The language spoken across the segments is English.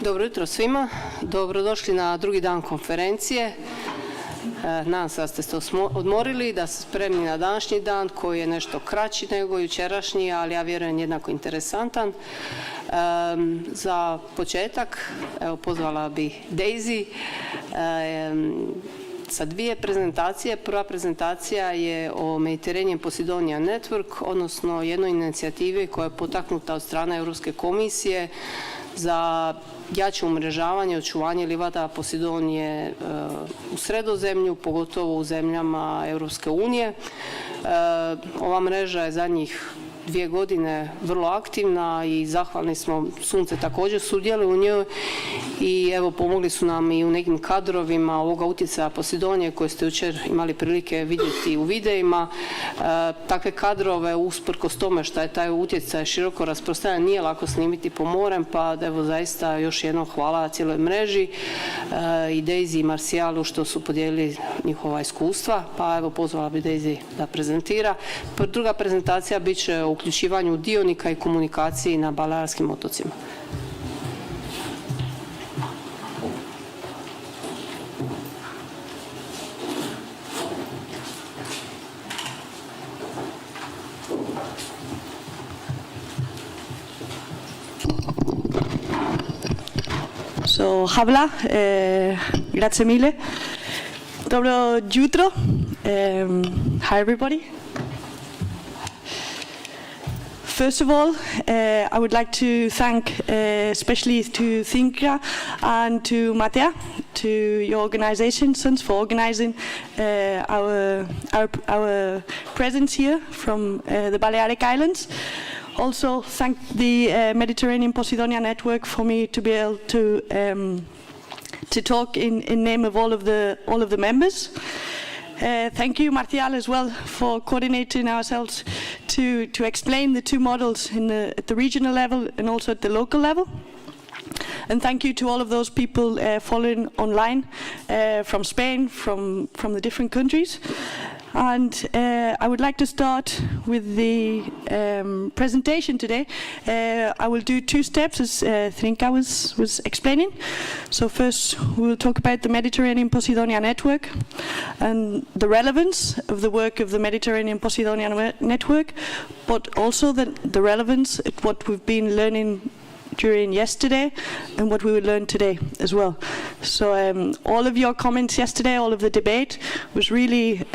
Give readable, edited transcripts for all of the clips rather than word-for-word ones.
Dobro jutro svima, dobrodošli na drugi dan konferencije. Nadam se da ste se odmorili, da ste spremni na današnji dan koji je nešto kraći nego jučerašnji, ali ja vjerujem jednako interesantan. Za početak, evo, pozvala bih Daisy sa dvije prezentacije. Prva prezentacija je o Mediterranean Pacidonia Network, odnosno jednoj inicijativi koja je potaknuta od strane Europske komisije za jače umrežavanje, očuvanje livada Pacidonije u Sredozemlju, pogotovo u zemljama Europske unije. Ova mreža je zadnjih 2 godine vrlo aktivna i zahvalni smo, Sunce također sudjeluje u njoj i evo pomogli su nam i u nekim kadrovima ovoga utjecaja Pacidonije koje ste jučer imali prilike vidjeti u videima. Takve kadrove, usprkos tome što je taj utjecaj široko rasprostranjen, nije lako snimiti po morem, pa evo zaista još jednom hvala cijeloj mreži i Daisy i Marcijalu što su podijelili njihova iskustva, pa evo pozvala bi Daisy da prezentira. Druga prezentacija bit će o uključivanju dionika i komunikaciji na Balearskim otocima. So, habla, grazie mille. Dobro jutro. Hi everybody. First of all, I would like to thank especially to Thinka and to Matea, to your organization, Sons, for organizing our presence here from the Balearic Islands. Also, thank the Mediterranean Pacidonia Network for me to be able to talk in name of all of the members. Thank you, Martial, as well, for coordinating ourselves to explain the two models at the regional level and also at the local level. And thank you to all of those people following online from Spain, from the different countries. And I would like to start with the presentation today. I will do 2 steps, as Trinka was explaining. So first, we will talk about the Mediterranean Pacidonia Network and the relevance of the work of the Mediterranean Pacidonia Network, but also the relevance of what we've been learning during yesterday and what we will learn today as well. So all of your comments yesterday, all of the debate was really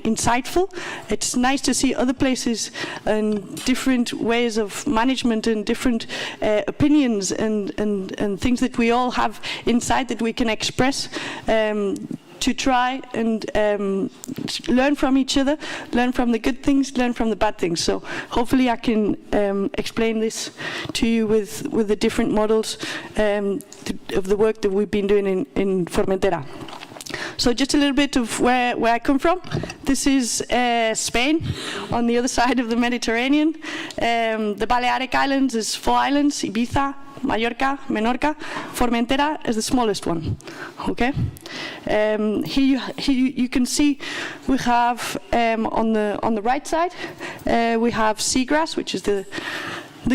insightful. It's nice to see other places and different ways of management and different opinions and things that we all have inside that we can express to try and learn from each other, learn from the good things, learn from the bad things. So hopefully I can explain this to you with the different models of the work that we've been doing in Formentera. So just a little bit of where I come from. This is Spain, on the other side of the Mediterranean. The Balearic Islands is 4 islands, Ibiza, Mallorca, Menorca. Formentera is the smallest one. Okay. Here you can see we have on the right side we have seagrass, which is the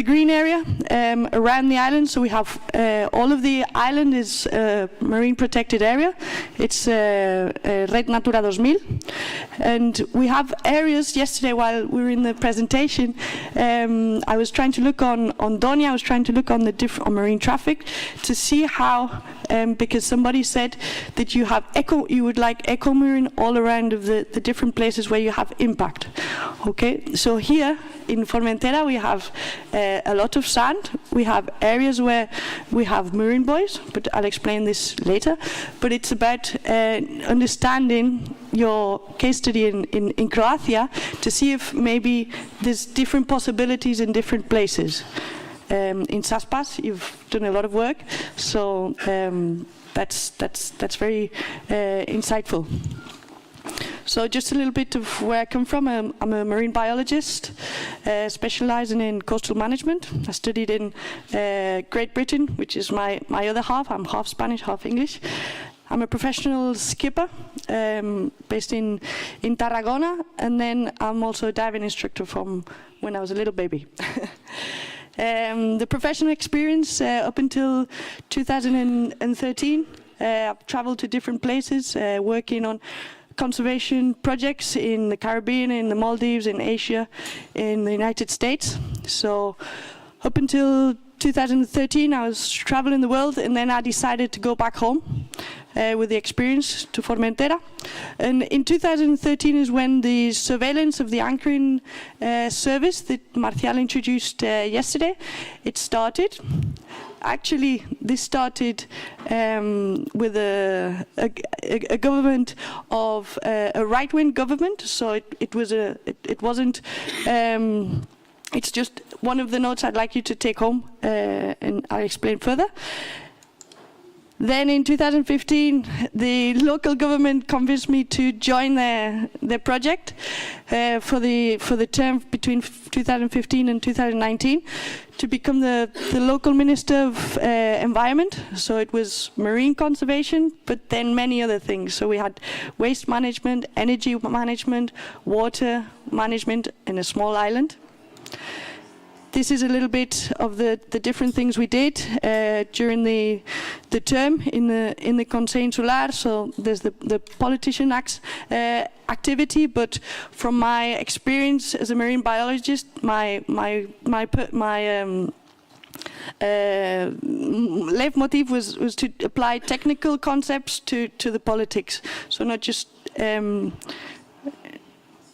green area around the island. So we have all of the island is marine protected area. It's Red Natura 2000, and we have areas. Yesterday, while we were in the presentation, I was trying to look on Donia. I was trying to look on on marine traffic to see how, because somebody said that you would like eco marine all around of the different places where you have impact. Okay, so here in Formentera we have a lot of sand. We have areas where we have marine buoys, but I'll explain this later. But it's about understanding your case study in Croatia to see if maybe there's different possibilities in different places. In SASPAS, you've done a lot of work, so that's very insightful. So just a little bit of where I come from. I'm a marine biologist, specializing in coastal management. I studied in Great Britain, which is my other half. I'm half Spanish, half English. I'm a professional skipper based in Tarragona, and then I'm also a diving instructor from when I was a little baby. The professional experience up until 2013, I've traveled to different places, working on conservation projects in the Caribbean, in the Maldives, in Asia, in the United States. So up until 2013, I was traveling the world, and then I decided to go back home with the experience to Formentera. And in 2013 is when the surveillance of the anchoring service that Marcial introduced yesterday, it started. Actually, this started with a government of a right-wing government, so it wasn't. It's just one of the notes I'd like you to take home, and I'll explain further. Then in 2015, the local government convinced me to join their project for the term between 2015 and 2019 to become the local Minister of Environment. So it was marine conservation, but then many other things. So we had waste management, energy management, water management in a small island. This is a little bit of the different things we did during the term in the Conseil Insular. So there's the politician activity, but from my experience as a marine biologist, my leitmotif was to apply technical concepts to the politics. So not just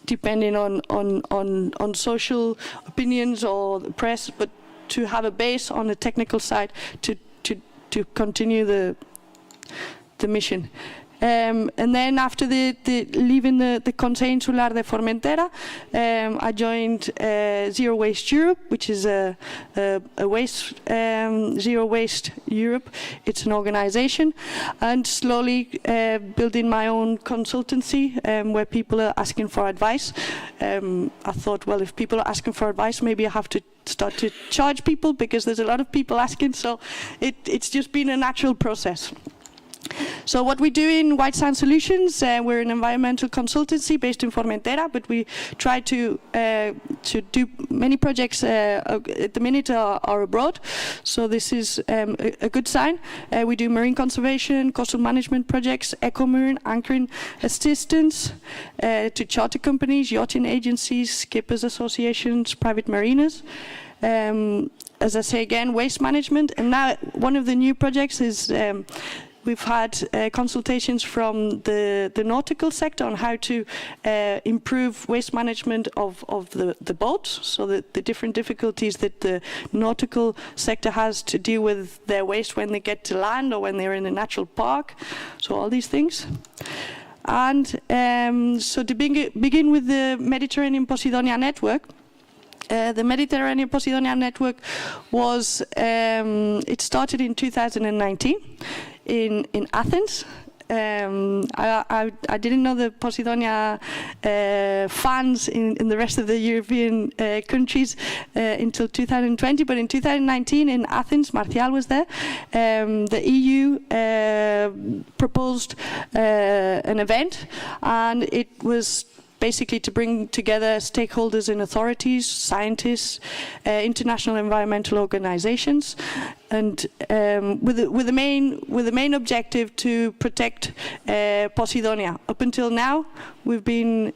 depending on social opinions or the press, but to have a base on the technical side to continue the mission. And then after leaving the Conseil Insular de Formentera, I joined Zero Waste Europe, which is a Zero Waste Europe. It's an organization, and slowly building my own consultancy where people are asking for advice. I thought, well, if people are asking for advice, maybe I have to start to charge people, because there's a lot of people asking, so it's just been a natural process. So what we do in White Sand Solutions, we're an environmental consultancy based in Formentera, but we try to do many projects at the minute are abroad. So this is a good sign. We do marine conservation, coastal management projects, eco-marine, anchoring assistance to charter companies, yachting agencies, skippers associations, private mariners. As I say again, waste management. And now one of the new projects is we've had consultations from the nautical sector on how to improve waste management of the boats, so that the different difficulties that the nautical sector has to deal with their waste when they get to land or when they're in a natural park, so all these things. And so to begin with the Mediterranean Pacidonia network, the Mediterranean Pacidonia network was, it started in 2019 in Athens. I didn't know the Pacidonia fans in the rest of the European countries until 2020, but in 2019 in Athens, Marcial was there. The EU proposed an event, and it was basically to bring together stakeholders and authorities, scientists, international environmental organizations, and with the main objective to protect Pacidonia. Up until now, we've been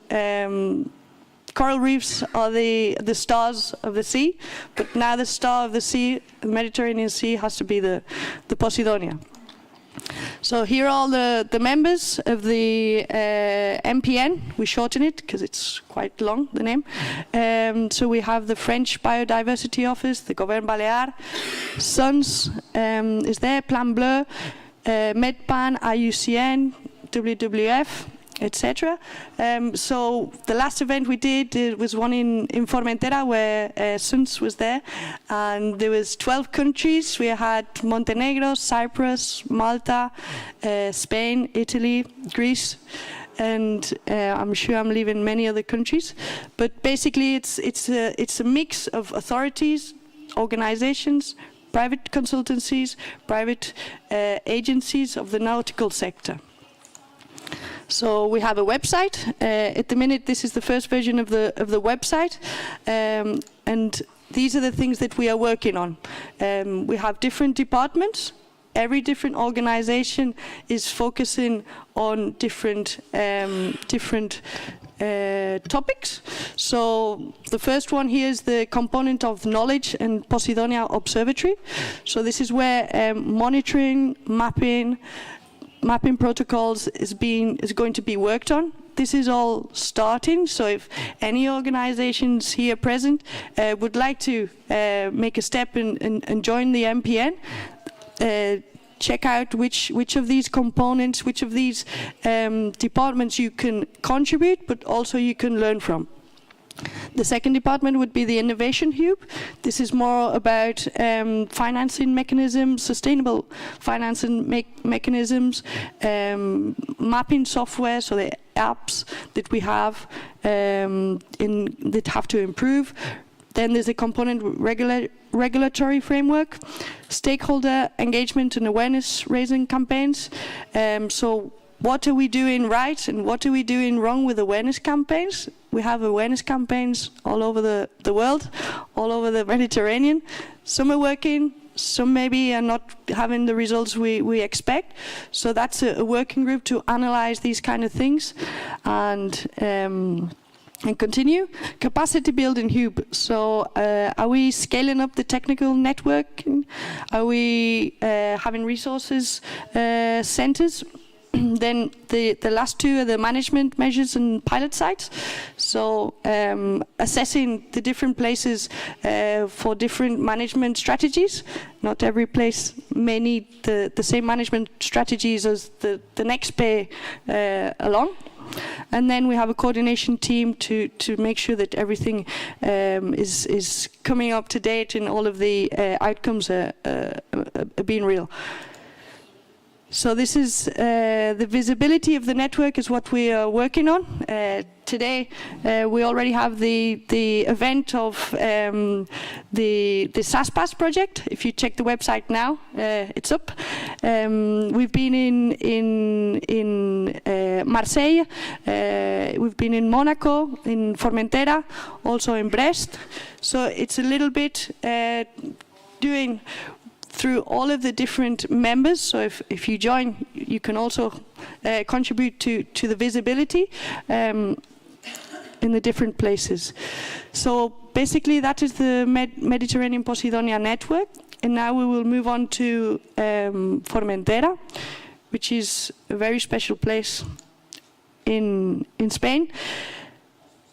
coral reefs are the stars of the sea, but now the star of the sea, the Mediterranean Sea, has to be the Pacidonia. So here are all the members of the MPN. We shorten it because it's quite long, the name. So we have the French Biodiversity Office, the Govern Balear, SUNS is there, Plan Bleu, MedPan, IUCN, WWF, etc. So the last event we did was one in Formentera, where SUNS was there, and there was 12 countries. We had Montenegro, Cyprus, Malta, Spain, Italy, Greece, and I'm sure I'm leaving many other countries. But basically, it's a mix of authorities, organizations, private consultancies, private agencies of the nautical sector. So we have a website. At the minute, this is the first version of the website, and these are the things that we are working on. We have different departments. Every different organization is focusing on different topics. So the first one here is the component of knowledge and Pacidonia Observatory. So this is where monitoring, mapping protocols is going to be worked on. This is all starting, so if any organizations here present would like to make a step and join the MPN, check out which of these components, which of these departments you can contribute, but also you can learn from. The second department would be the Innovation Hub. This is more about financing mechanisms, sustainable financing mechanisms, mapping software, so the apps that we have that have to improve. Then there's a component regulatory framework, stakeholder engagement and awareness raising campaigns. So what are we doing right and what are we doing wrong with awareness campaigns? We have awareness campaigns all over the world, all over the Mediterranean. Some are working, some maybe are not having the results we expect. So that's a working group to analyze these kind of things and continue. Capacity building hub. So are we scaling up the technical network? Are we having resources centers? Then the last two are the management measures and pilot sites. So assessing the different places for different management strategies. Not every place may need the same management strategies as the next pay along. And then we have a coordination team to make sure that everything is coming up to date and all of the outcomes are being real. So this is the visibility of the network is what we are working on. Today we already have the event of the SASPAS project. If you check the website now, it's up. We've been in Marseille, we've been in Monaco, in Formentera, also in Brest. So it's a little bit doing through all of the different members. So if you join, you can also contribute to the visibility in the different places. So basically that is the Mediterranean Pacidonia network. And now we will move on to Formentera, which is a very special place in Spain.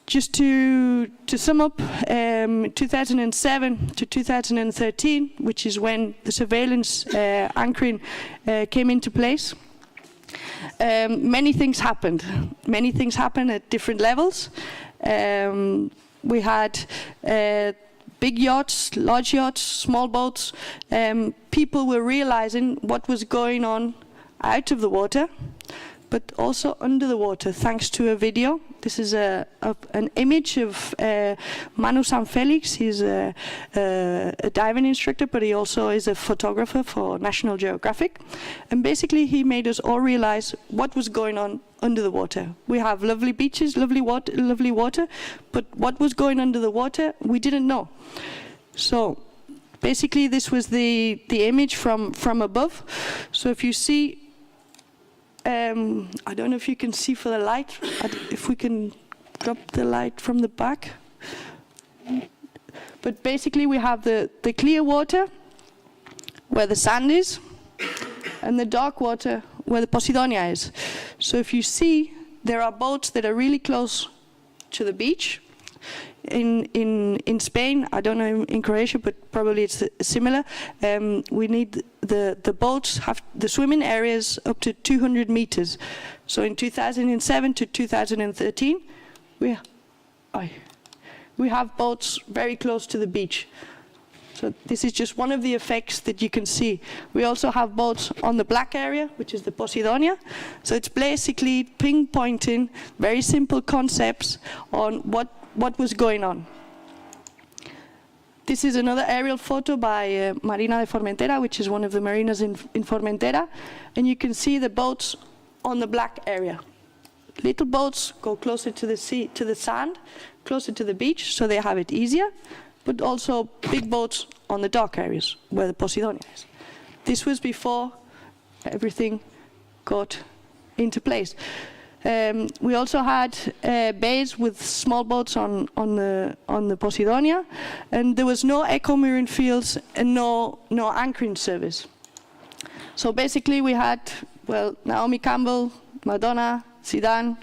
Just to sum up, 2007 to 2013, which is when the surveillance anchoring came into place, many things happened. Many things happened at different levels. We had big yachts, large yachts, small boats. People were realizing what was going on out of the water, but also under the water, thanks to a video. This is an image of Manu Sanfelix. He's a diving instructor, but he also is a photographer for National Geographic. And basically, he made us all realize what was going on under the water. We have lovely beaches, lovely water, but what was going under the water, we didn't know. So basically, this was the image from above. So if you see, I don't know if you can see for the light, if we can drop the light from the back. But basically we have the clear water where the sand is and the dark water where the Pacidonia is. So if you see, there are boats that are really close to the beach. In Spain, I don't know in Croatia, but probably it's similar. We need the boats have the swimming areas up to 200 meters. So in 2007 to 2013, we have boats very close to the beach. So this is just one of the effects that you can see. We also have boats on the black area, which is the Pacidonia. So it's basically pinpointing very simple concepts on what was going on. This is another aerial photo by Marina de Formentera, which is one of the marinas in Formentera. And you can see the boats on the black area. Little boats go closer to the sea, to the sand, closer to the beach, so they have it easier. but also big boats on the dock areas where the Pacidonia is. This was before everything got into place. We also had bays with small boats on the Pacidonia, and there was no eco-marine fields and no anchoring service. So basically we had, well, Naomi Campbell, Madonna, Zidane,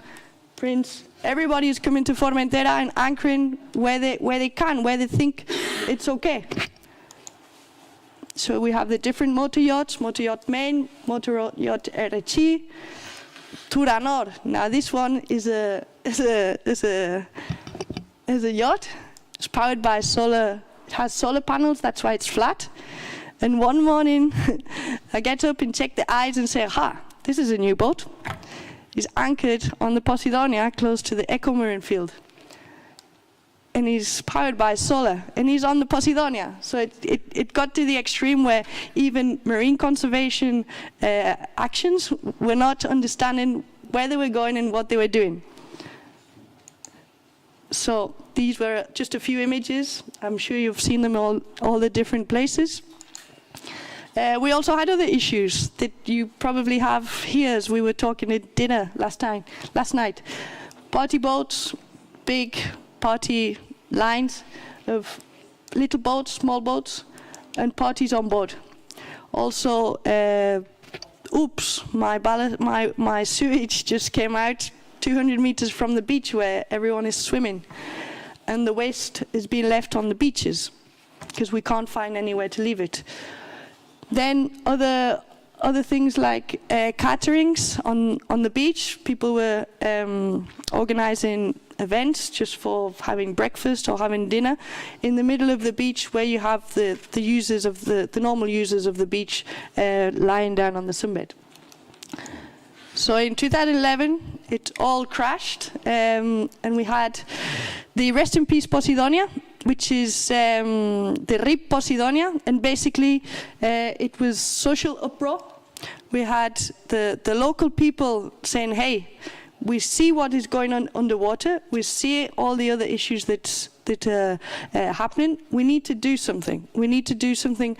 Prince, everybody is coming to Formentera and anchoring where they can, where they think it's okay. So we have the different motor yachts, Motor Yacht Main, Motor Yacht RHI, Turanor. Now this one is a yacht. It's powered by solar. It has solar panels. That's why it's flat. And one morning, I get up and check the eyes and say, "Ha, this is a new boat. It's anchored on the Pacidonia, close to the eco-marine field. And he's powered by solar, and he's on the Pacidonia." So it got to the extreme where even marine conservation actions were not understanding where they were going and what they were doing. So these were just a few images. I'm sure you've seen them all the different places. We also had other issues that you probably have here, as we were talking at dinner last night. Party boats, big party lines of little boats, small boats, and parties on board. Also, oops, my sewage just came out 200 meters from the beach where everyone is swimming, and the waste is being left on the beaches because we can't find anywhere to leave it. Then other things like caterings on the beach. People were organizing events just for having breakfast or having dinner in the middle of the beach, where you have the users of the normal users of the beach lying down on the sunbed. So in 2011, it all crashed, and we had the Rest in Peace Pacidonia, which is the RIP Pacidonia, and basically it was social uproar. We had the local people saying, "Hey, we see what is going on underwater. We see all the other issues that are happening. We need to do something. We need to do something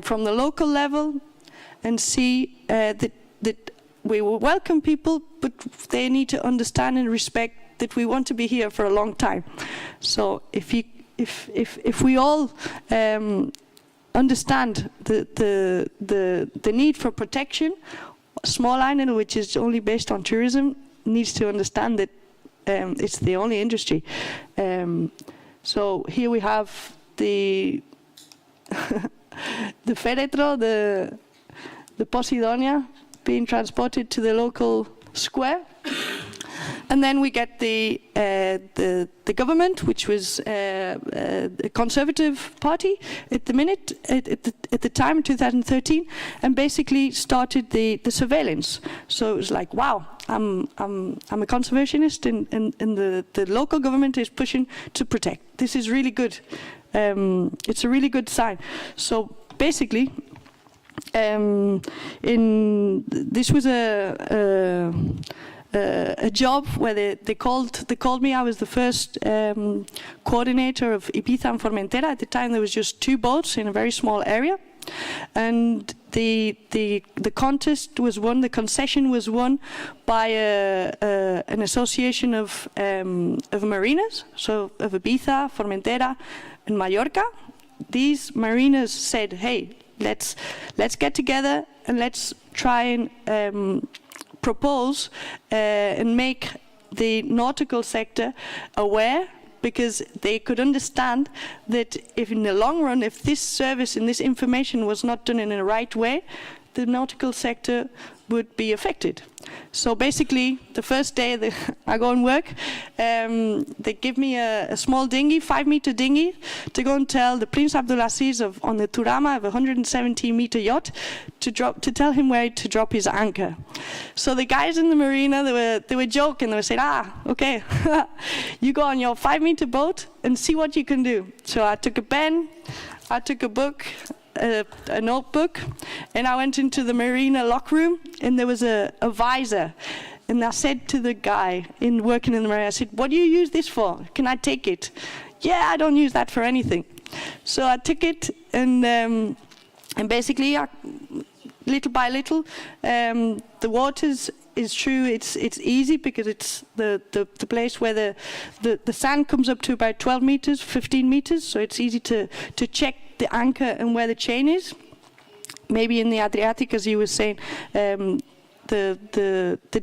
from the local level, and see that we will welcome people, but they need to understand and respect that we want to be here for a long time." So if we all understand the need for protection, a small island which is only based on tourism needs to understand that it's the only industry. So here we have the the Féretro, the Pacidonia, being transported to the local square. And then we get the government, which was a conservative party at the time in 2013, and basically started the surveillance. So it was like, wow, I'm a conservationist, and the local government is pushing to protect. This is really good. It's a really good sign. So basically, this was a job where they called me. I was the first coordinator of Ibiza and Formentera. At the time, there was just 2 boats in a very small area, and the contest was won. The concession was won by an association of marinas, so of Ibiza, Formentera, and Mallorca. These marinas said, "Hey, let's get together and let's try and propose and make the nautical sector aware," because they could understand that if in the long run, if this service and this information was not done in the right way, the nautical sector would be affected. So basically, the first day that I go and work, they give me a small dinghy, 5-meter dinghy, to go and tell the Prince Abdulaziz on the Turama, of a 170-meter yacht, to tell him where to drop his anchor. So the guys in the marina, they were joking. They were saying, okay, you go on your 5-meter boat and see what you can do. So I took a pen, I took a book, a notebook, and I went into the marina lock room, and there was a visor. And I said to the guy working in the marina, I said, "What do you use this for? Can I take it?" "Yeah, I don't use that for anything." So I took it, and basically, little by little, the waters is true. It's easy because it's the place where the sand comes up to about 12 meters, 15 meters. So it's easy to check the anchor and where the chain is. Maybe in the Adriatic, as you were saying, the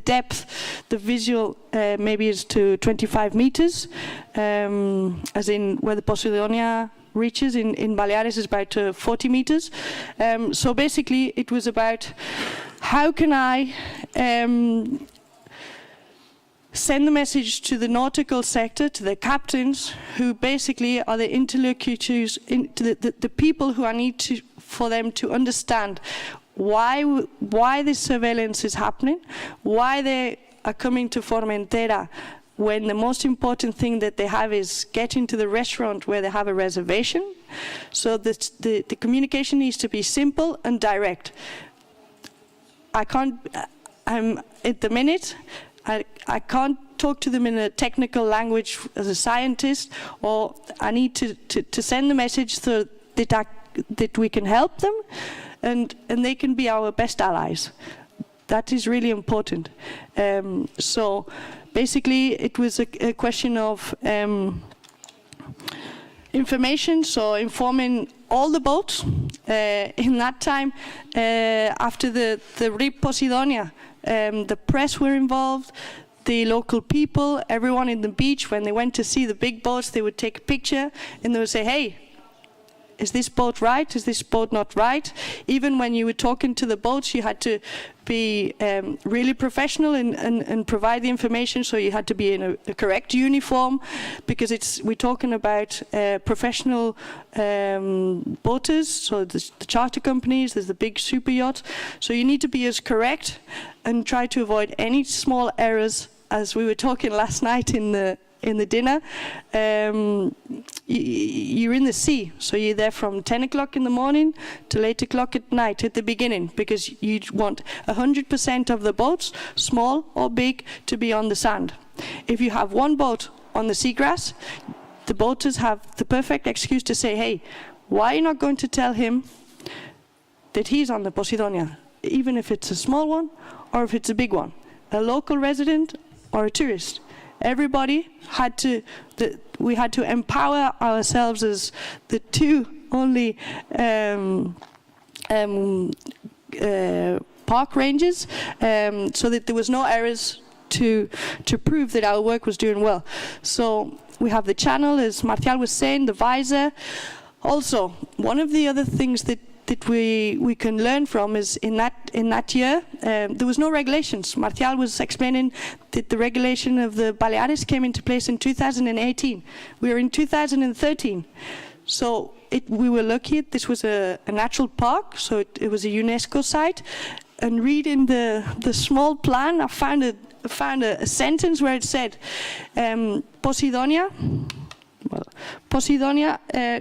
depth, the visual maybe is to 25 meters, as in where the Pacidonia reaches in Baleares is about 40 meters. So basically it was about how can I send the message to the nautical sector, to the captains, who basically are the interlocutors, the people who I need for them to understand why this surveillance is happening, why they are coming to Formentera when the most important thing that they have is getting to the restaurant where they have a reservation. So the communication needs to be simple and direct. I can't, at the minute, I can't talk to them in a technical language as a scientist, or I need to send the message so that we can help them, and they can be our best allies. That is really important. So basically it was a question of information, so informing all the boats. In that time, after the RIP Pacidonia, the press were involved, the local people, everyone in the beach. When they went to see the big boats, they would take a picture and they would say, hey, is this boat right? Is this boat not right? Even when you were talking to the boats, you had to be really professional and provide the information. So you had to be in a correct uniform, because we're talking about professional boaters. So the charter companies, there's the big super yachts. So you need to be as correct and try to avoid any small errors. As we were talking last night in the dinner, you're in the sea, so you're there from 10 o'clock in the morning till 8 o'clock at night at the beginning, because you want 100% of the boats, small or big, to be on the sand. If you have one boat on the seagrass, the boaters have the perfect excuse to say, hey, why are you not going to tell him that he's on the Pacidonia, even if it's a small one or if it's a big one, a local resident or a tourist? Everybody had to, we had to empower ourselves as the two only park rangers, so that there was no errors to prove that our work was doing well. So we have the channel, as Martial was saying, the visor. Also, one of the other things that we can learn from is in that year there was no regulations. Martial was explaining that the regulation of the Baleares came into place in 2018. We are in 2013. So we were lucky. This was a natural park, so it was a UNESCO site. And reading the small plan, I found a sentence where it said, Pacidonia,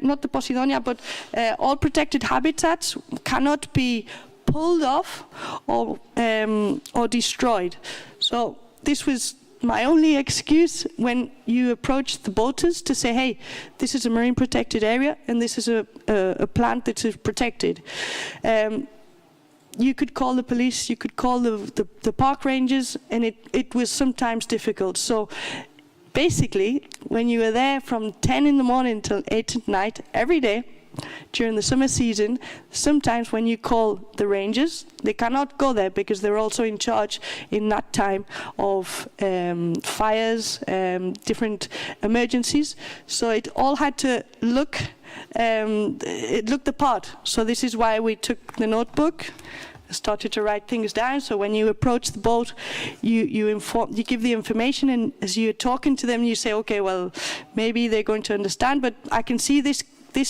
not the Pacidonia, but all protected habitats cannot be pulled off or destroyed. So this was my only excuse when you approach the boaters to say, hey, this is a marine protected area and this is a plant that is protected. You could call the police, you could call the park rangers, and it was sometimes difficult. So basically, when you were there from 10 in the morning till 8 at night, every day, during the summer season, sometimes when you call the rangers, they cannot go there because they're also in charge in that time of fires, different emergencies. So it all had to look, it looked the part. So this is why we took the notebook, started to write things down. So when you approach the boat, you give the information, and as you're talking to them, you say, okay, well, maybe they're going to understand, but I can see this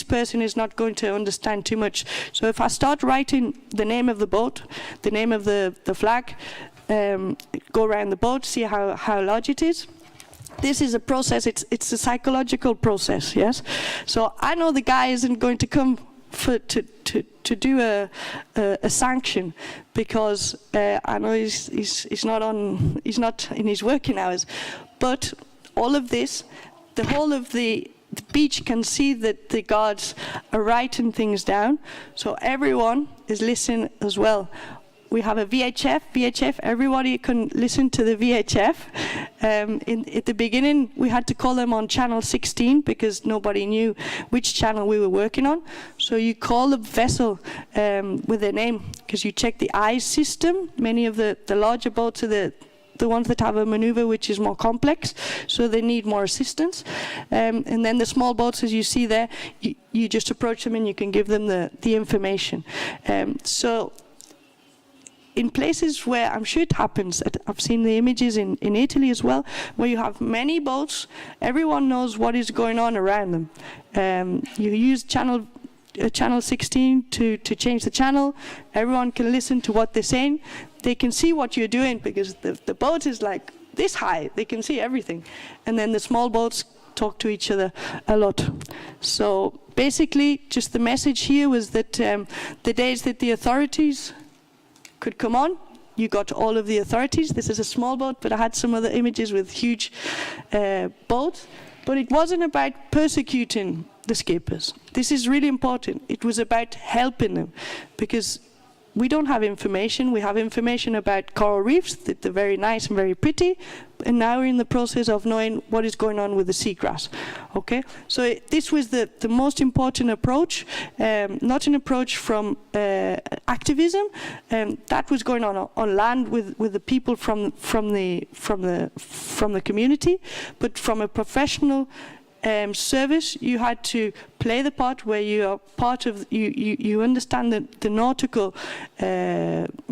person is not going to understand too much. So if I start writing the name of the boat, the name of the flag, go around the boat, see how large it is. This is a process, it's a psychological process, yes? So I know the guy isn't going to come to do a sanction, because I know he's not in his working hours. But all of this, the whole of the the beach can see that the guards are writing things down, so everyone is listening as well. We have a VHF, everybody can listen to the VHF. At the beginning, we had to call them on channel 16 because nobody knew which channel we were working on. So you call the vessel with their name, because you check the eyes system. Many of the larger boats are the ones that have a maneuver which is more complex, so they need more assistance. And then the small boats, as you see there, you just approach them and you can give them the information. So in places where I'm sure it happens, I've seen the images in Italy as well, where you have many boats, everyone knows what is going on around them. You use channel 16 to change the channel. Everyone can listen to what they're saying. They can see what you're doing because the boat is like this high. They can see everything. And then the small boats talk to each other a lot. So basically, just the message here was that the days that the authorities could come on, you got all of the authorities. This is a small boat, but I had some other images with huge boats. But it wasn't about persecuting the skippers. This is really important. It was about helping them, because we don't have information. We have information about coral reefs that they're very nice and very pretty, and now we're in the process of knowing what is going on with the seagrass. Okay, so this was the most important approach, not an approach from activism. That was going on land with the people from the community, but from a professional service, you had to play the part where you are part of, you understand the nautical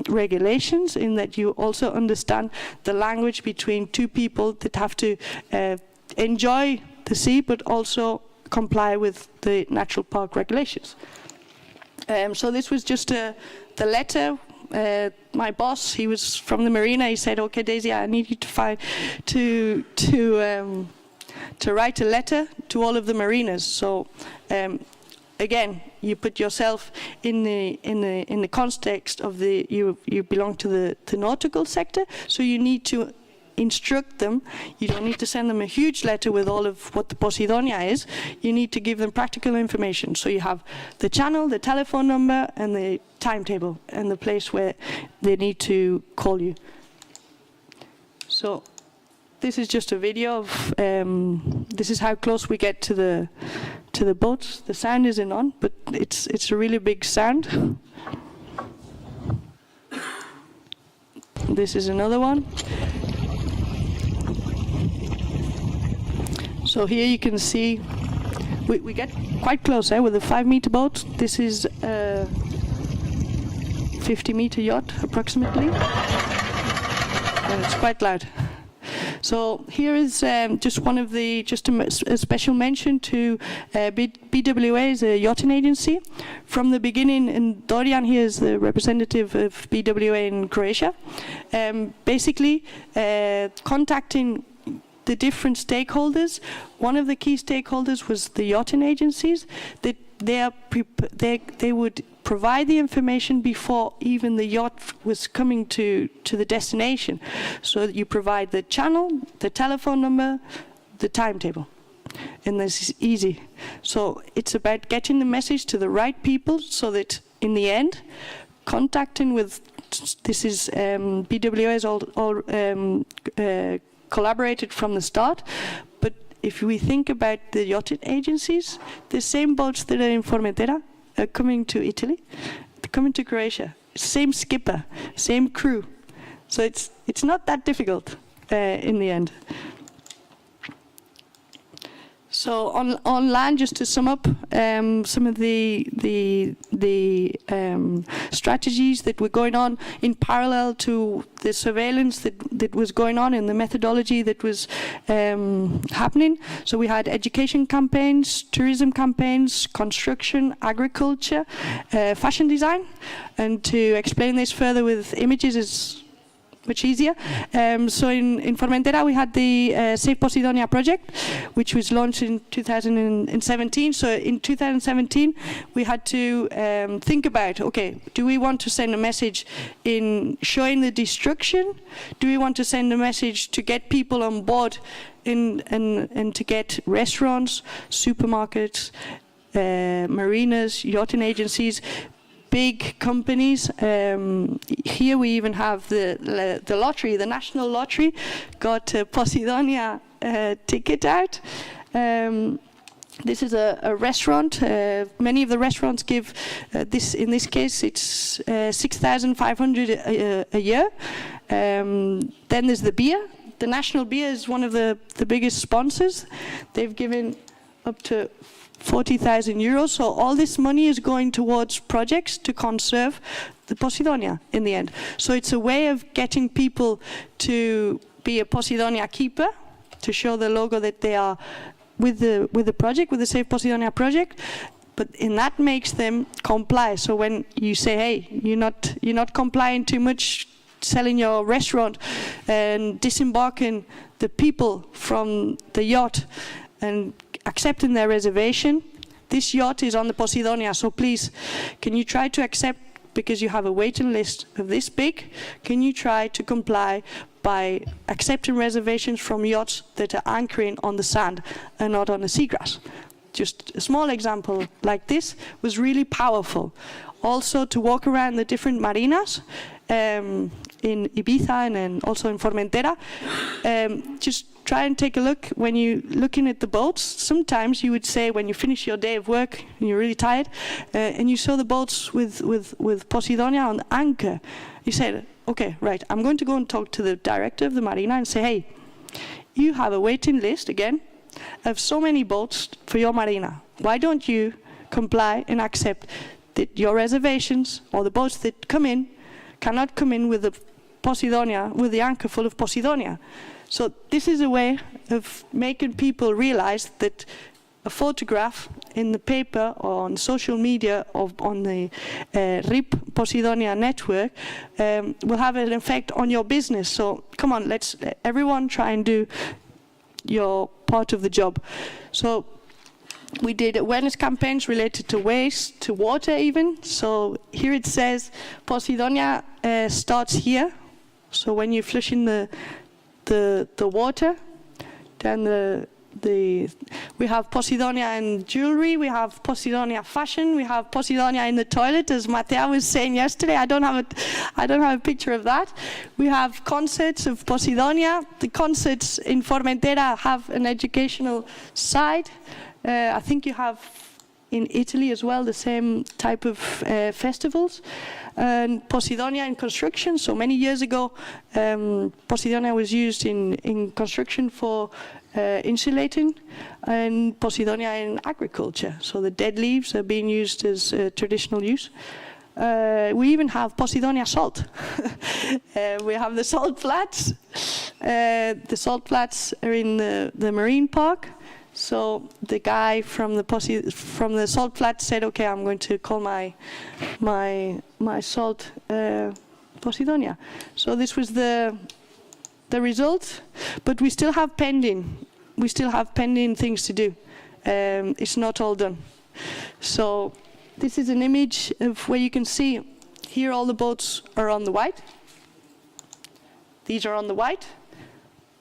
regulations, in that you also understand the language between two people that have to enjoy the sea but also comply with the natural park regulations. So this was just the letter. My boss, he was from the marina, he said, okay Daisy, I need you to write a letter to all of the marinas. So again, you put yourself in the context of you belong to the nautical sector, so you need to instruct them. You don't need to send them a huge letter with all of what the Pacidonia is. You need to give them practical information. So you have the channel, the telephone number, and the timetable, and the place where they need to call you. So this is just a video of, this is how close we get to the boats. The sound isn't on, but it's a really big sound. This is another one. So here you can see, we get quite close with a 5-meter boat. This is a 50-meter yacht, approximately. And it's quite loud. So here is just a special mention to BWA as a yachting agency. From the beginning, and Dorian here is the representative of BWA in Croatia, basically contacting the different stakeholders. One of the key stakeholders was the yachting agencies, that they would provide the information before even the yacht was coming to the destination. So that you provide the channel, the telephone number, the timetable. And this is easy. So it's about getting the message to the right people, so that in the end, contacting with, this is BWA is all collaborated from the start. But if we think about the yachting agencies, the same boats that are in Formentera are coming to Italy, they're coming to Croatia. Same skipper, same crew. So it's not that difficult in the end. So on land, just to sum up, some of the strategies that were going on in parallel to the surveillance that was going on, and the methodology that was happening. So we had education campaigns, tourism campaigns, construction, agriculture, fashion design. And to explain this further with images is much easier. So in Formentera we had the Save Pacidonia project, which was launched in 2017. So in 2017 we had to think about, okay, do we want to send a message in showing the destruction? Do we want to send a message to get people on board and to get restaurants, supermarkets, marinas, yachting agencies, big companies? Here we even have the lottery, the national lottery, got a Pacidonia ticket out. This is a restaurant. Many of the restaurants give this. In this case, it's 6,500 a year. Then there's the beer. The national beer is one of the biggest sponsors. They've given up to 40,000 euros. So all this money is going towards projects to conserve the Pacidonia in the end. So it's a way of getting people to be a Pacidonia keeper, to show the logo that they are with the project, with the Save Pacidonia project. But in that makes them comply. So when you say, hey, you're not complying too much, selling your restaurant and disembarking the people from the yacht and accepting their reservation, this yacht is on the Pacidonia, so please, can you try to accept, because you have a waiting list of this big, can you try to comply by accepting reservations from yachts that are anchoring on the sand and not on the seagrass? Just a small example like this was really powerful. Also to walk around the different marinas in Ibiza and also in Formentera, just try and take a look. When you're looking at the boats, sometimes you would say when you finish your day of work and you're really tired, and you saw the boats with Pacidonia on the anchor, you said, okay, right, I'm going to go and talk to the director of the marina and say, hey, you have a waiting list, again, of so many boats for your marina. Why don't you comply and accept that your reservations or the boats that come in cannot come in with the Pacidonia, with the anchor full of Pacidonia? So this is a way of making people realize that a photograph in the paper or on social media or on the RIP Pacidonia network will have an effect on your business. So come on, let's everyone try and do your part of the job. So we did awareness campaigns related to waste, to water even. So here it says Pacidonia starts here. So when you're flushing the water, then we have Pacidonia in jewelry, we have Pacidonia fashion, we have Pacidonia in the toilet, as Mattea was saying yesterday. I don't have a picture of that. We have concerts of Pacidonia. The concerts in Formentera have an educational side. I think you have in Italy as well the same type of festivals. And Pacidonia in construction. So many years ago, Pacidonia was used in construction for insulating, and Pacidonia in agriculture. So the dead leaves are being used as traditional use. We even have Pacidonia salt. We have the salt flats. The salt flats are in the marine park. So the guy from the salt flat said, "Okay, I'm going to call my salt Pacidonia." So this was the result, but we still have pending. We still have pending things to do. It's not all done. So this is an image of where you can see here all the boats are on the white. These are on the white.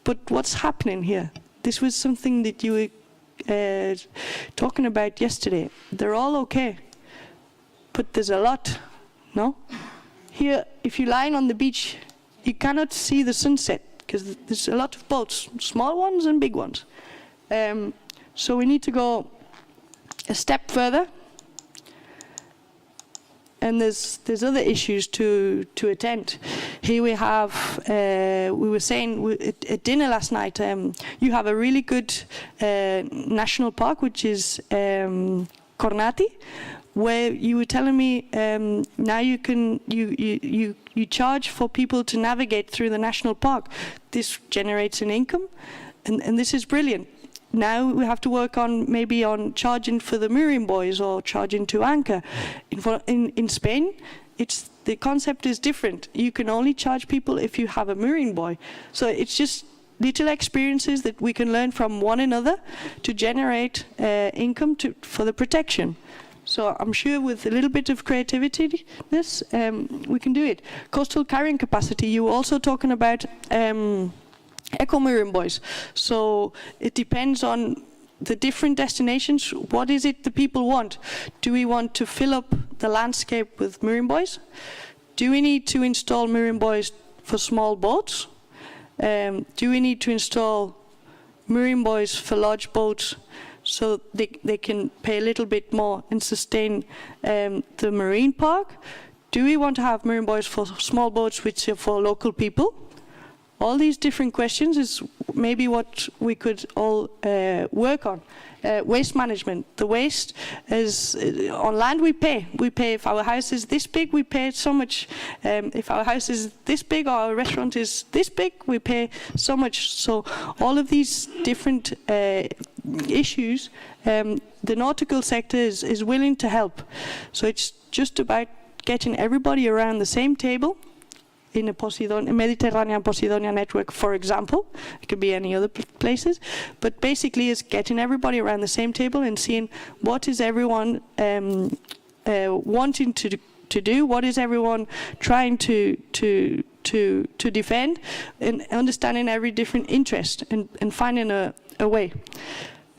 But what's happening here? This was something that you were talking about yesterday. They're all okay, but there's a lot, no? Here, if you're lying on the beach, you cannot see the sunset because there's a lot of boats, small ones and big ones. So we need to go a step further. And there's other issues to attend. Here we have, we were saying at dinner last night, you have a really good national park, which is Cornati, where you were telling me now you charge for people to navigate through the national park. This generates an income, and this is brilliant. Now we have to work on maybe on charging for the mooring buoys or charging to anchor. In Spain, the concept is different. You can only charge people if you have a marine buoy. So it's just little experiences that we can learn from one another to generate income for the protection. So I'm sure with a little bit of creativity, we can do it. Coastal carrying capacity, you were also talking about eco-marine buoys. So it depends on the different destinations. What is it the people want? Do we want to fill up the landscape with marine buoys? Do we need to install marine buoys for small boats? Do we need to install marine buoys for large boats so they can pay a little bit more and sustain the marine park? Do we want to have marine buoys for small boats which are for local people? All these different questions is maybe what we could all work on. Waste management. The waste is, on land we pay. We pay if our house is this big, we pay so much. If our house is this big or our restaurant is this big, we pay so much. So all of these different issues, the nautical sector is willing to help. So it's just about getting everybody around the same table in a Mediterranean Pacidonia network, for example. It could be any other places. But basically it's getting everybody around the same table and seeing what is everyone wanting to do, what is everyone trying to defend, and understanding every different interest and finding a way.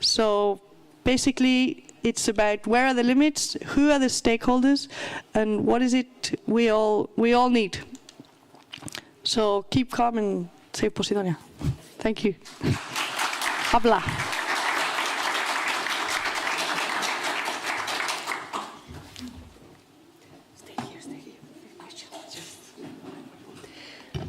So basically it's about where are the limits, who are the stakeholders, and what is it we all need. So keep calm and save Pacidonia. Thank you. Habla.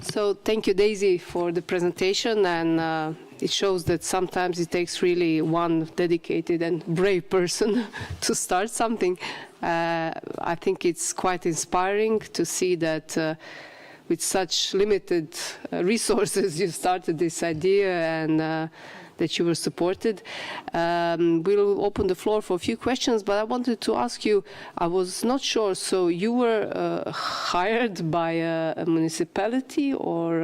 So thank you, Daisy, for the presentation, and it shows that sometimes it takes really one dedicated and brave person to start something. I think it's quite inspiring to see that with such limited resources you started this idea, and that you were supported. We'll open the floor for a few questions, but I wanted to ask you, I was not sure, so you were hired by a municipality, or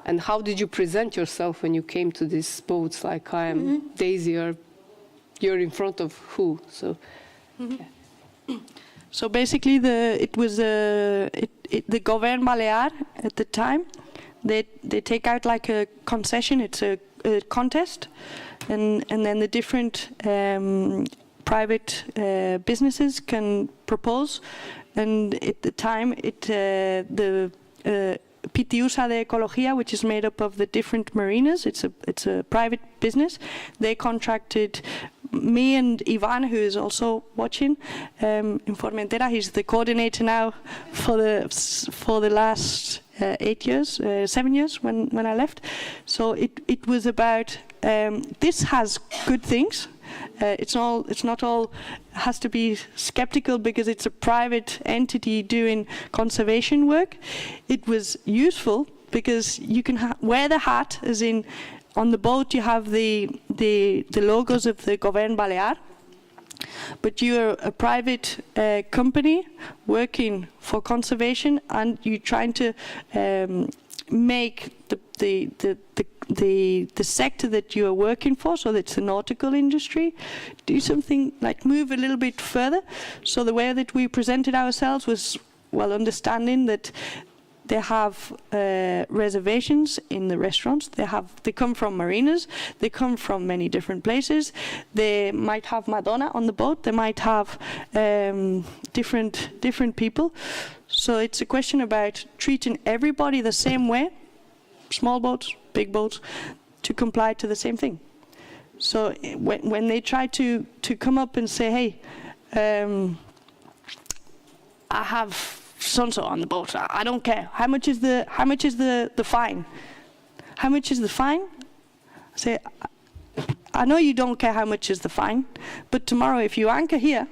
and how did you present yourself when you came to these boats? Like, I am Daisy, or you're in front of who? So yeah. So basically, it was the Govern Balear at the time. They take out like a concession. It's a contest, and then the different private businesses can propose. And at the time, the Pitiusa de Ecología, which is made up of the different marinas, it's a private business. They contracted me and Ivan, who is also watching, in Formentera. He's the coordinator now for the last 7 years when I left. So it was about this has good things. It's not all has to be skeptical because it's a private entity doing conservation work. It was useful because you can wear the hat, as in on the boat you have the logos of the Govern Balear, but you're a private company working for conservation, and you're trying to make the sector that you are working for, so that's the nautical industry, do something like move a little bit further. So the way that we presented ourselves was, well, understanding that they have reservations in the restaurants. They come from marinas. They come from many different places. They might have Madonna on the boat. They might have different people. So it's a question about treating everybody the same way, small boats, big boats, to comply to the same thing. So when they try to come up and say, hey, I have so-and-so on the boat, I don't care. How much is the fine? How much is the fine? I say, I know you don't care how much is the fine, but tomorrow if you anchor here,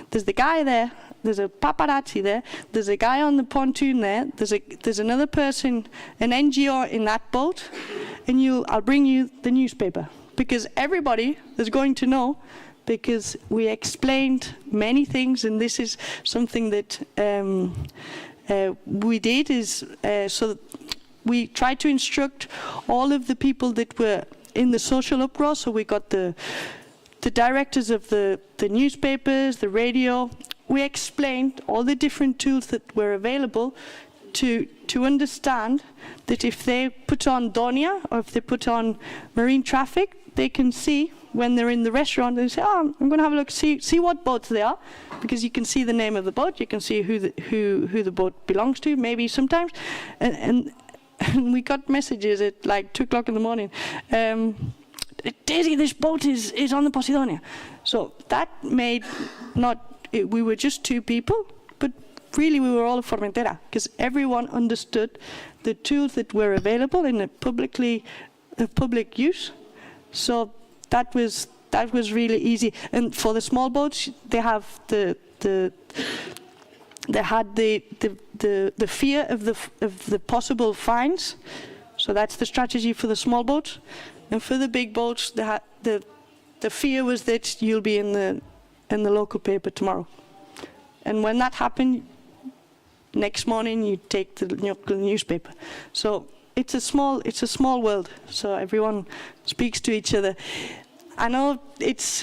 there's the guy there, there's a paparazzi there, there's a guy on the pontoon there, there's another person, an NGO in that boat, and I'll bring you the newspaper, because everybody is going to know because we explained many things, and this is something that we did, is so that we tried to instruct all of the people that were in the social uproar. So we got the directors of the newspapers, the radio. We explained all the different tools that were available to understand that if they put on Donia or if they put on marine traffic, they can see when they're in the restaurant and say, oh, I'm going to have a look, see what boats they are, because you can see the name of the boat, you can see who the boat belongs to, maybe sometimes, and we got messages at like 2 o'clock in the morning. Daisy, this boat is on the Pacidonia. So that made we were just 2 people, but really we were all of Formentera, because everyone understood the tools that were available in a public use. So that was really easy. And for the small boats, they have they had the fear of the possible fines. So that's the strategy for the small boats. And for the big boats, the fear was that you'll be in the local paper tomorrow. And when that happened, next morning you take the local newspaper. So it's a small world. So everyone speaks to each other. I know it's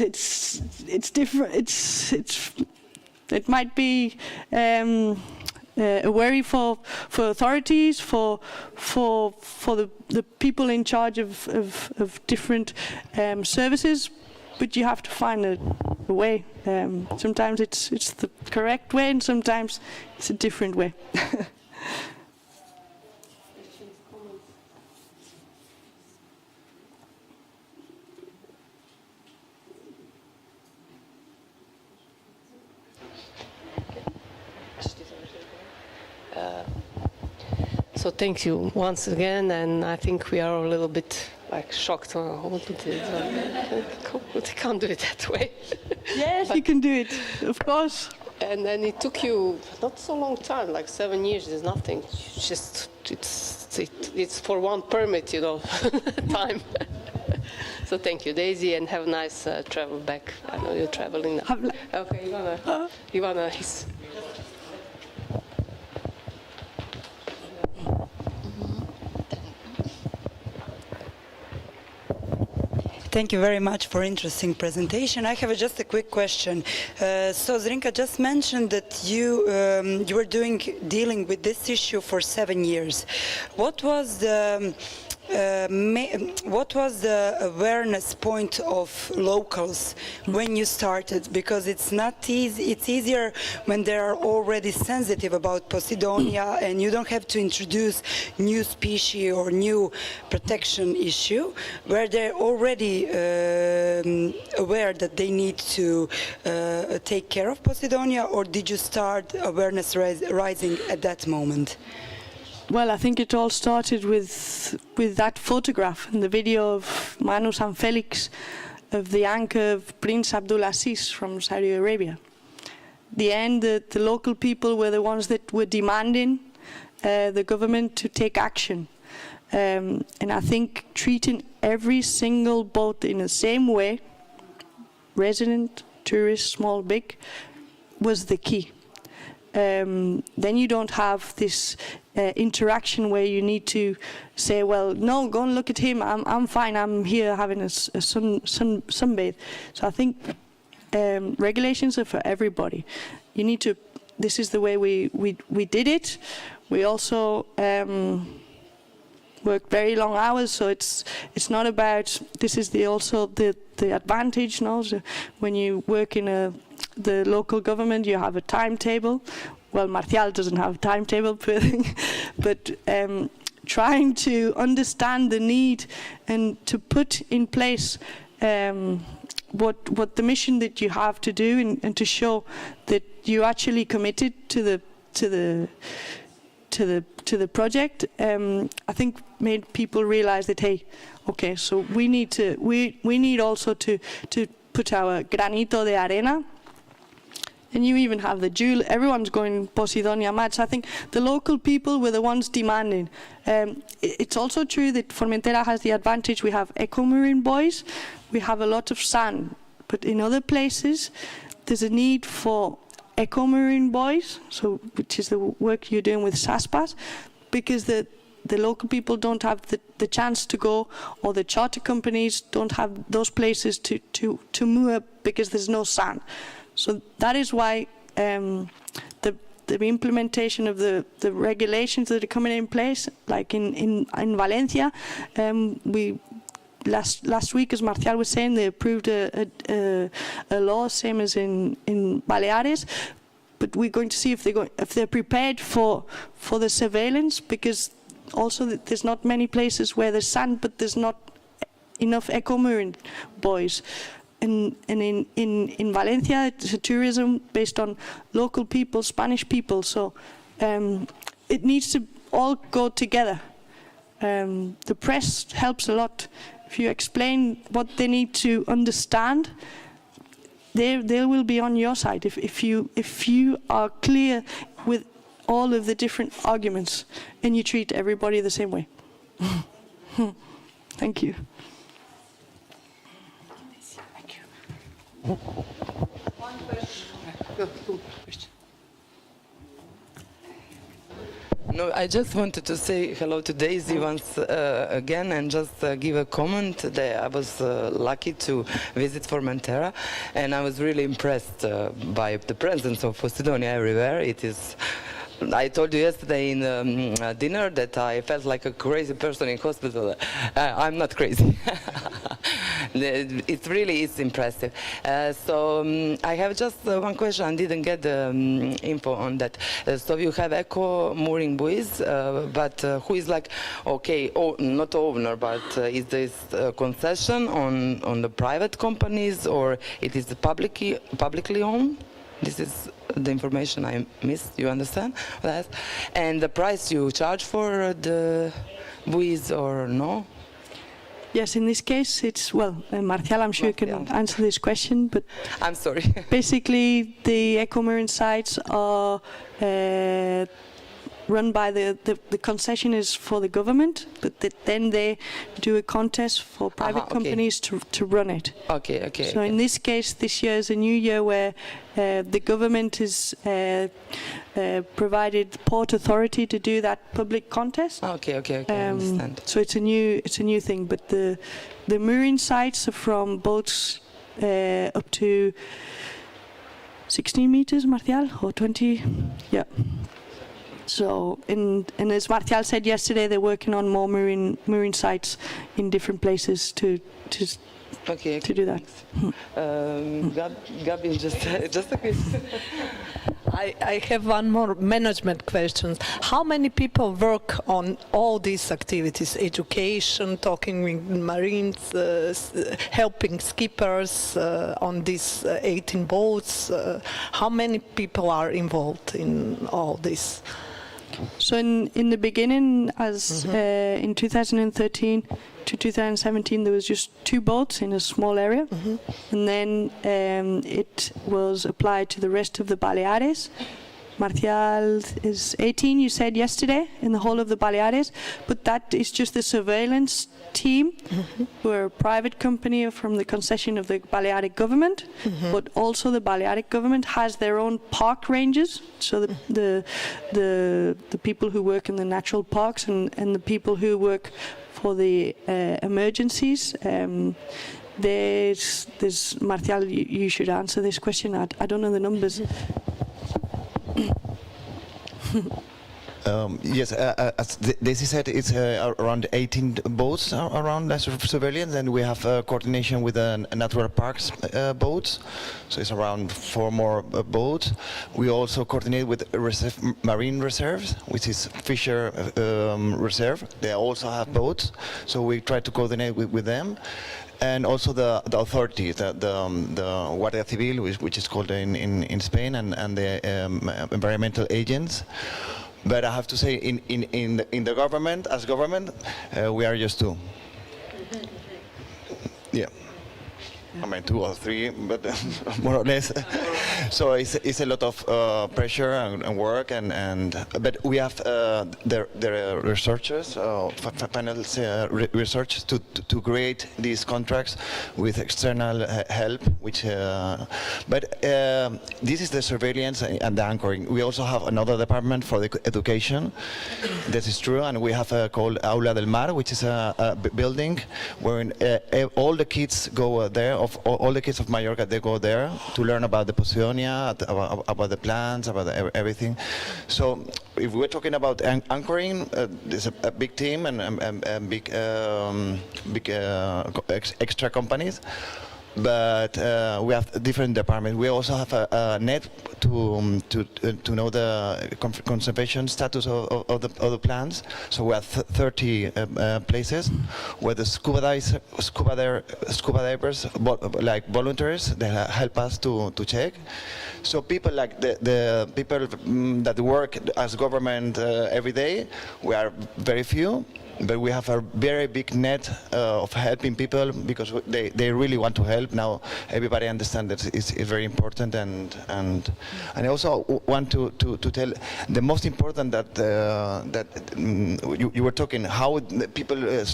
different. It might be a worry for authorities, for the people in charge of different services, but you have to find a way. Sometimes it's the correct way, and sometimes it's a different way. So thank you once again, and I think we are a little bit like shocked. We can't do it that way. Yes, you can do it, of course. And then it took you not so long time, like 7 years is nothing. Just it's for one permit, time. So thank you, Daisy, and have a nice travel back. I know you're traveling now. Okay, Ivana, Thank you very much for interesting presentation. I have just a quick question. So Zrinka just mentioned that you were dealing with this issue for 7 years. What was the awareness point of locals when you started? Because it's not easy. It's easier when they are already sensitive about Pacidonia and you don't have to introduce new species or new protection issue, where they're already aware that they need to take care of Pacidonia, or did you start awareness rising at that moment? Well, I think it all started with that photograph and the video of Manu San Felix of the anchor of Prince Abdulaziz from Saudi Arabia. The end, the local people were the ones that were demanding the government to take action. And I think treating every single boat in the same way, resident, tourist, small, big, was the key. Then you don't have this interaction where you need to say, well, no, go and look at him, I'm fine, I'm here having a sunbathe. So I think regulations are for everybody. You need to, this is the way we did it. We also work very long hours, so it's not about, this is also the advantage, no? So when you work in the local government, you have a timetable. Well, Marcial doesn't have a timetable, but trying to understand the need and to put in place what the mission that you have to do, and to show that you actually committed to the project, I think made people realize that, hey, okay, so we need also to put our granito de arena. And you even have the jewel. Everyone's going Pacidonia mad. So I think the local people were the ones demanding. It's also true that Formentera has the advantage. We have eco-marine buoys. We have a lot of sand But in other places, there's a need for eco-marine buoys, which is the work you're doing with SASPAS, because the local people don't have the chance to go, or the charter companies don't have those places to moor because there's no sand. So that is why the implementation of the regulations that are coming in place, like in Valencia, last week, as Marcial was saying, they approved a law, same as in Baleares. But we're going to see if they're prepared for the surveillance, because also there's not many places where there's sand, but there's not enough eco-marine buoys. And in Valencia, it's a tourism based on local people, Spanish people. So it needs to all go together. The press helps a lot. If you explain what they need to understand, they will be on your side. If you are clear with all of the different arguments and you treat everybody the same way. Thank you. One question. No, I just wanted to say hello to Daisy once again, and just give a comment that I was lucky to visit Formentera, and I was really impressed by the presence of Pacidonia everywhere. It is. I told you yesterday in dinner that I felt like a crazy person in hospital. I'm not crazy. It really is impressive. I have just one question. I didn't get the info on that. So you have eco mooring buoys, but who is like, okay, not owner, but is this concession on the private companies, or it is publicly owned? This is the information I missed. You understand that? And the price you charge for the buoys, or no? Yes, in this case, it's, Marcial, I'm sure can answer this question, but I'm sorry. Basically, the eco-marine sites are run by the concession is for the government, but then they do a contest for private companies to run it. Okay. So in this case, this year is a new year where the government is provided Port Authority to do that public contest. Okay, I understand. So it's a new thing, but the mooring sites are from boats up to 16 meters, Marcial, or 20, yeah. So, and as Marcial said yesterday, they're working on more marine sites in different places to do that. Gabi, just a question. I have one more management question. How many people work on all these activities? Education, talking with Marines, helping skippers on these 18 boats. How many people are involved in all this? So in the beginning, as in 2013 to 2017, there was just 2 boats in a small area, and then it was applied to the rest of the Baleares. Marcial is 18, you said yesterday, in the whole of the Baleares, but that is just the surveillance team. We're a private company from the concession of the Balearic government, but also the Balearic government has their own park rangers. So the people who work in the natural parks and the people who work for the emergencies. There's Marcial, you should answer this question. I don't know the numbers. Yes, as Daisy said, it's around 18 boats around surveillance, and we have coordination with the natural parks boats, so it's around 4 more boats. We also coordinate with marine reserves, which is Fisher Reserve. They also have boats, so we try to coordinate with them. And also the authority, the Guardia Civil, which is called in Spain, and the environmental agents. But I have to say, in the government, as government, we are just 2. Yeah. I mean 2 or 3, but more or less. So it's a lot of pressure and work, but we have the researchers, panels, research to create these contracts with external help. But this is the surveillance and the anchoring. We also have another department for the education. This is true, and we have called Aula del Mar, which is a building where all the kids go there. All the kids of Mallorca, they go there to learn about the Pacidonia, about the plants, about everything. So if we're talking about anchoring, there's a big team and big extra companies. But we have different departments. We also have a net to know the conservation status of the plants. So we have 30 places where the scuba divers, like volunteers, they help us to check. So people like the people that work as government every day, we are very few. But we have a very big net of helping people because they really want to help. Now everybody understands that it's very important, and I also want to tell the most important that you were talking how people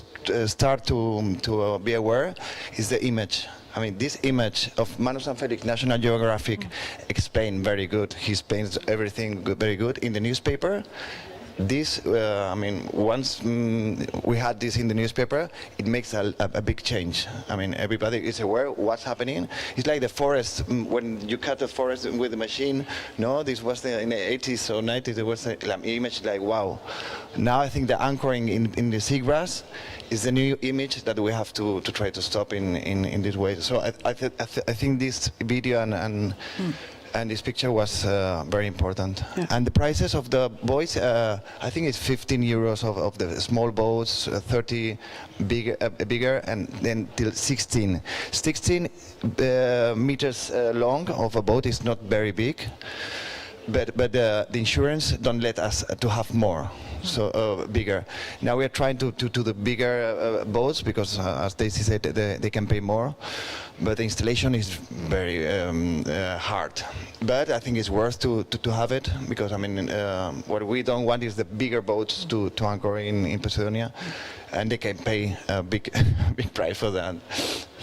start to be aware is the image. I mean, this image of Manu Sanfelix, National Geographic, explained very good. He explains everything very good in the newspaper. This, I mean, once we had this in the newspaper, it makes a big change. I mean, everybody is aware of what's happening. It's like the forest, when you cut the forest with the machine, no, this was in the 80s or 90s, there was an image like, wow. Now I think the anchoring in the seagrass is the new image that we have to try to stop in this way. So I think this video and this picture was very important. Yeah. And the prices of the boats, I think it's 15 euros of the small boats, 30 bigger, and then till 16. 16 meters long of a boat is not very big, but the insurance don't let us to have more. So bigger. Now we are trying to do the bigger boats because, as Daisy said, they can pay more. But the installation is very hard. But I think it's worth to have it because, I mean, what we don't want is the bigger boats to anchor in Pacidonia, and they can pay a big price for that.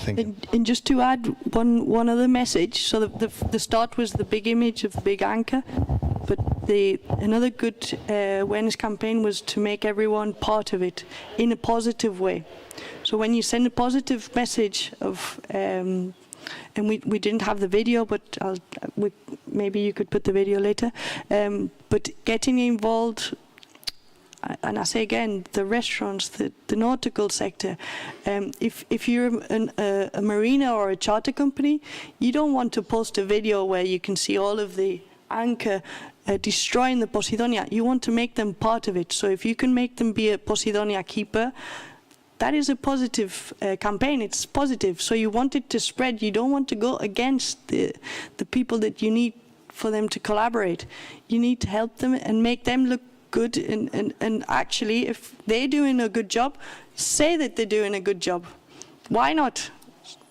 And just to add one other message, so the start was the big image of the big anchor, but another good awareness campaign was to make everyone part of it in a positive way. So when you send a positive message of, and we didn't have the video, but maybe you could put the video later, but getting involved, and I say again, the restaurants, the nautical sector, if you're a marina or a charter company, you don't want to post a video where you can see all of the anchor destroying the Pacidonia. You want to make them part of it. So if you can make them be a Pacidonia keeper, that is a positive campaign. It's positive. So you want it to spread. You don't want to go against the people that you need for them to collaborate. You need to help them and make them look good. And actually, if they're doing a good job, say that they're doing a good job. Why not?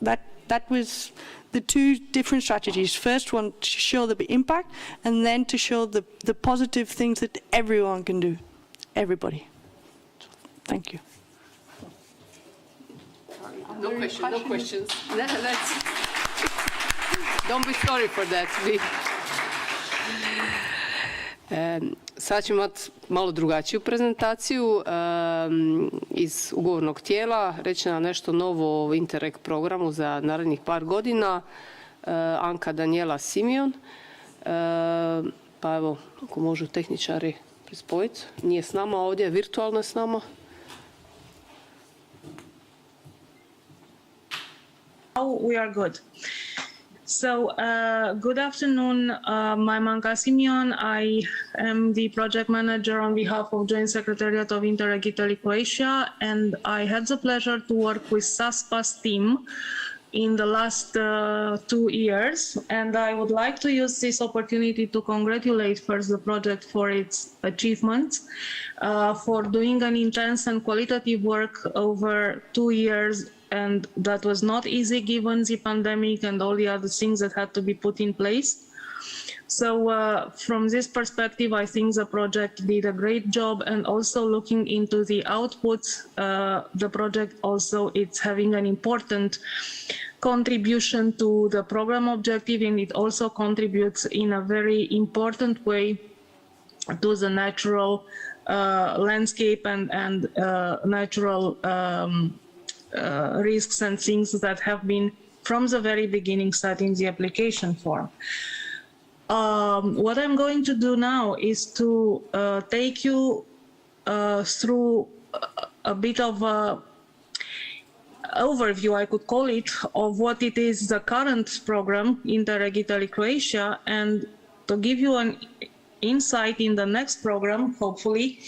That was the two different strategies. First one, to show the impact, and then to show the positive things that everyone can do. Everybody. Thank you. No questions. Don't be sorry for that. Sad ćemo imati malo drugačiju prezentaciju iz ugovornog tijela. Reći nam nešto novo o Interreg programu za narednih par godina. Anka Daniela Simeon. Pa evo, ako možu tehničari prispojiti. Nije s nama ovdje, virtualno je s nama. We are good. So, good afternoon. I'm Anka Simeon. I am the project manager on behalf of Joint Secretariat of Interreg Italy Croatia, and I had the pleasure to work with SASPAS team in the last 2 years. And I would like to use this opportunity to congratulate first the project for its achievements, for doing an intense and qualitative work over 2 years. And that was not easy given the pandemic and all the other things that had to be put in place. So from this perspective, I think the project did a great job, and also looking into the outputs, the project also it's having an important contribution to the program objective, and it also contributes in a very important way to the natural landscape and natural risks and things that have been from the very beginning set in the application form. What I'm going to do now is to take you through a bit of a overview, I could call it, of what it is the current program, Interreg Italy Croatia, and to give you an insight in the next program, hopefully,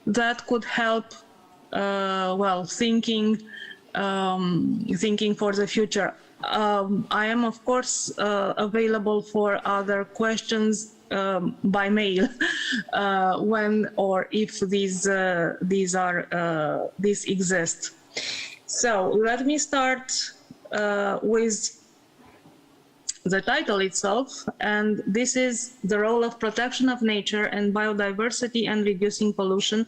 that could help, thinking for the future. I am, of course, available for other questions by mail when or if these exist. So let me start with the title itself, and this is the role of protection of nature and biodiversity and reducing pollution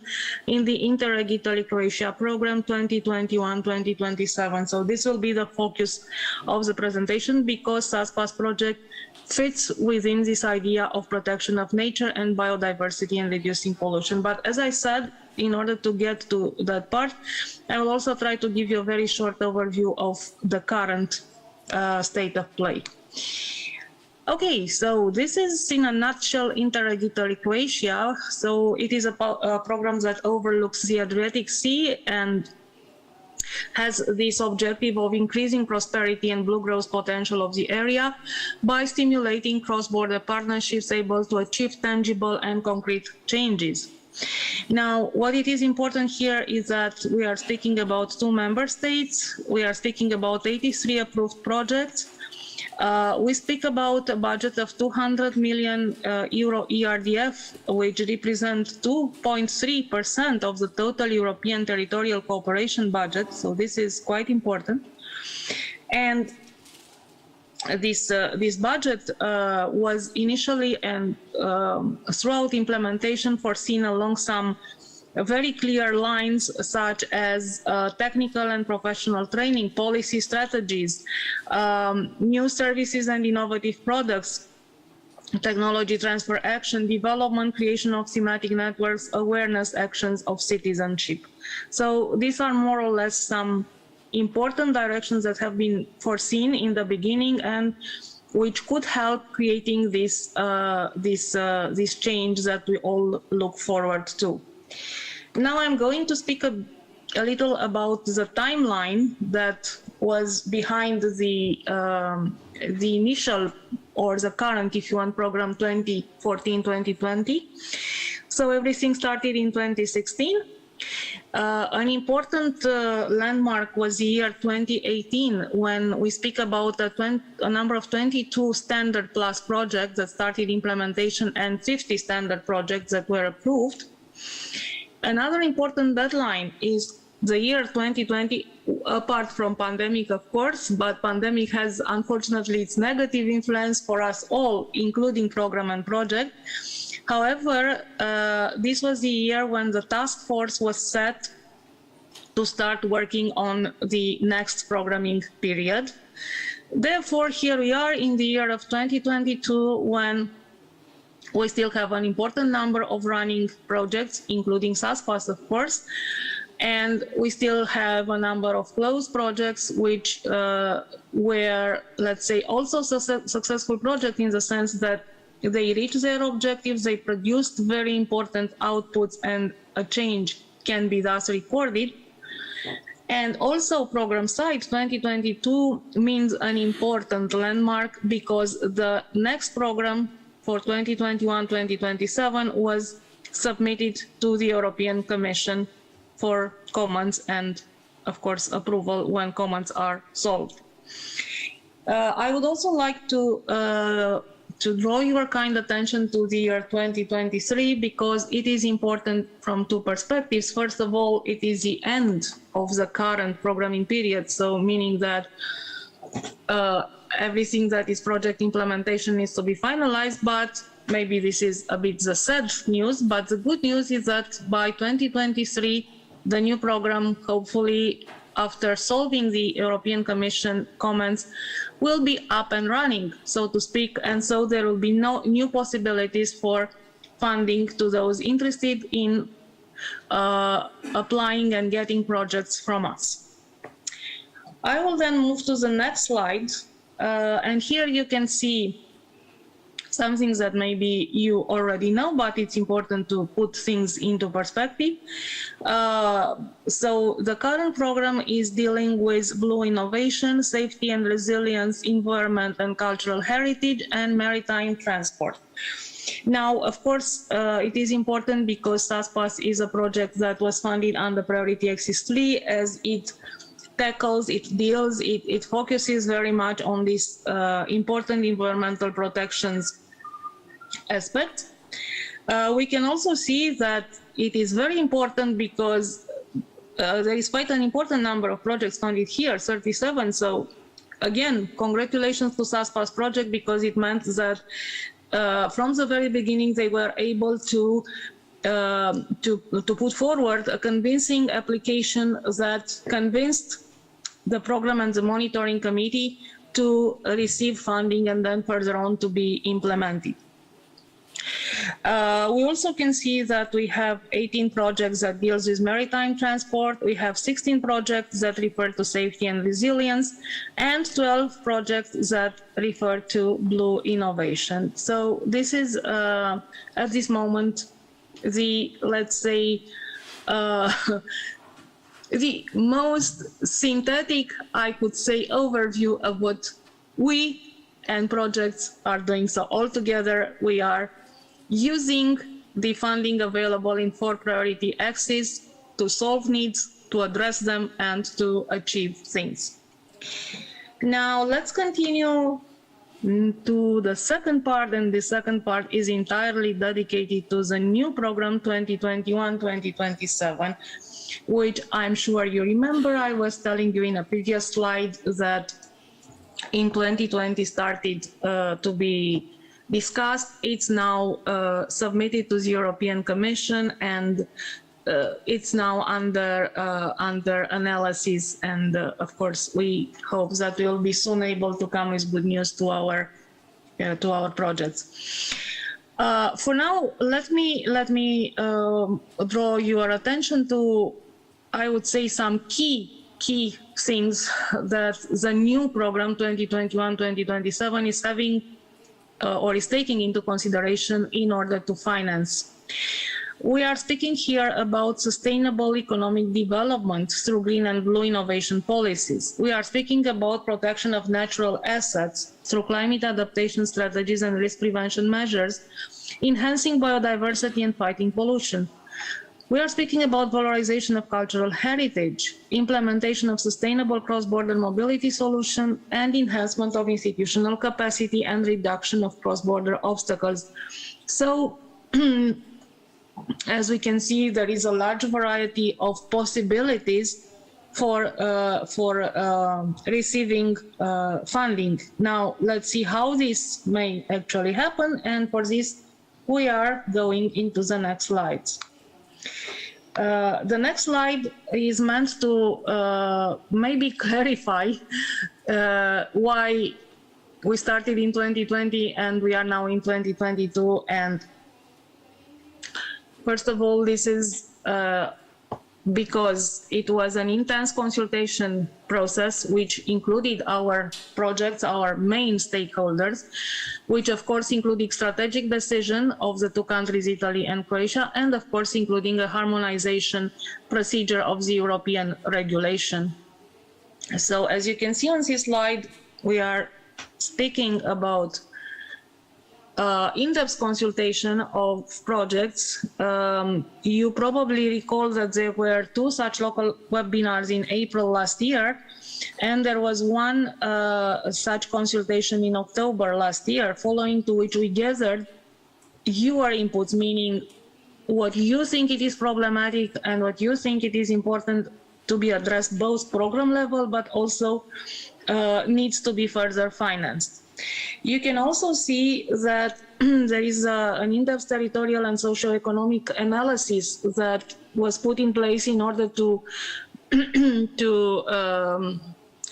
in the Interreg Italy Croatia program 2021-2027. So this will be the focus of the presentation, because SASPAS project fits within this idea of protection of nature and biodiversity and reducing pollution. But as I said, in order to get to that part, I will also try to give you a very short overview of the current state of play. Okay, so this is in a nutshell Interreg Italy Croatia. So it is a program that overlooks the Adriatic Sea and has this objective of increasing prosperity and blue growth potential of the area by stimulating cross-border partnerships able to achieve tangible and concrete changes. Now, what it is important here is that we are speaking about 2 member states. We are speaking about 83 approved projects. We speak about a budget of 200 million euro ERDF, which represents 2.3% of the total European territorial cooperation budget. So this is quite important. And this budget was initially and throughout implementation foreseen along some very clear lines, such as technical and professional training, policy strategies, new services and innovative products, technology transfer action, development, creation of thematic networks, awareness actions of citizenship. So these are more or less some important directions that have been foreseen in the beginning and which could help creating this change that we all look forward to. Now I'm going to speak a little about the timeline that was behind the initial or the current, if you want, program 2014-2020. So everything started in 2016. An important landmark was the year 2018, when we speak about a number of 22 standard plus projects that started implementation and 50 standard projects that were approved. Another important deadline is the year 2020, apart from pandemic, of course, but pandemic has unfortunately its negative influence for us all, including program and project. However, this was the year when the task force was set to start working on the next programming period. Therefore, here we are in the year of 2022, when we still have an important number of running projects, including SASPAS, of course, and we still have a number of closed projects which were, let's say, also successful projects in the sense that they reached their objectives, they produced very important outputs, and a change can be thus recorded. And also program site 2022 means an important landmark, because the next program for 2021-2027 was submitted to the European Commission for comments and, of course, approval when comments are solved. I would also like to draw your kind attention to the year 2023, because it is important from 2 perspectives. First of all, it is the end of the current programming period, so meaning that everything that is project implementation needs to be finalized, but maybe this is a bit the sad news, but the good news is that by 2023, the new program, hopefully after solving the European Commission comments, will be up and running, so to speak, and so there will be no new possibilities for funding to those interested in applying and getting projects from us. I will then move to the next slide, and here you can see some things that maybe you already know, but it's important to put things into perspective. So the current program is dealing with blue innovation, safety and resilience, environment and cultural heritage, and maritime transport. Now, of course, it is important because SASPAS is a project that was funded under Priority Axis 3, as it tackles, it deals, it focuses very much on this important environmental protections aspect. We can also see that it is very important because there is quite an important number of projects funded here, 37. So again, congratulations to SASPAS project, because it meant that from the very beginning they were able to put forward a convincing application that convinced the program and the monitoring committee to receive funding and then further on to be implemented. We also can see that we have 18 projects that deals with maritime transport. We have 16 projects that refer to safety and resilience, and 12 projects that refer to blue innovation. So this is, at this moment, the, let's say, the most synthetic, I could say, overview of what we and projects are doing. So altogether, we are using the funding available in 4 priority axes to solve needs, to address them, and to achieve things. Now let's continue to the second part, and the second part is entirely dedicated to the new program 2021-2027, which I'm sure you remember. I was telling you in a previous slide that in 2020 started to be discussed. It's now submitted to the European Commission, and it's now under analysis. And of course, we hope that we will be soon able to come with good news to our projects. For now, let me draw your attention to, I would say, some key things that the new program 2021-2027 is having or is taking into consideration in order to finance. We are speaking here about sustainable economic development through green and blue innovation policies. We are speaking about protection of natural assets through climate adaptation strategies and risk prevention measures, enhancing biodiversity and fighting pollution. We are speaking about valorization of cultural heritage, implementation of sustainable cross-border mobility solution, and enhancement of institutional capacity and reduction of cross-border obstacles. So, as we can see, there is a large variety of possibilities for receiving funding. Now, let's see how this may actually happen, and for this, we are going into the next slides. The next slide is meant to maybe clarify why we started in 2020 and we are now in 2022. And first of all, this is because it was an intense consultation process, which included our projects, our main stakeholders, which of course included strategic decision of the 2 countries, Italy and Croatia, and of course including a harmonization procedure of the European regulation. So as you can see on this slide, we are speaking about in-depth consultation of projects. You probably recall that there were 2 such local webinars in April last year, and there was one such consultation in October last year, following to which we gathered your inputs, meaning what you think it is problematic and what you think it is important to be addressed both program level but also needs to be further financed. You can also see that there is an in-depth territorial and socio-economic analysis that was put in place in order to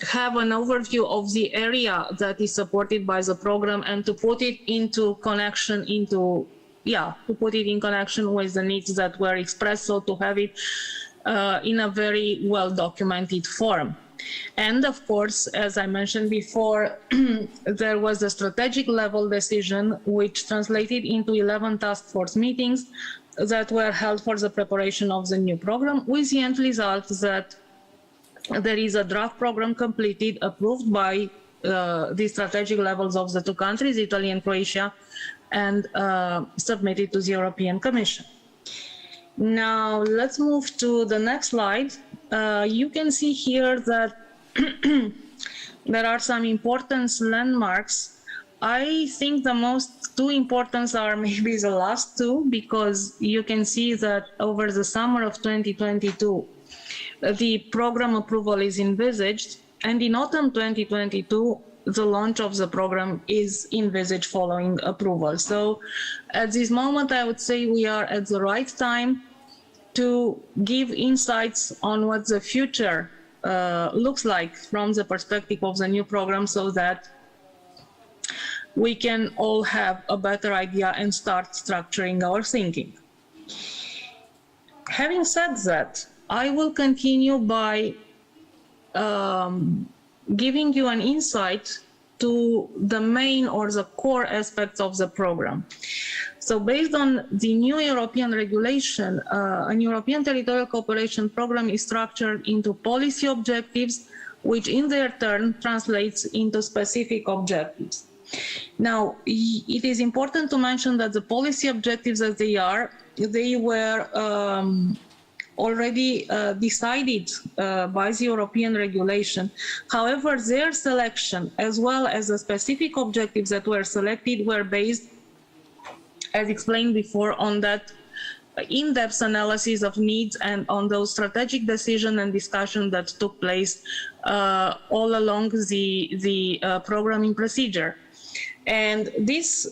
have an overview of the area that is supported by the program and to put it into connection with the needs that were expressed, so to have it in a very well-documented form. And of course, as I mentioned before, there was a strategic level decision which translated into 11 task force meetings that were held for the preparation of the new program, with the end result that there is a draft program completed, approved by the strategic levels of the two countries, Italy and Croatia, and submitted to the European Commission. Now, let's move to the next slide. You can see here that there are some important landmarks. I think the most two important are maybe the last two, because you can see that over the summer of 2022, the program approval is envisaged, and in autumn 2022, the launch of the program is envisaged following approval. So at this moment, I would say we are at the right time to give insights on what the future looks like from the perspective of the new program, so that we can all have a better idea and start structuring our thinking. Having said that, I will continue by giving you an insight to the main or the core aspects of the program. So based on the new European regulation, an European territorial cooperation program is structured into policy objectives, which in their turn translates into specific objectives. Now, it is important to mention that the policy objectives as they were already decided by the European regulation. However, their selection, as well as the specific objectives that were selected, were based, as explained before, on that in-depth analysis of needs and on those strategic decisions and discussion that took place all along the programming procedure. And this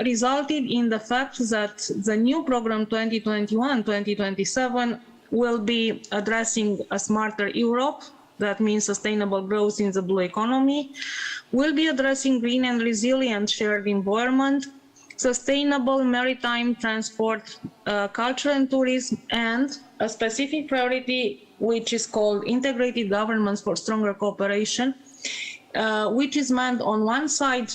resulted in the fact that the new program 2021-2027 will be addressing a smarter Europe, that means sustainable growth in the blue economy, will be addressing green and resilient shared environment, sustainable maritime transport, culture and tourism, and a specific priority which is called integrated governance for stronger cooperation, which is meant on one side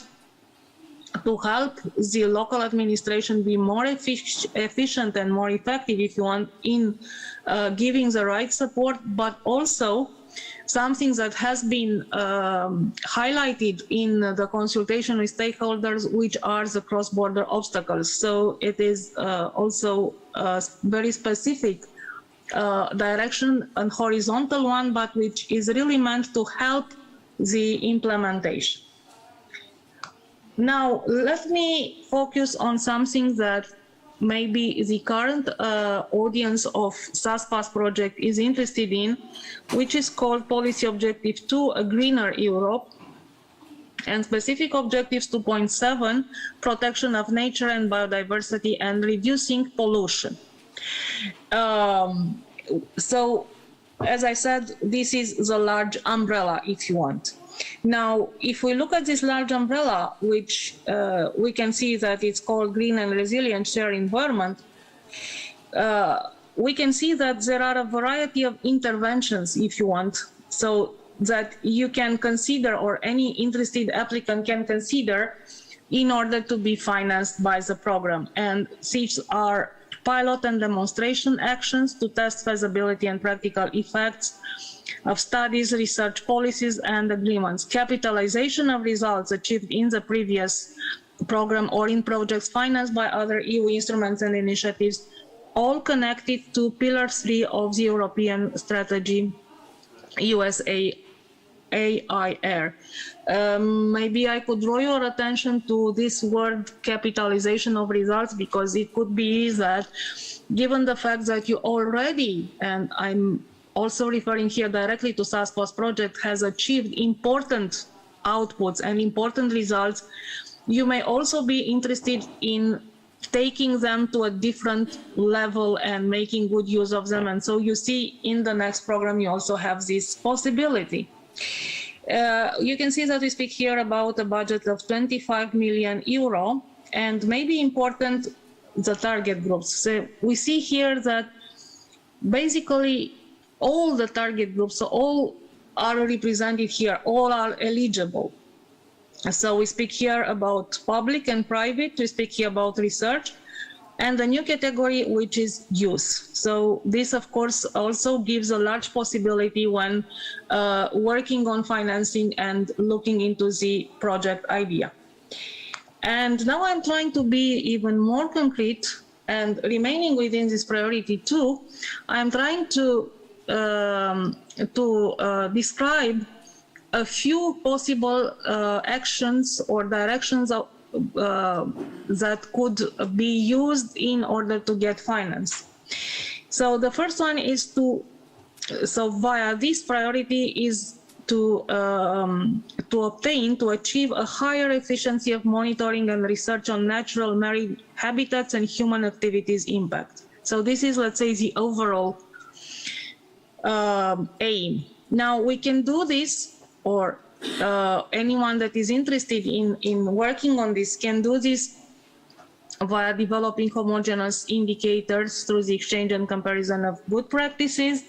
to help the local administration be more efficient and more effective, if you want, in giving the right support, but also something that has been highlighted in the consultation with stakeholders, which are the cross-border obstacles. So it is also a very specific direction, and horizontal one, but which is really meant to help the implementation. Now, let me focus on something that maybe the current audience of SASPAS project is interested in, which is called Policy Objective 2, a greener Europe, and specific objectives 2.7, protection of nature and biodiversity and reducing pollution. So, as I said, this is the large umbrella, if you want. Now, if we look at this large umbrella, which we can see that it's called Green and Resilient Shared Environment, we can see that there are a variety of interventions, if you want, so that you can consider, or any interested applicant can consider, in order to be financed by the program. And these are pilot and demonstration actions to test feasibility and practical effects of studies, research policies, and agreements, capitalization of results achieved in the previous program or in projects financed by other EU instruments and initiatives, all connected to Pillar 3 of the European Strategy, USAIR. Maybe I could draw your attention to this word capitalization of results, because it could be that, given the fact that you already, and I'm also referring here directly to SASPAS project, has achieved important outputs and important results, you may also be interested in taking them to a different level and making good use of them. And so you see in the next program, you also have this possibility. You can see that we speak here about a budget of 25 million euro, and maybe important, the target groups. So we see here that basically all the target groups, so all are represented here, all are eligible. So we speak here about public and private, we speak here about research, and the new category, which is use. So this, of course, also gives a large possibility when working on financing and looking into the project idea. And now I'm trying to be even more concrete, and remaining within this priority too, I'm trying to describe a few possible actions or directions of, that could be used in order to get finance. So the first one is to, so via this priority is to achieve a higher efficiency of monitoring and research on natural marine habitats and human activities impact. So this is, let's say, the overall aim. Now we can do this, or anyone that is interested in working on this can do this via developing homogeneous indicators through the exchange and comparison of good practices,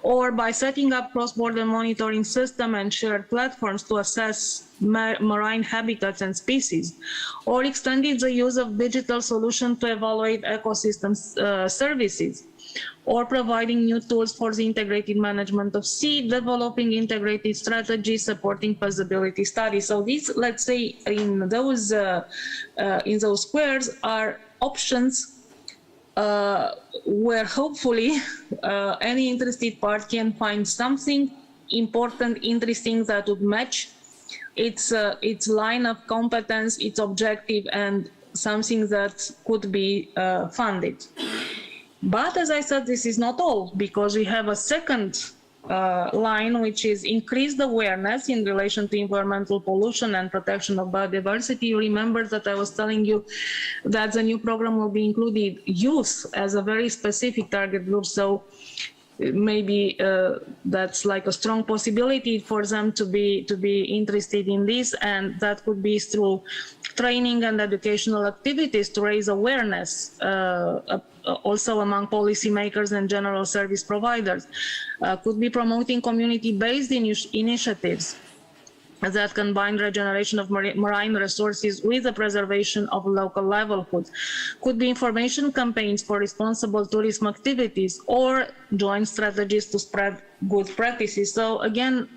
or by setting up cross-border monitoring system and shared platforms to assess marine habitats and species, or extending the use of digital solutions to evaluate ecosystem services, or providing new tools for the integrated management of sea, developing integrated strategies, supporting feasibility studies. So these, let's say, in those squares are options where hopefully any interested part can find something important, interesting that would match its line of competence, its objective, and something that could be funded. But as I said, this is not all, because we have a second line, which is increased awareness in relation to environmental pollution and protection of biodiversity. You remember that I was telling you that the new program will be included youth as a very specific target group. So maybe that's like a strong possibility for them to be interested in this, and that could be through training and educational activities to raise awareness also among policymakers and general service providers. Could be promoting community-based initiatives that combine regeneration of marine resources with the preservation of local livelihoods. Could be information campaigns for responsible tourism activities, or joint strategies to spread good practices. So again,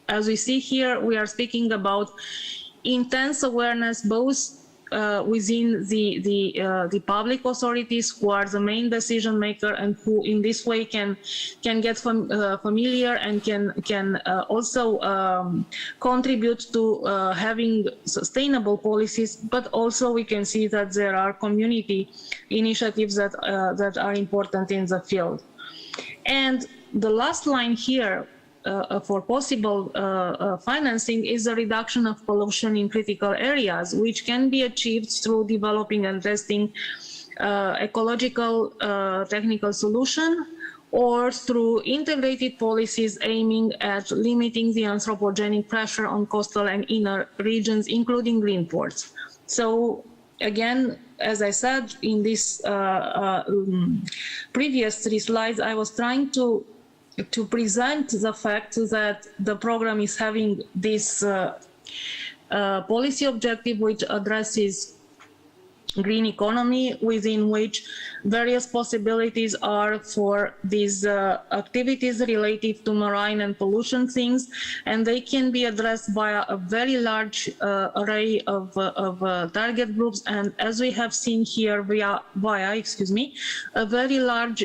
as we see here, we are speaking about intense awareness both within the public authorities, who are the main decision maker and who in this way can get familiar and can also contribute to having sustainable policies. But also we can see that there are community initiatives that are important in the field. And the last line here for possible financing is a reduction of pollution in critical areas, which can be achieved through developing and testing ecological technical solution, or through integrated policies aiming at limiting the anthropogenic pressure on coastal and inner regions, including green ports. So again, as I said in this previous 3 slides, I was trying to present the fact that the program is having this policy objective which addresses green economy, within which various possibilities are for these activities related to marine and pollution things, and they can be addressed via a very large array of target groups, and as we have seen here via a very large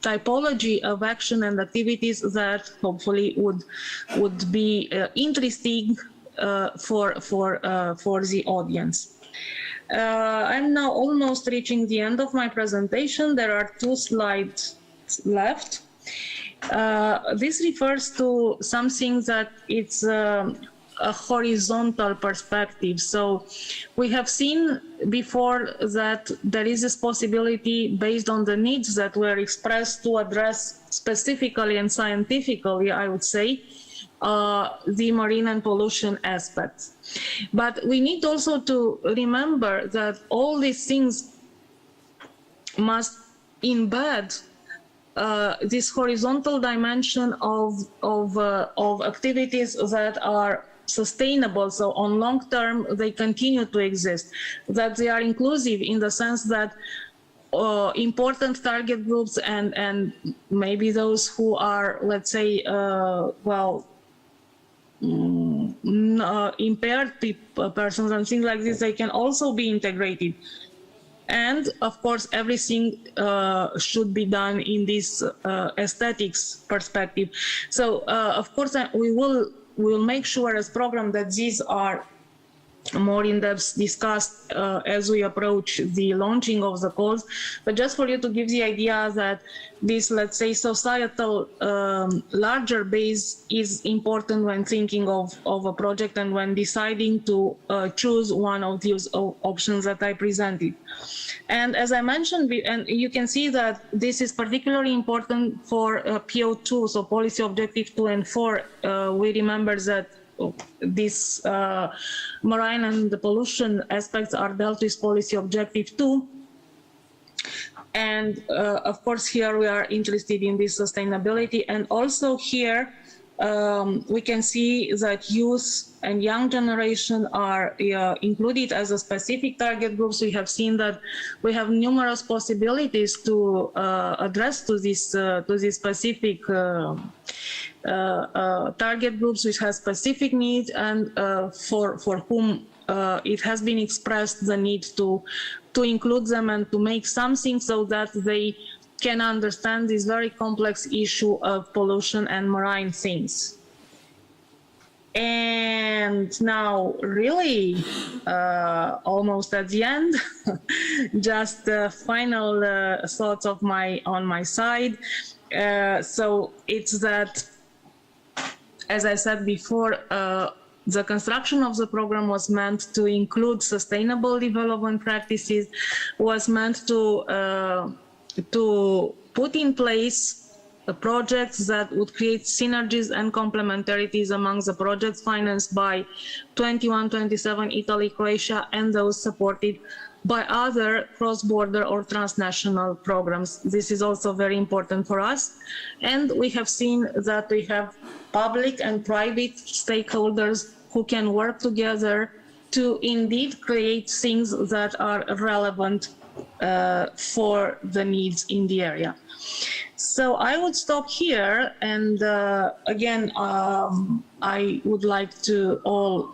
typology of action and activities that hopefully would be interesting for the audience. I'm now almost reaching the end of my presentation. There are 2 slides left. This refers to something that it's a horizontal perspective. So we have seen before that there is this possibility based on the needs that were expressed to address specifically and scientifically, I would say, the marine and pollution aspects. But we need also to remember that all these things must embed this horizontal dimension of activities that are sustainable. So on long term, they continue to exist, that they are inclusive in the sense that important target groups and maybe those who are, let's say, impaired persons and things like this, they can also be integrated. And of course, everything should be done in this aesthetics perspective. So of course, we will make sure as program that these are more in depth discussed as we approach the launching of the calls. But just for you to give the idea that this, let's say, societal larger base is important when thinking of a project and when deciding to choose one of these options that I presented. And as I mentioned, and you can see that this is particularly important for PO2, so policy objective 2 and 4. We remember that this marine and the pollution aspects are dealt with policy objective 2. And of course, here we are interested in this sustainability. And also here, we can see that youth and young generation are included as a specific target groups. We have seen that we have numerous possibilities to address to this specific target groups which have specific needs and for whom it has been expressed the need to include them and to make something so that they can understand this very complex issue of pollution and marine things. And now, really, almost at the end, just final thoughts on my side. So it's that, as I said before, the construction of the program was meant to include sustainable development practices, was meant to put in place projects that would create synergies and complementarities among the projects financed by 21-27 Italy, Croatia, and those supported by other cross-border or transnational programs. This is also very important for us. And we have seen that we have public and private stakeholders who can work together to indeed create things that are relevant for the needs in the area. So I would stop here, and again, I would like to all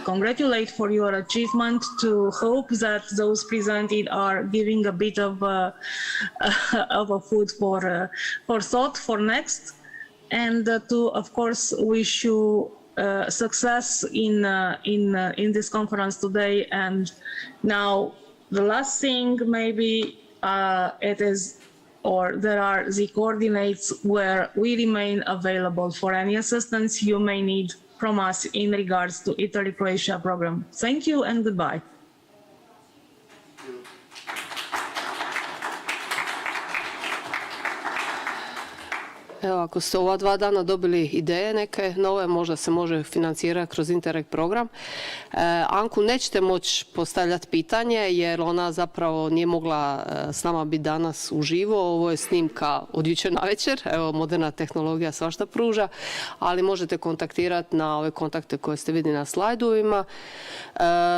congratulate for your achievement, to hope that those presented are giving a bit of a food for thought for next, and to, of course, wish you success in this conference today. And now the last thing, maybe it is, or there are the coordinates where we remain available for any assistance you may need from us in regards to Italy-Croatia program. Thank you and goodbye. Evo, ako ste ova 2 dana dobili ideje neke nove, možda se može financirati kroz Interreg program. Anku nećete moći postavljati pitanje jer ona zapravo nije mogla s nama biti danas uživo. Ovo je snimka od jučer navečer. Evo, moderna tehnologija svašta pruža, ali možete kontaktirati na ove kontakte koje ste vidjeli na slajdovima.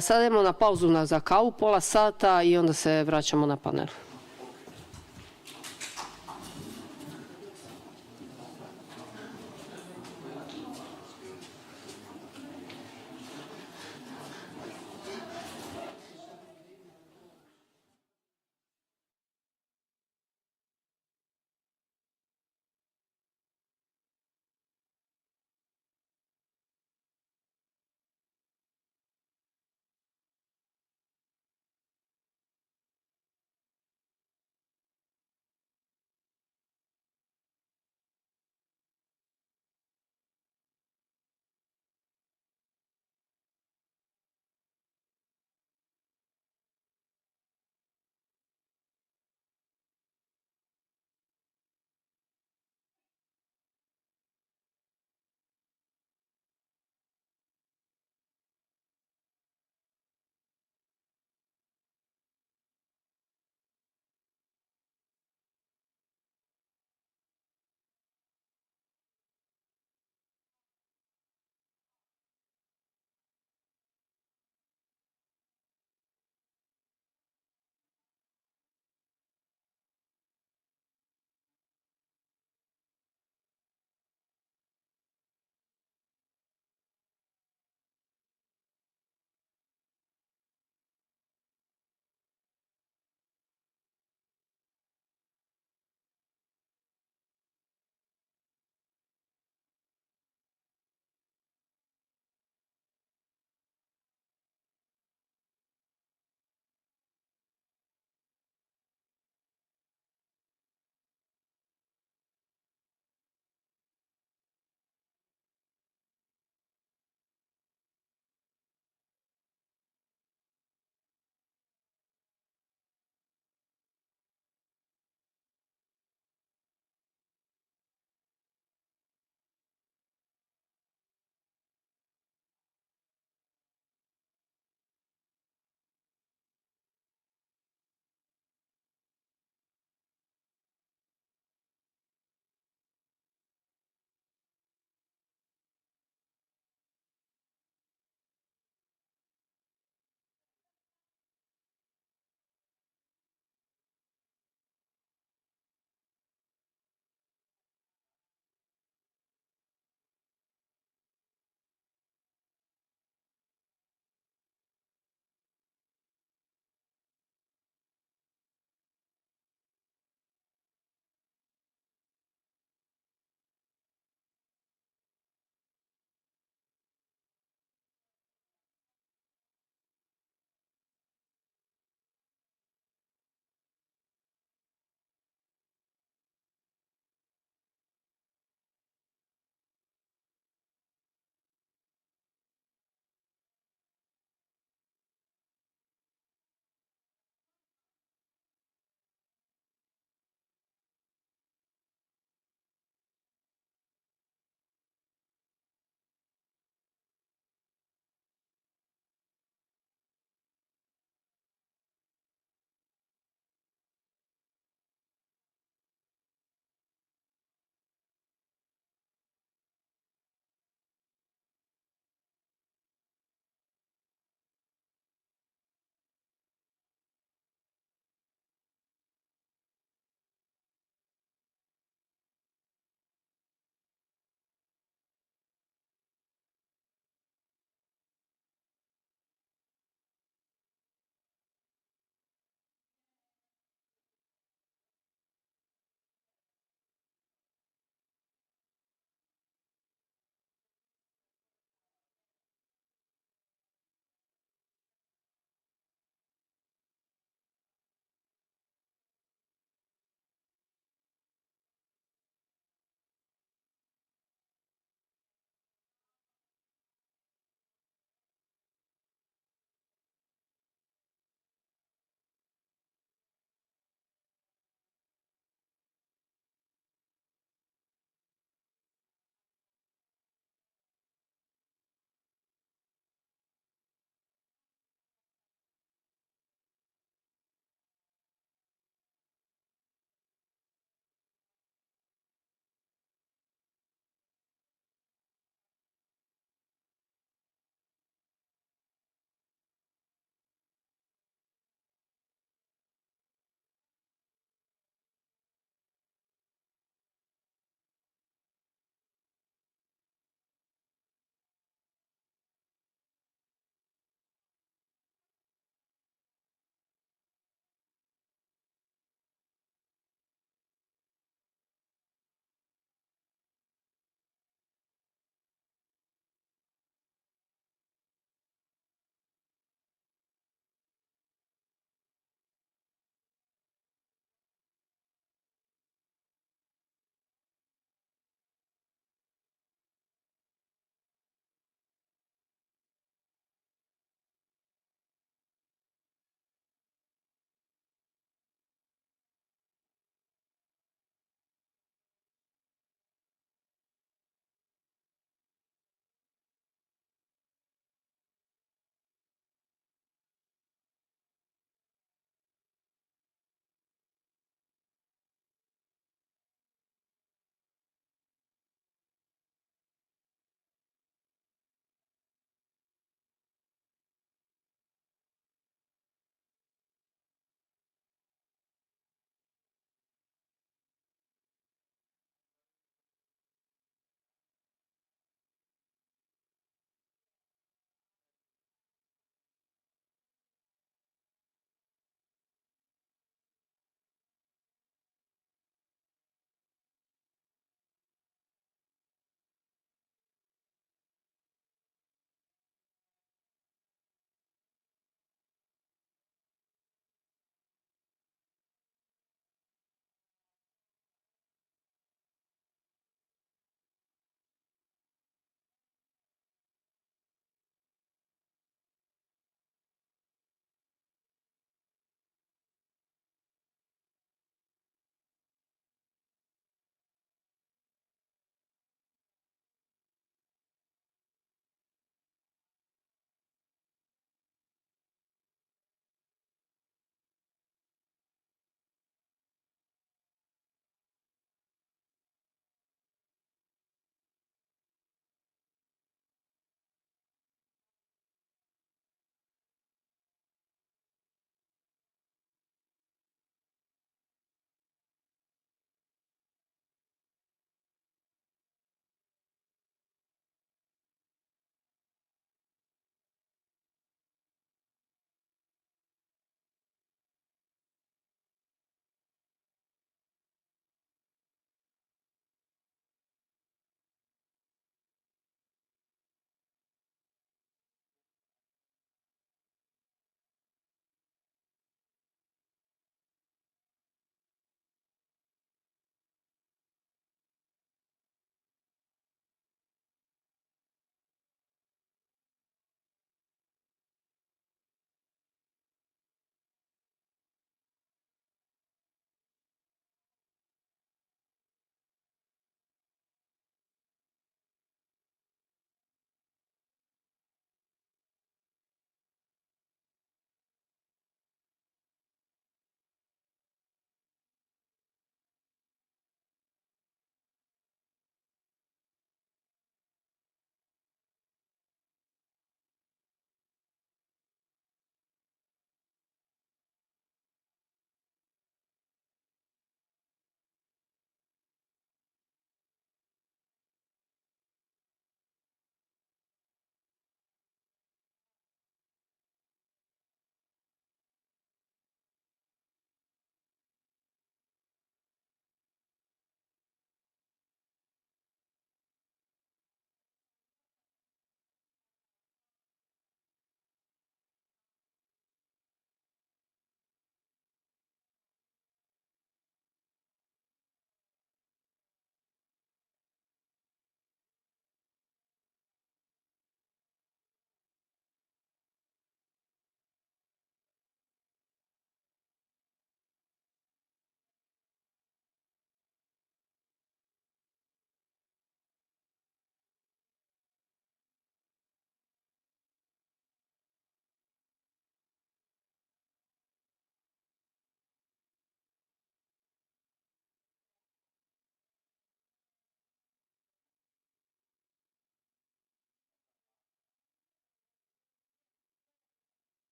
Sada idemo na pauzu za kavu, pola sata, i onda se vraćamo na panel.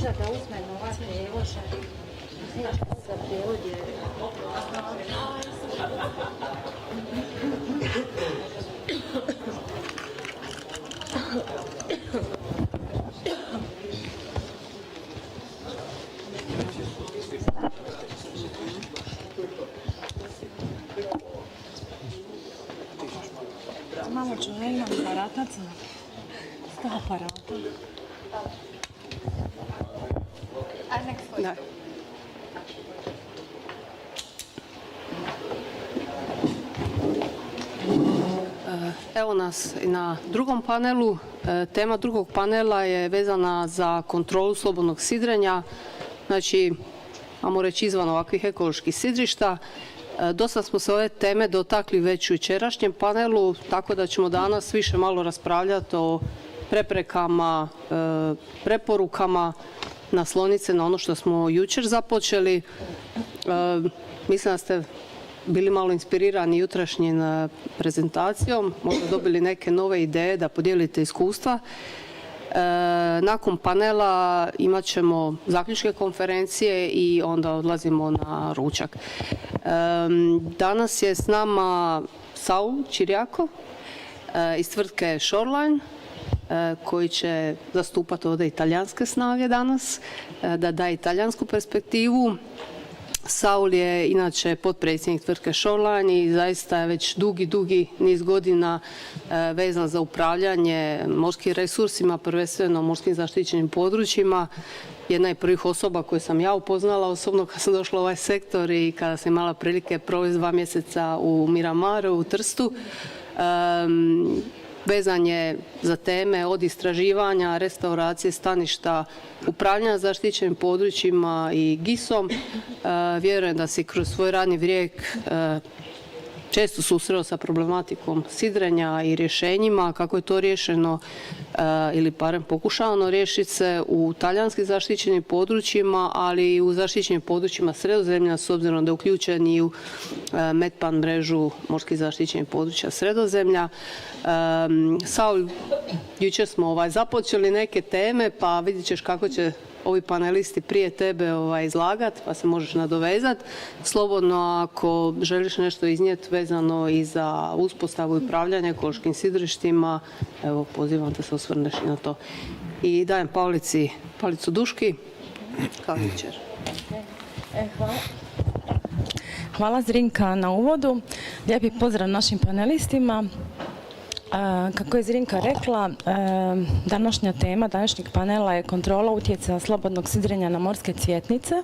Može da uzmem ovaj prijevod. Za prijevod je... Malo ću imam aparatac s aparatom. Da. Evo nas i na drugom panelu. Tema drugog panela je vezana za kontrolu slobodnog sidrenja, znači, ajmo reći, izvan ovakvih ekoloških sidrišta. Dosta smo se ove teme dotakli već u jučerašnjem panelu, tako da ćemo danas više malo raspravljati o preprekama, preporukama, naslonit se na ono što smo jučer započeli. Mislim da ste bili malo inspirirani jutrašnjim prezentacijom, možda dobili neke nove ideje da podijelite iskustva. Nakon panela imat ćemo zaključke konferencije i onda odlazimo na ručak. Danas je s nama Saul Čirjako iz tvrtke Shoreline, koji će zastupati ovdje italijanske snage danas, da daje italijansku perspektivu. Saul je inače potpredsjednik tvrtke Shoreline i zaista je već dugi niz godina vezan za upravljanje morskim resursima, prvenstveno morskim zaštićenim područjima. Jedna je prvih osoba koju sam ja upoznala osobno kad sam došla u ovaj sektor i kada sam imala prilike provesti 2 mjeseca u Miramaru, u Trstu. Vezan je za teme od istraživanja, restauracije staništa, upravljanja zaštićenim područjima i GIS-om. Vjerujem da se kroz svoj radni vijek često susreo sa problematikom sidrenja i rješenjima, kako je to riješeno ili barem pokušavano riješiti se u talijanskim zaštićenim područjima, ali i u zaštićenim područjima Sredozemlja, s obzirom da je uključen i u METPAN mrežu morskih zaštićenih područja Sredozemlja. Saul, jučer smo započeli neke teme, pa vidit ćeš kako će ovi panelisti prije tebe izlagati, pa se možeš nadovezati. Slobodno, ako želiš nešto iznijeti vezano i za uspostavu i upravljanje ekološkim sidrištima, evo, pozivam te se osvrneš i na to. I dajem Pavlicu Duški, kao jučer. Hvala. Hvala Zrinka na uvodu. Lijepi pozdrav našim panelistima. Kako je Zrinka rekla, današnja tema današnjeg panela je kontrola utjecaja slobodnog sidrenja na morske cvjetnice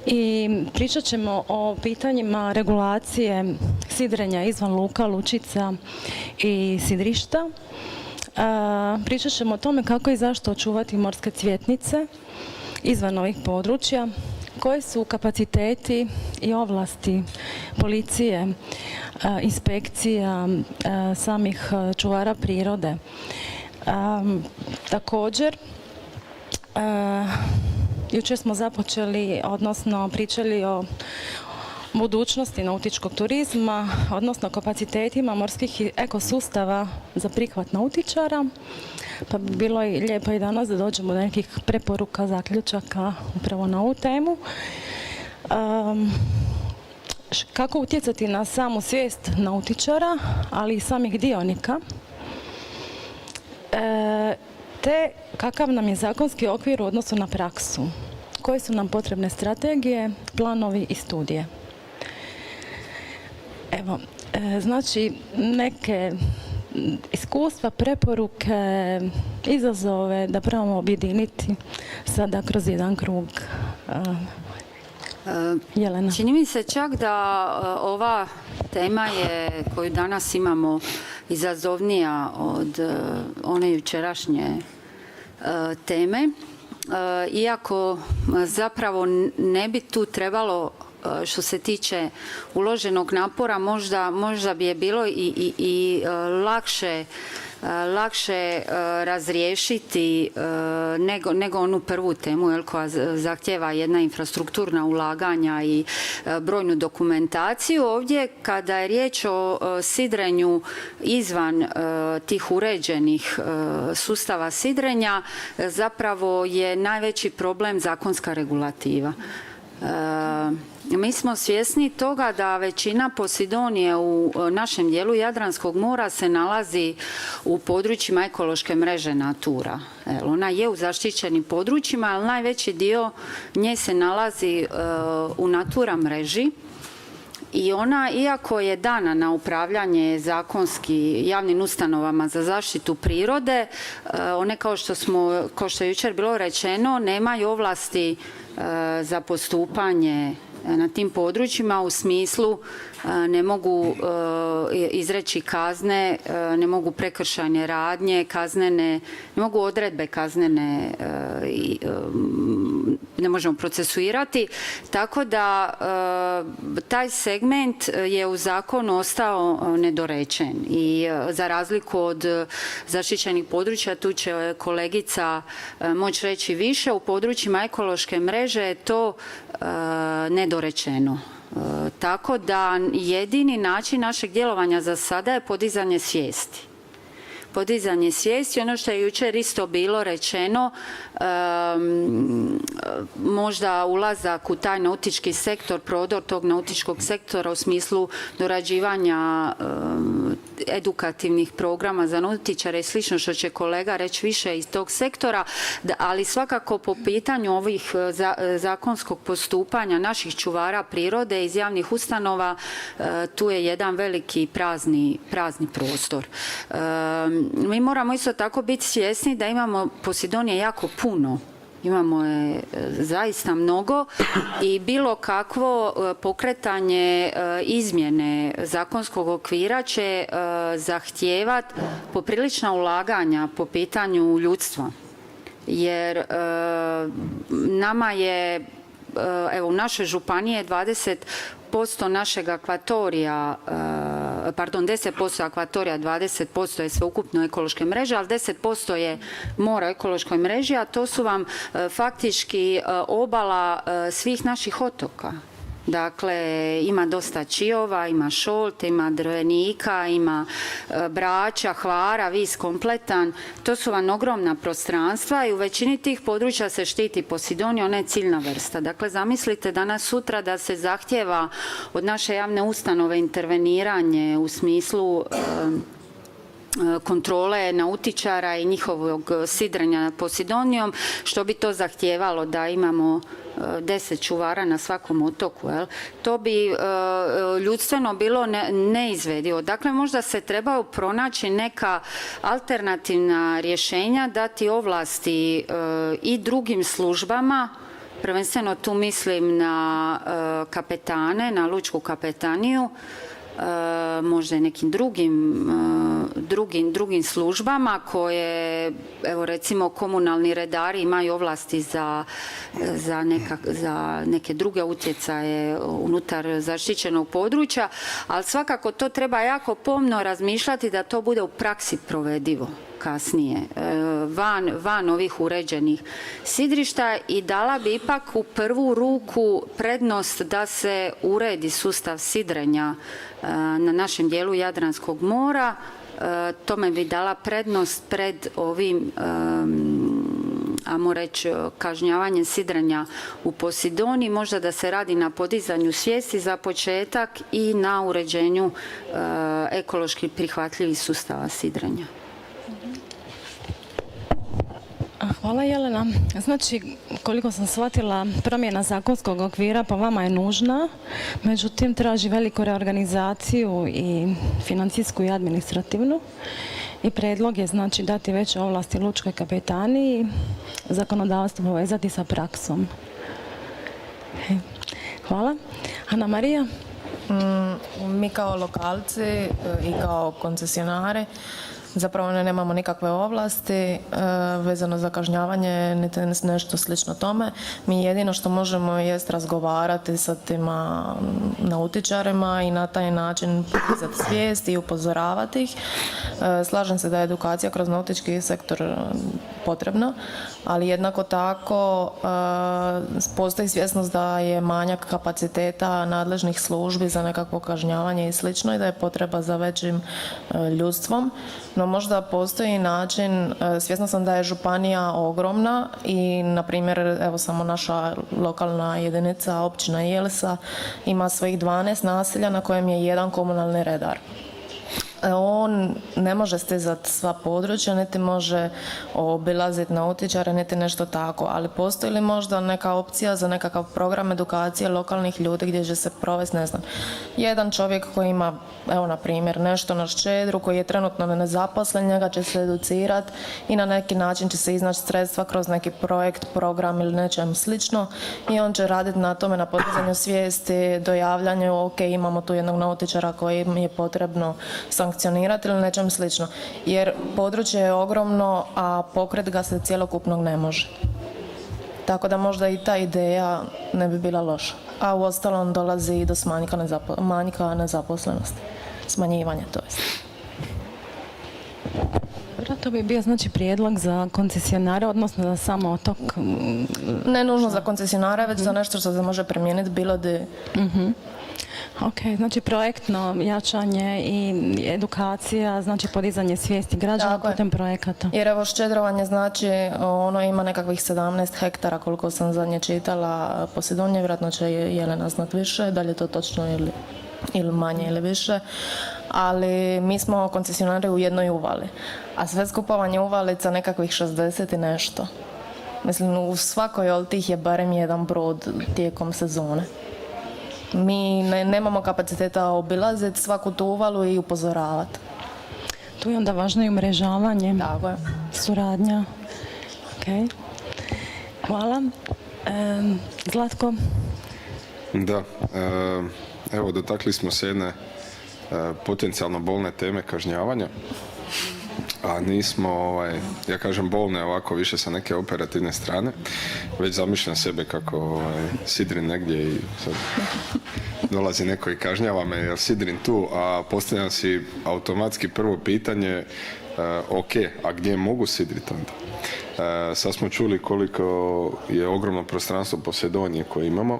i pričat ćemo o pitanjima regulacije sidrenja izvan luka, lučica i sidrišta. Pričat ćemo o tome kako i zašto očuvati morske cvjetnice izvan ovih područja, koji su kapaciteti i ovlasti policije, inspekcija, samih čuvara prirode. Također, jučer smo započeli, odnosno pričali o budućnosti nautičkog turizma, odnosno kapacitetima morskih ekosustava za prihvat nautičara, pa bi bilo i lijepo i danas da dođemo do nekih preporuka, zaključaka upravo na ovu temu. Kako utjecati na samu svijest nautičara, ali i samih dionika, te kakav nam je zakonski okvir u odnosu na praksu, koje su nam potrebne strategije, planovi i studije. Evo, znači neke iskustva, preporuke, izazove da probamo objediniti sada kroz jedan krug. Jelena. Čini mi se čak da ova tema je koju danas imamo izazovnija od one jučerašnje teme, iako zapravo ne bi tu trebalo što se tiče uloženog napora, možda bi je bilo i lakše razriješiti nego onu prvu temu koja zahtjeva jedna infrastrukturna ulaganja i brojnu dokumentaciju. Ovdje kada je riječ o sidrenju izvan tih uređenih sustava sidrenja, zapravo je najveći problem zakonska regulativa. Mi smo svjesni toga da većina Pacidonije u našem dijelu Jadranskog mora se nalazi u područjima ekološke mreže Natura. Ona je u zaštićenim područjima, ali najveći dio nje se nalazi u Natura mreži. I ona, iako je dana na upravljanje zakonski javnim ustanovama za zaštitu prirode, one kao što je jučer bilo rečeno, nemaju ovlasti za postupanje na tim područjima u smislu ne mogu izreći kazne, ne mogu prekršajne radnje, ne mogu odredbe kaznene, ne možemo procesuirati. Tako da taj segment je u zakonu ostao nedorečen i za razliku od zaštićenih područja, tu će kolegica moći reći više, u područjima ekološke mreže je to nedorečeno. Tako da jedini način našeg djelovanja za sada je podizanje svijesti. Podizanje svijesti, ono što je jučer isto bilo rečeno, možda ulazak u taj nautički sektor, prodor tog nautičkog sektora u smislu dorađivanja edukativnih programa za nautičare i slično, što će kolega reći više iz tog sektora, ali svakako po pitanju ovih zakonskog postupanja naših čuvara prirode iz javnih ustanova, tu je jedan veliki prazni prostor. Mi moramo isto tako biti svjesni da imamo Pacidonije jako puno. Imamo je zaista mnogo i bilo kakvo pokretanje izmjene zakonskog okvira će zahtijevati poprilična ulaganja po pitanju ljudstva. Jer nama je, evo u našoj županiji je 20% našeg akvatorija, 10% akvatorija, 20% je sveukupno ekološke mreže, ali 10% je mora ekološkoj mreži, a to su vam faktički obala svih naših otoka. Dakle, ima dosta čijova, ima šolte, ima drvenika, ima Brača, Hvara, Vis kompletan. To su vam ogromna prostranstva i u većini tih područja se štiti Pacidonija, ona je ciljna vrsta. Dakle, zamislite danas sutra da se zahtjeva od naše javne ustanove interveniranje u smislu kontrole nautičara i njihovog sidrenja Pacidonijom, što bi to zahtijevalo da imamo 10 čuvara na svakom otoku. To bi ljudstveno bilo neizvedivo. Dakle, možda se trebaju pronaći neka alternativna rješenja, dati ovlasti i drugim službama, prvenstveno tu mislim na kapetane, na lučku kapetaniju, možda i nekim drugim službama koje, evo recimo komunalni redari imaju ovlasti za neke druge utjecaje unutar zaštićenog područja, ali svakako to treba jako pomno razmišljati da to bude u praksi provedivo kasnije, van ovih uređenih sidrišta, i dala bi ipak u prvu ruku prednost da se uredi sustav sidrenja na našem dijelu Jadranskog mora. Tome bi dala prednost pred ovim, ajmo reći, kažnjavanjem sidrenja u Pacidoniji. Možda da se radi na podizanju svijesti za početak i na uređenju ekološki prihvatljivih sustava sidrenja. Hvala Jelena. Znači, koliko sam shvatila, promjena zakonskog okvira po vama je nužna, međutim traži veliku reorganizaciju i financijsku i administrativnu. I predlog je znači dati veće ovlasti lučkoj kapetaniji, zakonodavstvo povezati sa praksom. Hvala. Ana Marija? Mi kao lokalci i kao koncesionari Zapravo nemamo nikakve ovlasti vezano za kažnjavanje, niti nešto slično tome. Mi jedino što možemo jest razgovarati sa tima nautičarima i na taj način podizati svijest i upozoravati ih. Slažem se da je edukacija kroz nautički sektor potrebna, ali jednako tako postoji svjesnost da je manjak kapaciteta nadležnih službi za nekakvo kažnjavanje i slično i da je potreba za većim ljudstvom. No možda postoji način, svjesna sam da je županija ogromna i na primjer evo samo naša lokalna jedinica općina Jelsa ima svojih 12 naselja na kojem je jedan komunalni redar. On ne može stizati sva područja, niti može obilaziti nautičare, niti nešto tako, ali postoji li možda neka opcija za nekakav program edukacije lokalnih ljudi gdje će se provesti, ne znam, jedan čovjek koji ima, evo na primjer, nešto na ščedru, koji je trenutno nezaposlen, njega će se educirati i na neki način će se iznaći sredstva kroz neki projekt, program ili nečem slično i on će raditi na tome, na podizanju svijesti, dojavljanju, ok, imamo tu jednog nautičara koji je potrebno sankcionirati ili nečem slično. Jer područje je ogromno, a pokret ga se cjelokupnog ne može. Tako da možda i ta ideja ne bi bila loša. A uostalom dolazi i do manjka nezaposlenosti. Smanjivanja, to jest. To bi bio znači prijedlog za koncesionare, odnosno za samo otok? Ne nužno za koncesionare, već za nešto što se može primijeniti bilo gdje. Ok, znači projektno jačanje i edukacija, znači podizanje svijesti građana putem projekata. Jer evo ščedrovanje znači ono ima nekakvih 17 hektara koliko sam zadnje čitala Pacidonia, vjerojatno će Jelena znat više, da li je to točno ili manje ili više, ali mi smo koncesionari u jednoj uvali, a sve skupovanje uvalica nekakvih 60 i nešto. Mislim, u svakoj od tih je barem jedan brod tijekom sezone. Mi nemamo kapaciteta obilaziti svaku tu uvalu i upozoravati. Tu je onda važno i umrežavanje, tako je, suradnja. Ok, hvala. Zlatko? Da, evo dotakli smo se jedne potencijalno bolne teme kažnjavanja, a nismo, ja kažem bolne ovako više sa neke operativne strane, već zamišljam sebe kako sidrim negdje i sad dolazi neko i kažnjava me jer sidrim tu, a postavljam si automatski prvo pitanje, ok, a gdje mogu sidriti onda? Sad smo čuli koliko je ogromno prostranstvo Pacidonije koje imamo,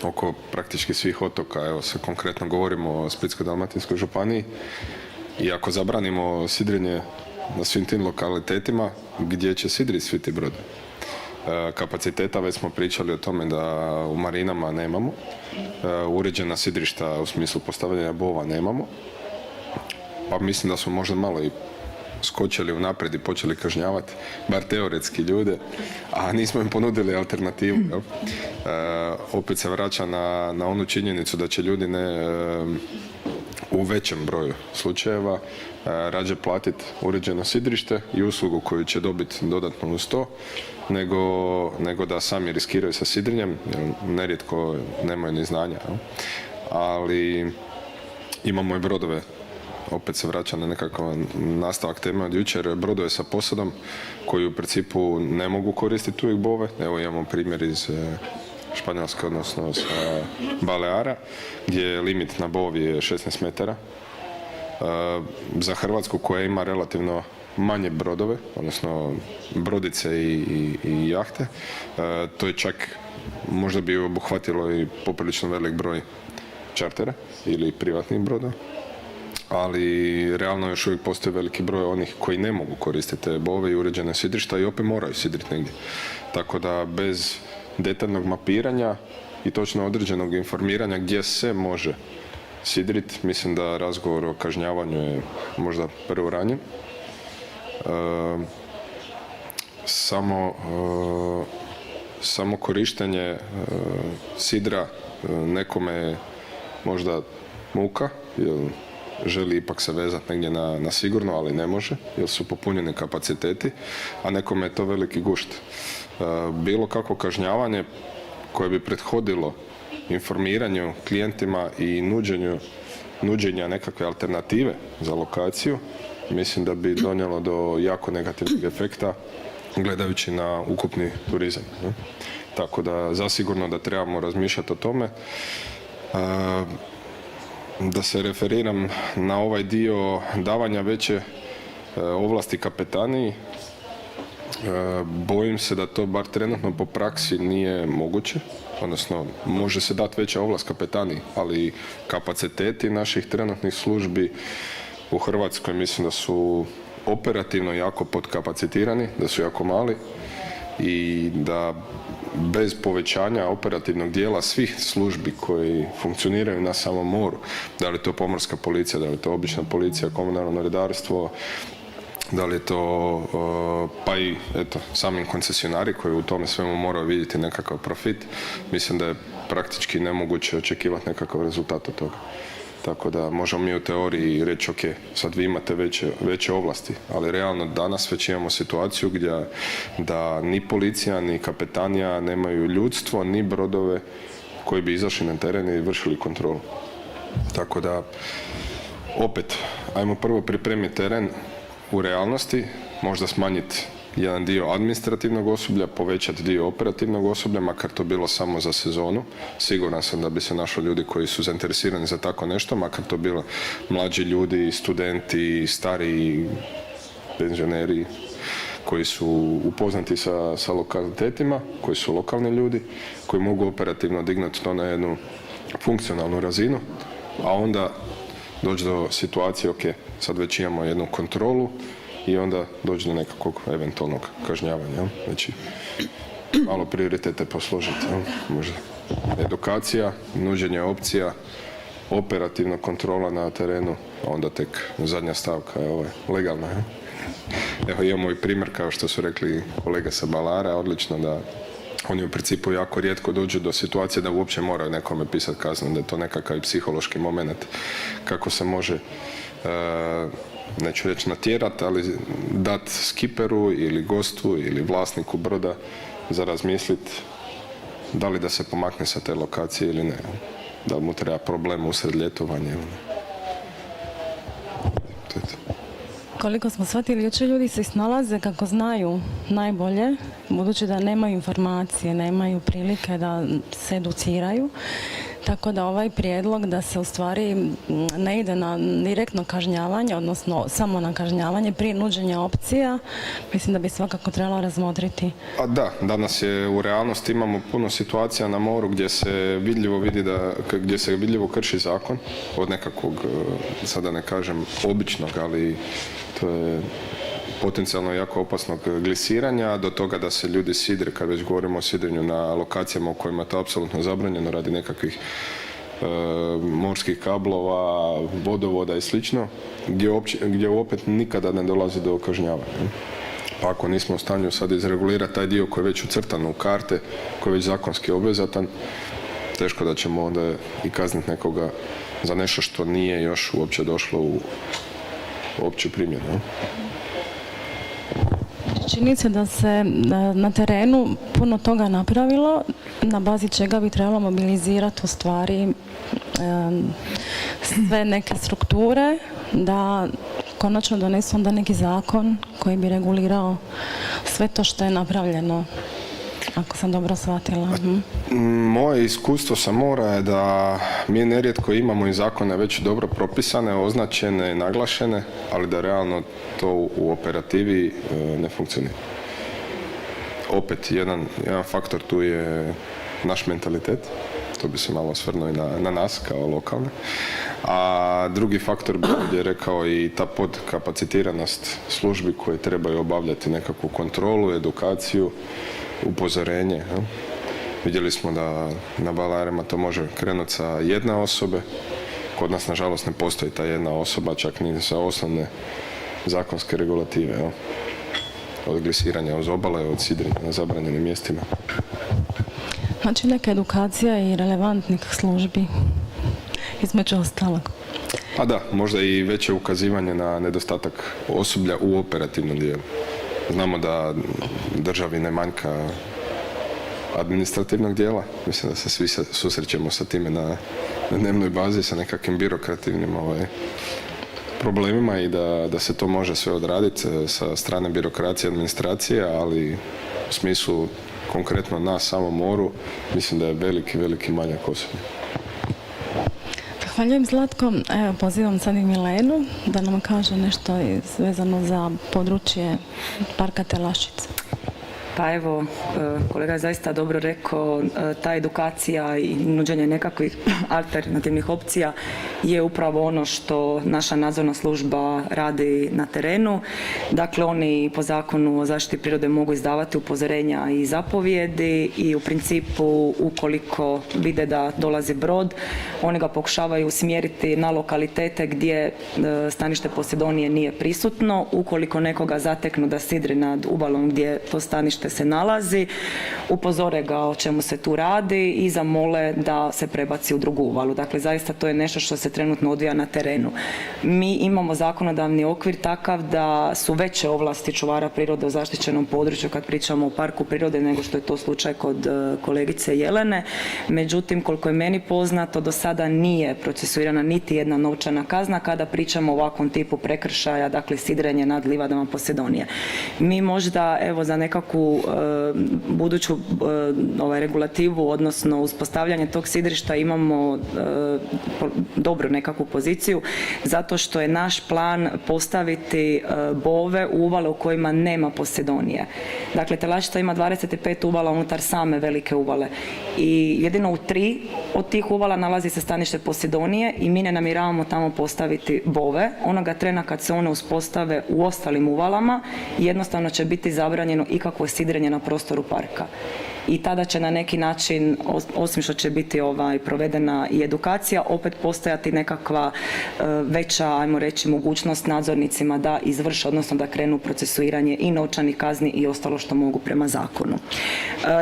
oko praktički svih otoka, evo se konkretno govorimo o Splitsko-dalmatinskoj županiji, i ako zabranimo sidrenje na svim tim lokalitetima, gdje će sidriti svi ti brodovi? Kapaciteta, već smo pričali o tome da u marinama nemamo, uređena sidrišta u smislu postavljanja bova nemamo, pa mislim da smo možda malo i skočili unaprijed i počeli kažnjavati, bar teoretski ljude, a nismo im ponudili alternativu. Opet se vraća na onu činjenicu da će ljudi u većem broju slučajeva rađe platiti uređeno sidrište i uslugu koju će dobiti dodatno uz to, nego da sami riskiraju sa sidrenjem, jer nerijetko nemaju ni znanja. Ali imamo i brodove, opet se vraća na nekakav nastavak teme od jučer, brodove sa posadom koji u principu ne mogu koristiti uvijek bove. Evo imamo primjer iz Španjolske, odnosno sa Baleara, gdje je limit na bovi 16 metara. Za Hrvatsku koja ima relativno manje brodove, odnosno brodice i jahte, to je čak, možda bi obuhvatilo i poprilično velik broj čartera ili privatnih brodova, ali realno još uvijek postoji veliki broj onih koji ne mogu koristiti te bove i uređene sidrišta i opet moraju sidriti negdje. Tako da bez detaljnog mapiranja i točno određenog informiranja gdje se može sidrit, mislim da razgovor o kažnjavanju je možda preuranjen. Samo korištenje sidra nekome možda muka, jer želi ipak se vezati negdje na sigurno, ali ne može, jer su popunjeni kapaciteti, a nekome je to veliki gušt. Bilo kakvo kažnjavanje koje bi prethodilo informiranju klijentima i nuđenja nekakve alternative za lokaciju mislim da bi donijelo do jako negativnog efekta gledajući na ukupni turizam. Tako da zasigurno da trebamo razmišljati o tome. Da se referiram na ovaj dio davanja veće ovlasti kapetaniji, bojim se da to bar trenutno po praksi nije moguće, odnosno može se dati veća ovlast kapetaniji, ali kapaciteti naših trenutnih službi u Hrvatskoj mislim da su operativno jako podkapacitirani, da su jako mali i da bez povećanja operativnog dijela svih službi koji funkcioniraju na samom moru, da li je to pomorska policija, da li je to obična policija, komunalno redarstvo, da li je to pa i eto, sami koncesionari koji u tome svemu moraju vidjeti nekakav profit, mislim da je praktički nemoguće očekivati nekakav rezultat od toga. Tako da možemo mi u teoriji reći ok, sad vi imate veće ovlasti, ali realno danas već imamo situaciju gdje da ni policija, ni kapetanija nemaju ljudstvo, ni brodove koji bi izašli na teren i vršili kontrolu. Tako da, opet, ajmo prvo pripremiti teren u realnosti, možda smanjiti jedan dio administrativnog osoblja, povećati dio operativnog osoblja, makar to bilo samo za sezonu. Siguran sam da bi se našlo ljudi koji su zainteresirani za tako nešto, makar to bilo mlađi ljudi, studenti, stariji, penzioneri, koji su upoznati sa lokalitetima, koji su lokalni ljudi, koji mogu operativno dignuti to na jednu funkcionalnu razinu, a onda doći do situacije, ok, sad već imamo jednu kontrolu, i onda dođe do nekakvog eventualnog kažnjavanja. Znači, malo prioritete posložiti. Možda edukacija, nuđenje opcija, operativna kontrola na terenu, a onda tek zadnja stavka je legalna. Evo imamo i primjer, kao što su rekli kolege sa Balara, odlično da oni u principu jako rijetko dođu do situacije da uopće moraju nekome pisati kaznu, da je to nekakav psihološki moment kako se može neću reći natjerati, ali dati skiperu ili gostu ili vlasniku broda za razmisliti da li da se pomakne sa te lokacije ili ne. Da li mu treba problem usred ljetovanja ili ne. To je to. Koliko smo shvatili, jučer ljudi se snalaze kako znaju najbolje, budući da nemaju informacije, nemaju prilike da se educiraju. Tako da ovaj prijedlog da se u stvari ne ide na direktno kažnjavanje, odnosno samo na kažnjavanje prije nuđenja opcija, mislim da bi svakako trebalo razmotriti. A da, danas je u realnosti imamo puno situacija na moru gdje se vidljivo vidi gdje se vidljivo krši zakon od nekakvog, sada ne kažem običnog, ali to je potencijalno jako opasnog glisiranja, do toga da se ljudi sidre, kad već govorimo o sidrenju na lokacijama u kojima je to apsolutno zabranjeno radi nekakvih morskih kablova, vodovoda i slično, gdje opet nikada ne dolazi do kažnjavanja. Pa ako nismo u stanju sad izregulirati taj dio koji je već ucrtan u karte, koji je već zakonski obvezatan, teško da ćemo onda i kazniti nekoga za nešto što nije još uopće došlo u opću primjenu. Čini se da se na terenu puno toga napravilo, na bazi čega bi trebalo mobilizirati u stvari sve neke strukture, da konačno donesu onda neki zakon koji bi regulirao sve to što je napravljeno, ako sam dobro shvatila. Moje iskustvo sa mora je da mi nerijetko imamo i zakone već dobro propisane, označene, naglašene, ali da realno to u operativi ne funkcionira. Opet, jedan faktor tu je naš mentalitet, to bi se malo osvrnuo i na nas kao lokalne, a drugi faktor bi ovdje rekao i ta podkapacitiranost službi koje trebaju obavljati nekakvu kontrolu, edukaciju, upozorenje. Vidjeli smo da na balarima to može krenuti sa jedne osobe. Kod nas, nažalost, ne postoji ta jedna osoba, čak ni sa osnovne zakonske regulative. Od glisiranja uz obale, od sidrenja na zabranjenim mjestima. Znači neka edukacija i relevantnih službi, između ostalog. A da, možda i veće ukazivanje na nedostatak osoblja u operativnom dijelu. Znamo da državi ne manjka administrativnog dijela. Mislim da se svi susrećemo sa time na dnevnoj bazi, sa nekakvim birokrativnim problemima i da se to može sve odraditi sa strane birokracije, administracije, ali u smislu konkretno na samom moru mislim da je veliki manjak osobno. Zahvaljujem, Zlatko. Evo, pozivam sad i Milenu da nam kaže nešto vezano za područje parka Telaščica. Pa evo, kolega je zaista dobro rekao, ta edukacija i nuđenje nekakvih alternativnih opcija je upravo ono što naša nadzorna služba radi na terenu. Dakle, oni po zakonu o zaštiti prirode mogu izdavati upozorenja i zapovjedi i u principu ukoliko vide da dolazi brod, oni ga pokušavaju usmjeriti na lokalitete gdje stanište Pacidonije nije prisutno. Ukoliko nekoga zateknu da sidri nad ubalom gdje to stanište se nalazi, upozore ga o čemu se tu radi i zamole da se prebaci u drugu uvalu. Dakle, zaista to je nešto što se trenutno odvija na terenu. Mi imamo zakonodavni okvir takav da su veće ovlasti čuvara prirode u zaštićenom području kad pričamo o parku prirode nego što je to slučaj kod kolegice Jelene. Međutim, koliko je meni poznato, do sada nije procesuirana niti jedna novčana kazna kada pričamo o ovakvom tipu prekršaja, dakle sidrenje nad livadama Pacidonije. Mi možda, evo, za nekakvu buduću regulativu, odnosno uspostavljanje tog sidrišta imamo dobru nekakvu poziciju, zato što je naš plan postaviti bove u uvale u kojima nema Pacidonije. Dakle, Telaščica ima 25 uvala unutar same velike uvale i jedino u 3 od tih uvala nalazi se stanište Pacidonije i mi ne namjeravamo tamo postaviti bove. Onoga trena kad se one uspostave u ostalim uvalama, jednostavno će biti zabranjeno ikakvo sidrenje na prostoru parka. I tada će na neki način, osim što će biti provedena i edukacija, opet postojati nekakva veća, ajmo reći, mogućnost nadzornicima da izvrše, odnosno da krenu procesuiranje i novčanih kazni i ostalo što mogu prema zakonu.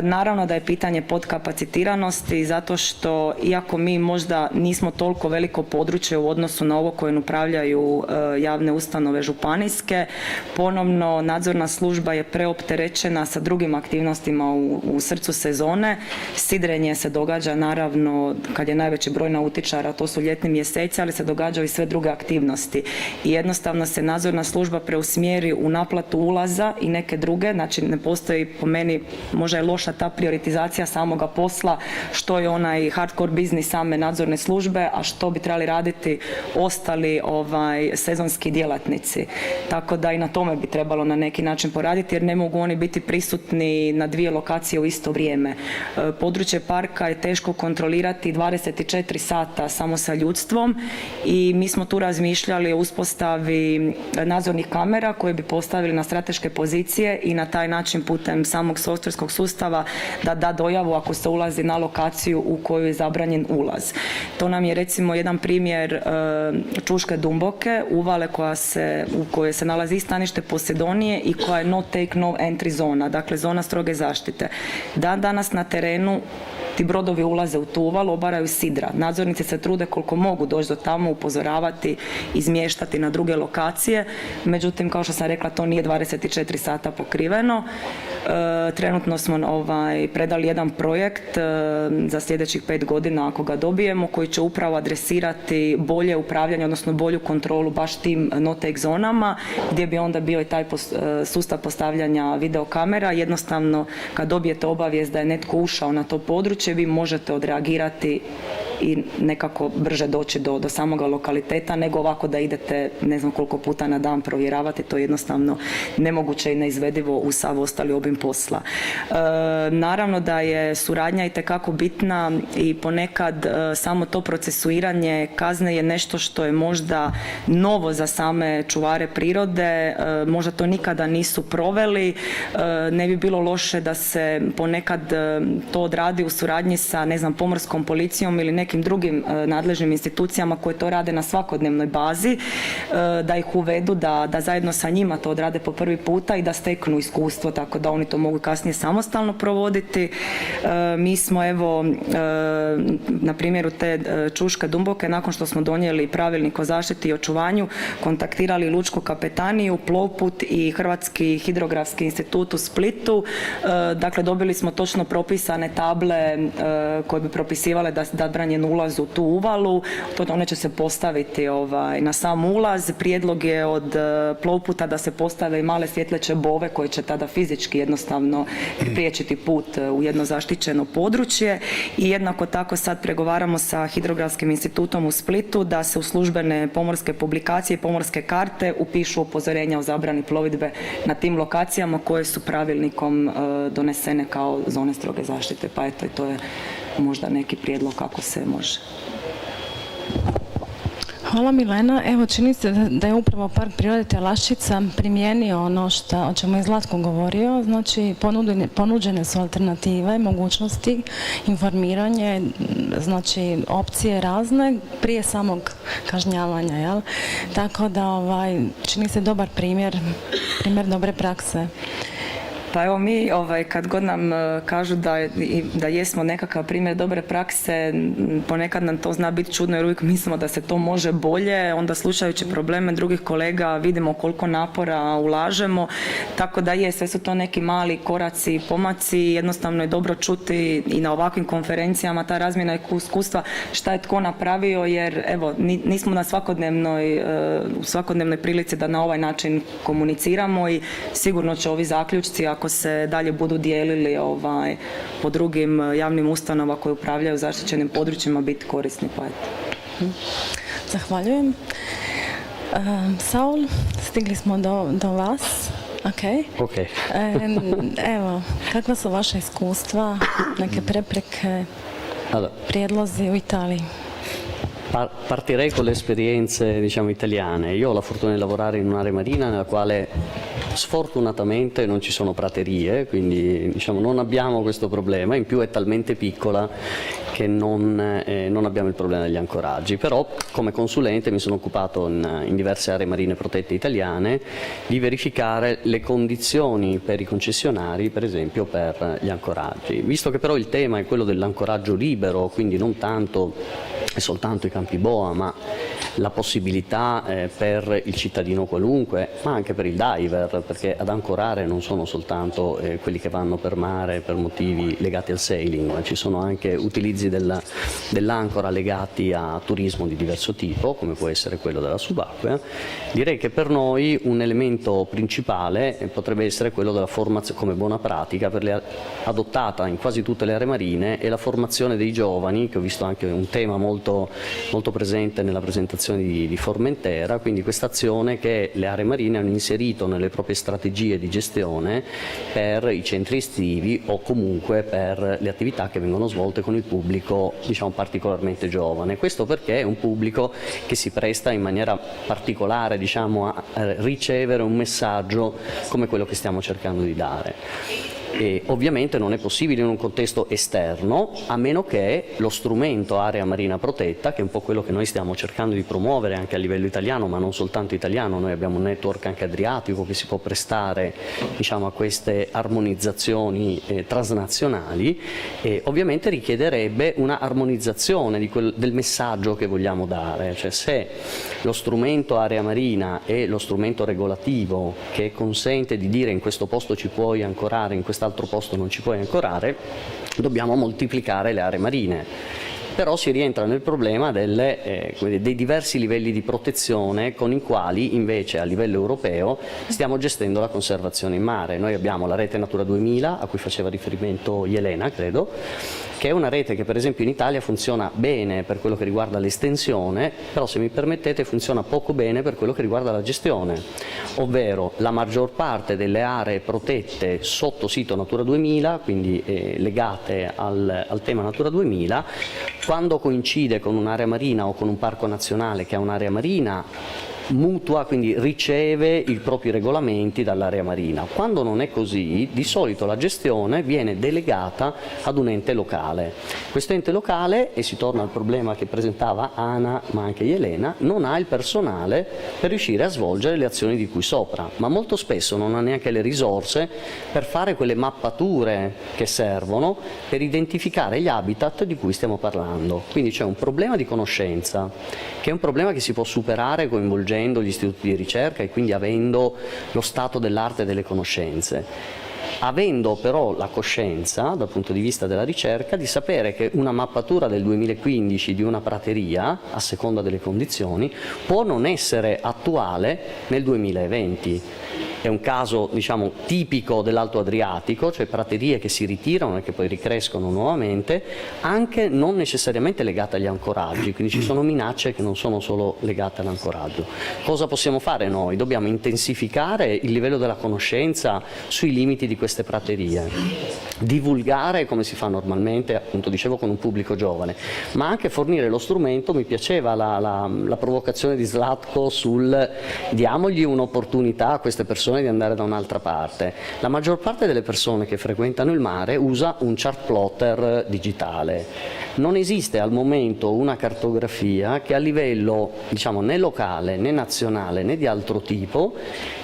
Naravno da je pitanje podkapacitiranosti, zato što iako mi možda nismo toliko veliko područje u odnosu na ovo koje upravljaju javne ustanove županijske, ponovno nadzorna služba je preopterećena sa drugim aktivnostima u srcu sezone. Sidrenje se događa naravno kad je najveći broj nautičara, to su ljetni mjeseci, ali se događaju i sve druge aktivnosti. I jednostavno se nadzorna služba preusmjeri u naplatu ulaza i neke druge, znači ne postoji, po meni možda je loša ta prioritizacija samoga posla, što je onaj hardcore biznis same nadzorne službe, a što bi trebali raditi ostali sezonski djelatnici. Tako da i na tome bi trebalo na neki način poraditi, jer ne mogu oni biti prisutni na 2 lokacije u isto vrijeme. Područje parka je teško kontrolirati 24 sata samo sa ljudstvom i mi smo tu razmišljali o uspostavi nadzornih kamera koje bi postavili na strateške pozicije i na taj način putem samog softverskog sustava da dojavu ako se ulazi na lokaciju u koju je zabranjen ulaz. To nam je recimo jedan primjer Čuške Dumboke, uvale u kojoj se nalazi stanište Pacidonije i koja je no take no entry zona, dakle zona stroge zaštite. Dan danas na terenu ti brodovi ulaze u tu uvalu, obaraju sidra. Nadzornici se trude koliko mogu doći do tamo, upozoravati, izmještati na druge lokacije. Međutim, kao što sam rekla, to nije 24 sata pokriveno. Trenutno smo predali jedan projekt za sljedećih 5 godina, ako ga dobijemo, koji će upravo adresirati bolje upravljanje, odnosno bolju kontrolu baš tim no-take zonama, gdje bi onda bio i taj sustav postavljanja videokamera. Jednostavno, kad dobijete obavijest da je netko ušao na to područje, vi možete odreagirati i nekako brže doći do samoga lokaliteta, nego ovako da idete ne znam koliko puta na dan provjeravati, to je jednostavno nemoguće i neizvedivo uz sav ostali obim posla. Naravno da je suradnja itekako bitna i ponekad samo to procesuiranje kazne je nešto što je možda novo za same čuvare prirode, možda to nikada nisu proveli, ne bi bilo loše da se ponekad to odradi u suradnji sa, ne znam, pomorskom policijom ili nekim drugim nadležnim institucijama koje to rade na svakodnevnoj bazi, da ih uvedu, da zajedno sa njima to odrade po prvi puta i da steknu iskustvo, tako da oni to mogu kasnije samostalno provoditi. Mi smo evo na primjeru te Čuške Dumboke, nakon što smo donijeli pravilnik o zaštiti i očuvanju, kontaktirali Lučku kapetaniju, Plovput i Hrvatski hidrografski institut u Splitu. Dakle, dobili smo točno propisane table koje bi propisivale da zabranjen zabranjen ulaz u tu uvalu, one će se postaviti na sam ulaz. Prijedlog je od plovputa da se postave i male svjetleće bove koje će tada fizički jednostavno priječiti put u jedno zaštićeno područje. I jednako tako sad pregovaramo sa Hidrografskim institutom u Splitu da se u službene pomorske publikacije i pomorske karte upišu upozorenja o zabrani plovidbe na tim lokacijama koje su pravilnikom donesene kao zone stroge zaštite. Pa eto, i to je možda neki prijedlog kako se može. Hvala Milena. Evo, čini se da je upravo Park prirode Telaščica primijenio ono o čemu je Zlatko govorio. Znači, ponuđene su alternative, mogućnosti, informiranje, znači opcije razne prije samog kažnjavanja, jel? Tako da čini se dobar primjer dobre prakse. Pa evo mi kad god nam kažu da jesmo nekakav primjer dobre prakse, ponekad nam to zna biti čudno jer uvijek mislimo da se to može bolje, onda slušajući probleme drugih kolega vidimo koliko napora ulažemo, tako da sve su to neki mali koraci i pomaci, jednostavno je dobro čuti i na ovakvim konferencijama ta razmjena iskustva šta je tko napravio, jer evo nismo na svakodnevnoj prilici da na ovaj način komuniciramo i sigurno će ovi zaključci ako se dalje budu dijelili po drugim javnim ustanovama koje upravljaju zaštićenim područjima biti korisni. Pa eto. Zahvaljujem. Saul, stigli smo do vas. Ok. Evo, kakva su vaše iskustva, neke prepreke, prijedlozi u Italiji? Partirei con le esperienze, diciamo, italiane. Io ho la fortuna di lavorare in un'area marina nella quale sfortunatamente non ci sono praterie, quindi diciamo, non abbiamo questo problema, in più è talmente piccola che non abbiamo il problema degli ancoraggi, però come consulente mi sono occupato in diverse aree marine protette italiane di verificare le condizioni per i concessionari, per esempio per gli ancoraggi. Visto che però il tema è quello dell'ancoraggio libero, quindi non tanto e soltanto i campi boa, ma la possibilità per il cittadino qualunque, ma anche per il diver, perché ad ancorare non sono soltanto quelli che vanno per mare per motivi legati al sailing, ma ci sono anche utilizzi dell'ancora legati a turismo di diverso tipo, come può essere quello della subacquea. Direi che per noi un elemento principale potrebbe essere quello della formazione come buona pratica adottata in quasi tutte le aree marine, e la formazione dei giovani, che ho visto anche un tema molto presente nella presentazione di Formentera, quindi questa azione che le aree marine hanno inserito nelle proprie strategie di gestione per i centri estivi o comunque per le attività che vengono svolte con il pubblico, diciamo, particolarmente giovane. Questo perché è un pubblico che si presta in maniera particolare, diciamo, a ricevere un messaggio come quello che stiamo cercando di dare. E ovviamente non è possibile in un contesto esterno, a meno che lo strumento area marina protetta, che è un po' quello che noi stiamo cercando di promuovere anche a livello italiano, ma non soltanto italiano, noi abbiamo un network anche adriatico che si può prestare, diciamo, a queste armonizzazioni transnazionali, e ovviamente richiederebbe una armonizzazione del messaggio che vogliamo dare, cioè se lo strumento area marina è lo strumento regolativo che consente di dire in questo posto ci puoi ancorare, in quest'altro posto non ci puoi ancorare, dobbiamo moltiplicare le aree marine. Però si rientra nel problema dei diversi livelli di protezione con i quali invece a livello europeo stiamo gestendo la conservazione in mare. Noi abbiamo la rete Natura 2000, a cui faceva riferimento Jelena, credo, che è una rete che per esempio in Italia funziona bene per quello che riguarda l'estensione, però se mi permettete funziona poco bene per quello che riguarda la gestione, ovvero la maggior parte delle aree protette sotto sito Natura 2000, quindi legate al tema Natura 2000, quando coincide con un'area marina o con un parco nazionale che ha un'area marina, mutua, quindi riceve i propri regolamenti dall'area marina. Quando non è così, di solito la gestione viene delegata ad un ente locale. Questo ente locale, e si torna al problema che presentava Ana ma anche Jelena, non ha il personale per riuscire a svolgere le azioni di cui sopra, ma molto spesso non ha neanche le risorse per fare quelle mappature che servono per identificare gli habitat di cui stiamo parlando. Quindi c'è un problema di conoscenza, che è un problema che si può superare coinvolgendo gli istituti di ricerca e quindi avendo lo stato dell'arte delle conoscenze. avendo però la coscienza, dal punto di vista della ricerca, di sapere che una mappatura del 2015 di una prateria, a seconda delle condizioni, può non essere attuale nel 2020. È un caso, diciamo, tipico dell'Alto Adriatico, cioè praterie che si ritirano e che poi ricrescono nuovamente, anche non necessariamente legate agli ancoraggi, quindi ci sono minacce che non sono solo legate all'ancoraggio. Cosa possiamo fare noi? Dobbiamo intensificare il livello della conoscenza sui limiti di queste praterie, divulgare come si fa normalmente, appunto dicevo, con un pubblico giovane, ma anche fornire lo strumento. Mi piaceva la provocazione di Zlatko sul diamogli un'opportunità a queste persone di andare da un'altra parte. La maggior parte delle persone che frequentano il mare usa un chart plotter digitale. Non esiste al momento una cartografia che a livello, diciamo, né locale né nazionale né di altro tipo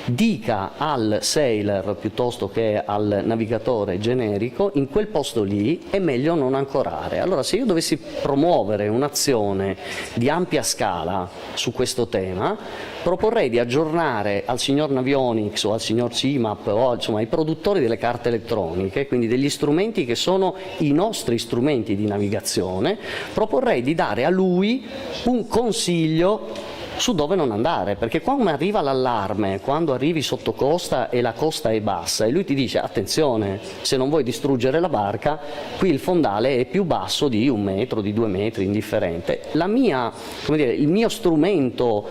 dica al sailor piuttosto che al navigatore generico in quel posto lì è meglio non ancorare. Allora, se io dovessi promuovere un'azione di ampia scala su questo tema, proporrei di aggiornare al signor Navionics o al signor CIMAP o insomma ai produttori delle carte elettroniche, quindi degli strumenti che sono i nostri strumenti di navigazione, proporrei di dare a lui un consiglio su dove non andare, perché quando arriva l'allarme, quando arrivi sotto costa e la costa è bassa e lui ti dice attenzione, se non vuoi distruggere la barca, qui il fondale è più basso di 1 metro, di 2 metri, indifferente. Il mio strumento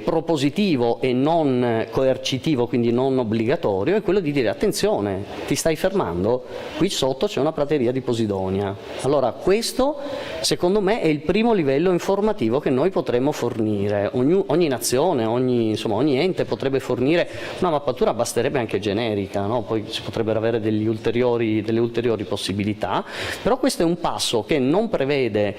propositivo e non coercitivo, quindi non obbligatorio, è quello di dire attenzione, ti stai fermando, qui sotto c'è una prateria di Pacidonia. Allora questo secondo me è il primo livello informativo che noi potremmo fornire. Ogni nazione, ogni ente potrebbe fornire una mappatura, basterebbe anche generica, no? Poi si potrebbero avere delle ulteriori possibilità, però questo è un passo che non prevede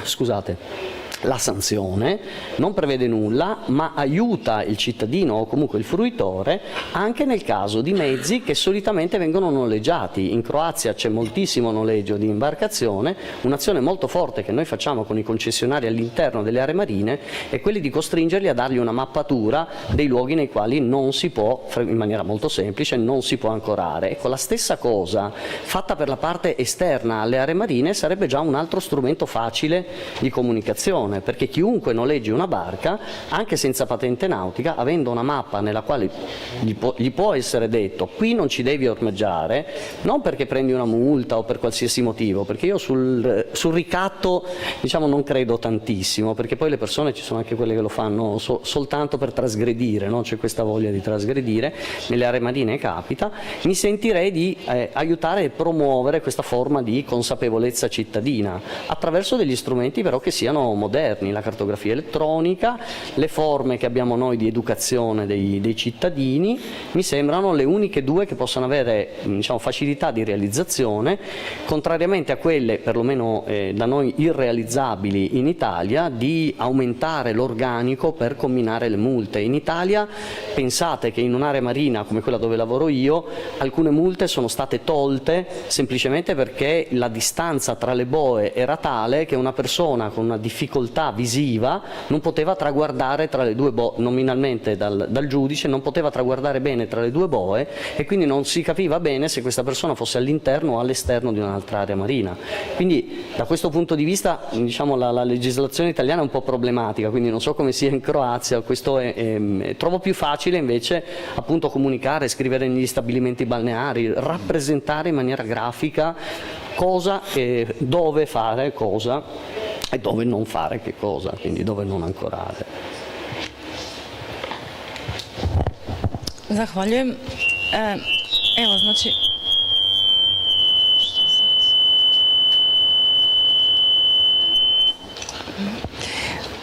scusate, la sanzione, non prevede nulla, ma aiuta il cittadino o comunque il fruitore anche nel caso di mezzi che solitamente vengono noleggiati. In Croazia c'è moltissimo noleggio di imbarcazione, un'azione molto forte che noi facciamo con i concessionari all'interno delle aree marine è quella di costringerli a dargli una mappatura dei luoghi nei quali non si può, in maniera molto semplice, non si può ancorare. Ecco, la stessa cosa fatta per la parte esterna alle aree marine sarebbe già un altro strumento facile di comunicazione, perché chiunque noleggi una barca, anche senza patente nautica, avendo una mappa nella quale gli può essere detto qui non ci devi ormeggiare, non perché prendi una multa o per qualsiasi motivo, perché io sul ricatto diciamo non credo tantissimo, perché poi le persone, ci sono anche quelle che lo fanno soltanto per trasgredire, no? C'è questa voglia di trasgredire, nelle aree marine capita. Mi sentirei di aiutare e promuovere questa forma di consapevolezza cittadina attraverso degli strumenti però che siano moderni, la cartografia elettronica, le forme che abbiamo noi di educazione dei cittadini, mi sembrano le uniche due che possono avere facilità di realizzazione, contrariamente a quelle perlomeno da noi irrealizzabili in Italia, di aumentare l'organico per comminare le multe. In Italia pensate che in un'area marina come quella dove lavoro io alcune multe sono state tolte semplicemente perché la distanza tra le boe era tale che una persona con una difficoltà visiva non poteva traguardare tra le due boe, nominalmente dal giudice non poteva traguardare bene tra le due boe e quindi non si capiva bene se questa persona fosse all'interno o all'esterno di un'altra area marina. Quindi da questo punto di vista la legislazione italiana è un po' problematica, quindi non so come sia in Croazia, questo trovo più facile invece appunto comunicare, scrivere negli stabilimenti balneari, rappresentare in maniera grafica cosa e dove fare cosa e dove non fare che cosa, quindi dove non ancorare. Zahvaljujem. Evo, znači...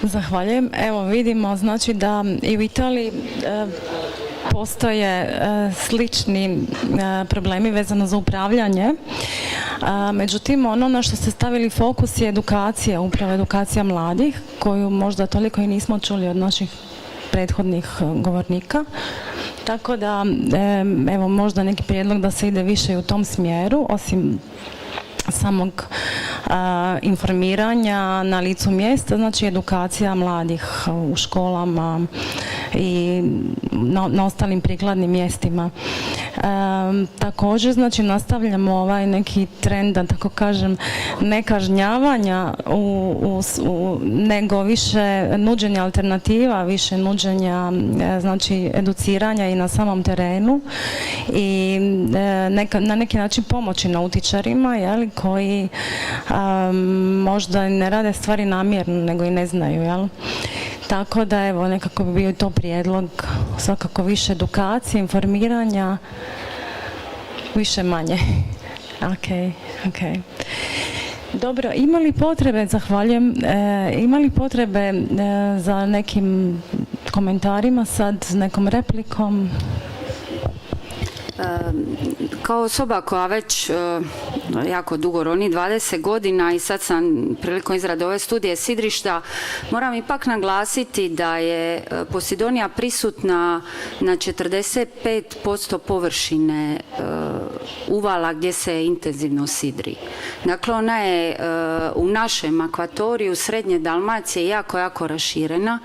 Zahvaljujem. Evo vidimo znači da i u Italiji postoje slični problemi vezano za upravljanje. Međutim, ono na što ste stavili fokus je edukacija, upravo edukacija mladih, koju možda toliko i nismo čuli od naših prethodnih govornika. Tako da, evo, možda neki prijedlog da se ide više u tom smjeru, osim samog informiranja na licu mjesta, znači edukacija mladih u školama i na ostalim prikladnim mjestima. Također, znači, nastavljamo ovaj neki trend, da tako kažem, nekažnjavanja nego više nuđenja alternativa, više nuđenja, znači, educiranja i na samom terenu i na neki način pomoći nautičarima, jel, koji možda ne rade stvari namjerno, nego i ne znaju, jel? Tako da, evo, nekako bi bio i to prijedlog, svakako više edukacije, informiranja, više manje. Ok. Dobro, ima li potrebe, zahvaljujem, ima li potrebe za nekim komentarima sad, nekom replikom? Kao osoba koja već jako dugo roni, 20 godina, i sad sam prilikom izrade ove studije sidrišta, moram ipak naglasiti da je Pacidonia prisutna na 45% površine uvala gdje se intenzivno sidri. Dakle, ona je u našem akvatoriju srednje Dalmacije jako raširena.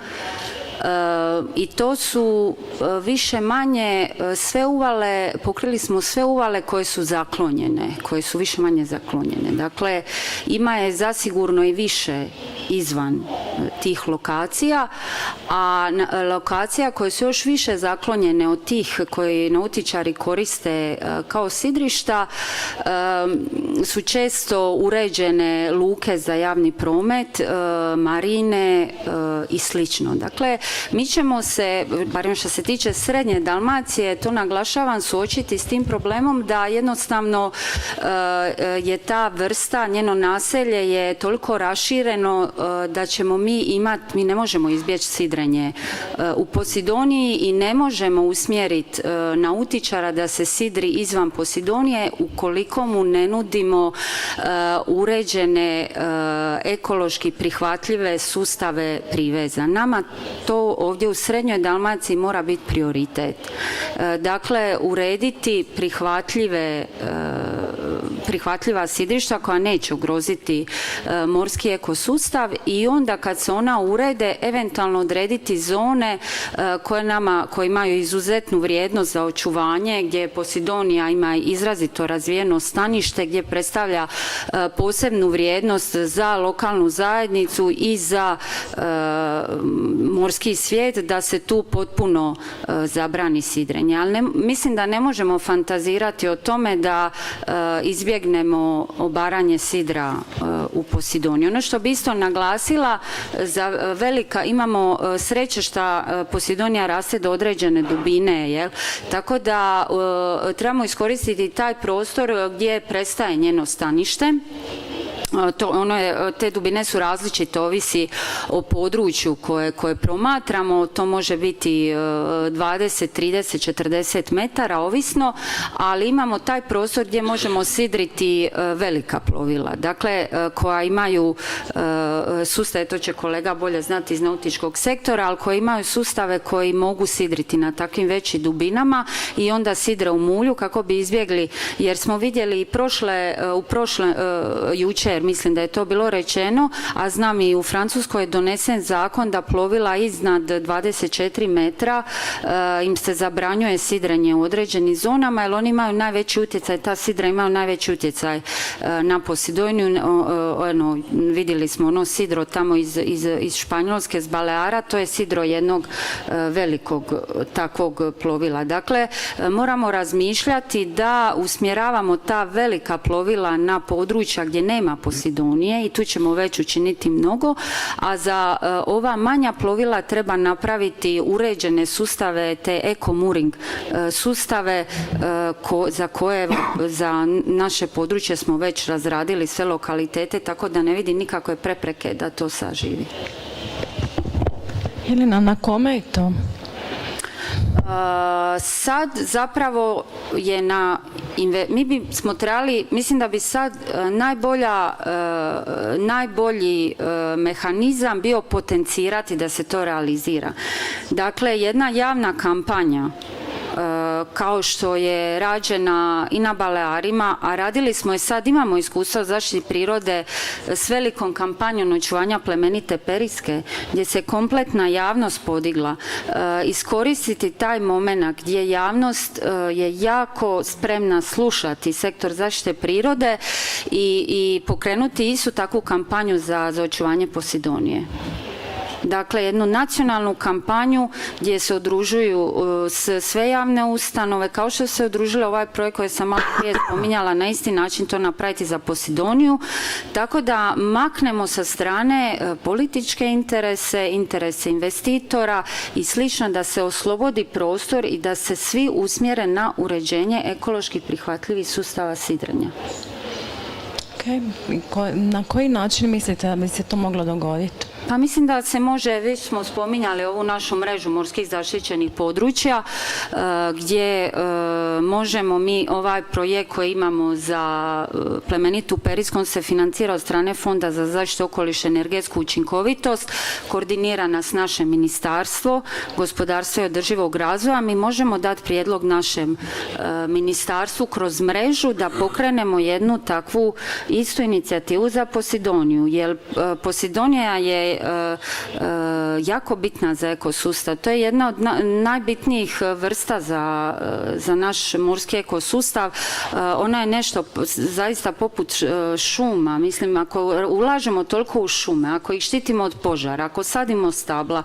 I to su više manje sve uvale, pokrili smo sve uvale koje su zaklonjene, koje su više manje zaklonjene. Dakle, ima je zasigurno i više izvan tih lokacija, a lokacija koje su još više zaklonjene od tih koje nautičari koriste kao sidrišta su često uređene luke za javni promet, marine i slično. Dakle, mi ćemo se, barem što se tiče srednje Dalmacije, to naglašavam, suočiti s tim problemom da jednostavno je ta vrsta, njeno naselje je toliko rašireno da ćemo mi ne možemo izbjeći sidrenje u Pacidoniji i ne možemo usmjeriti nautičara da se sidri izvan Pacidonije ukoliko mu ne nudimo uređene ekološki prihvatljive sustave priveza. Nama to ovdje u srednjoj Dalmaciji mora biti prioritet. Dakle, urediti prihvatljiva sidrišta koja neće ugroziti morski ekosustav i onda kad se ona urede, eventualno odrediti zone koje imaju izuzetnu vrijednost za očuvanje, gdje Pacidonia ima izrazito razvijeno stanište, gdje predstavlja posebnu vrijednost za lokalnu zajednicu i za morski svijet, da se tu potpuno zabrani sidrenje. Ali mislim da ne možemo fantazirati o tome da izbjegnemo obaranje sidra u Pacidoniji. Ono što bi isto naglasila, imamo sreće što Pacidonia raste do određene dubine, jel? Tako da trebamo iskoristiti taj prostor gdje prestaje njeno stanište. Te dubine su različite, ovisi o području koje promatramo, to može biti 20, 30, 40 metara, ovisno, ali imamo taj prostor gdje možemo sidriti velika plovila, dakle, koja imaju sustave, to će kolega bolje znati iz nautičkog sektora, ali koji imaju sustave koji mogu sidriti na takvim većim dubinama i onda sidre u mulju kako bi izbjegli, jer smo vidjeli jučer, mislim da je to bilo rečeno, a znam i u Francuskoj je donesen zakon da plovila iznad 24 metra im se zabranjuje sidrenje u određenim zonama, jer oni imaju najveći utjecaj, ta sidra imaju najveći utjecaj na Pacidoniju. Vidjeli smo ono sidro tamo iz Španjolske, z Baleara, to je sidro jednog velikog takvog plovila. Dakle, moramo razmišljati da usmjeravamo ta velika plovila na područja gdje nema Pacidonije i tu ćemo već učiniti mnogo, a za ova manja plovila treba napraviti uređene sustave, te eco-mooring sustave za naše područje smo već razradili sve lokalitete, tako da ne vidim nikakve prepreke da to saživi. Jelena, na kome je to? Sad zapravo je mi bismo trebali, mislim da bi sad najbolji mehanizam bio potencirati da se to realizira. Dakle, jedna javna kampanja kao što je rađena i na Balearima, a radili smo i sad, imamo iskustva o zaštiti prirode s velikom kampanjom očuvanja plemenite periske, gdje se kompletna javnost podigla. Iskoristiti taj moment gdje javnost je jako spremna slušati sektor zaštite prirode i pokrenuti istu takvu kampanju za očuvanje Pacidonije. Dakle, jednu nacionalnu kampanju gdje se udružuju sve javne ustanove, kao što se udružile ovaj projekt koji sam malo prije spominjala, na isti način to napraviti za Pacidoniju, tako da maknemo sa strane političke interese, interese investitora i slično, da se oslobodi prostor i da se svi usmjere na uređenje ekološki prihvatljivih sustava sidrenja. Na koji način mislite da bi se to moglo dogoditi? Pa mislim da se može, već smo spominjali ovu našu mrežu morskih zaštićenih područja gdje možemo mi ovaj projekt koji imamo za plemenitu perisku, on se financira od strane Fonda za zaštitu okoliša i energetsku učinkovitost, koordinirana s našem ministarstvo gospodarstva i održivog razvoja. Mi možemo dati prijedlog našem ministarstvu kroz mrežu da pokrenemo jednu takvu istu inicijativu za Pacidoniju, jer Pacidonija je jako bitna za ekosustav. To je jedna od najbitnijih vrsta za naš morski ekosustav. Ona je nešto zaista poput šuma. Mislim, ako ulažemo toliko u šume, ako ih štitimo od požara, ako sadimo stabla,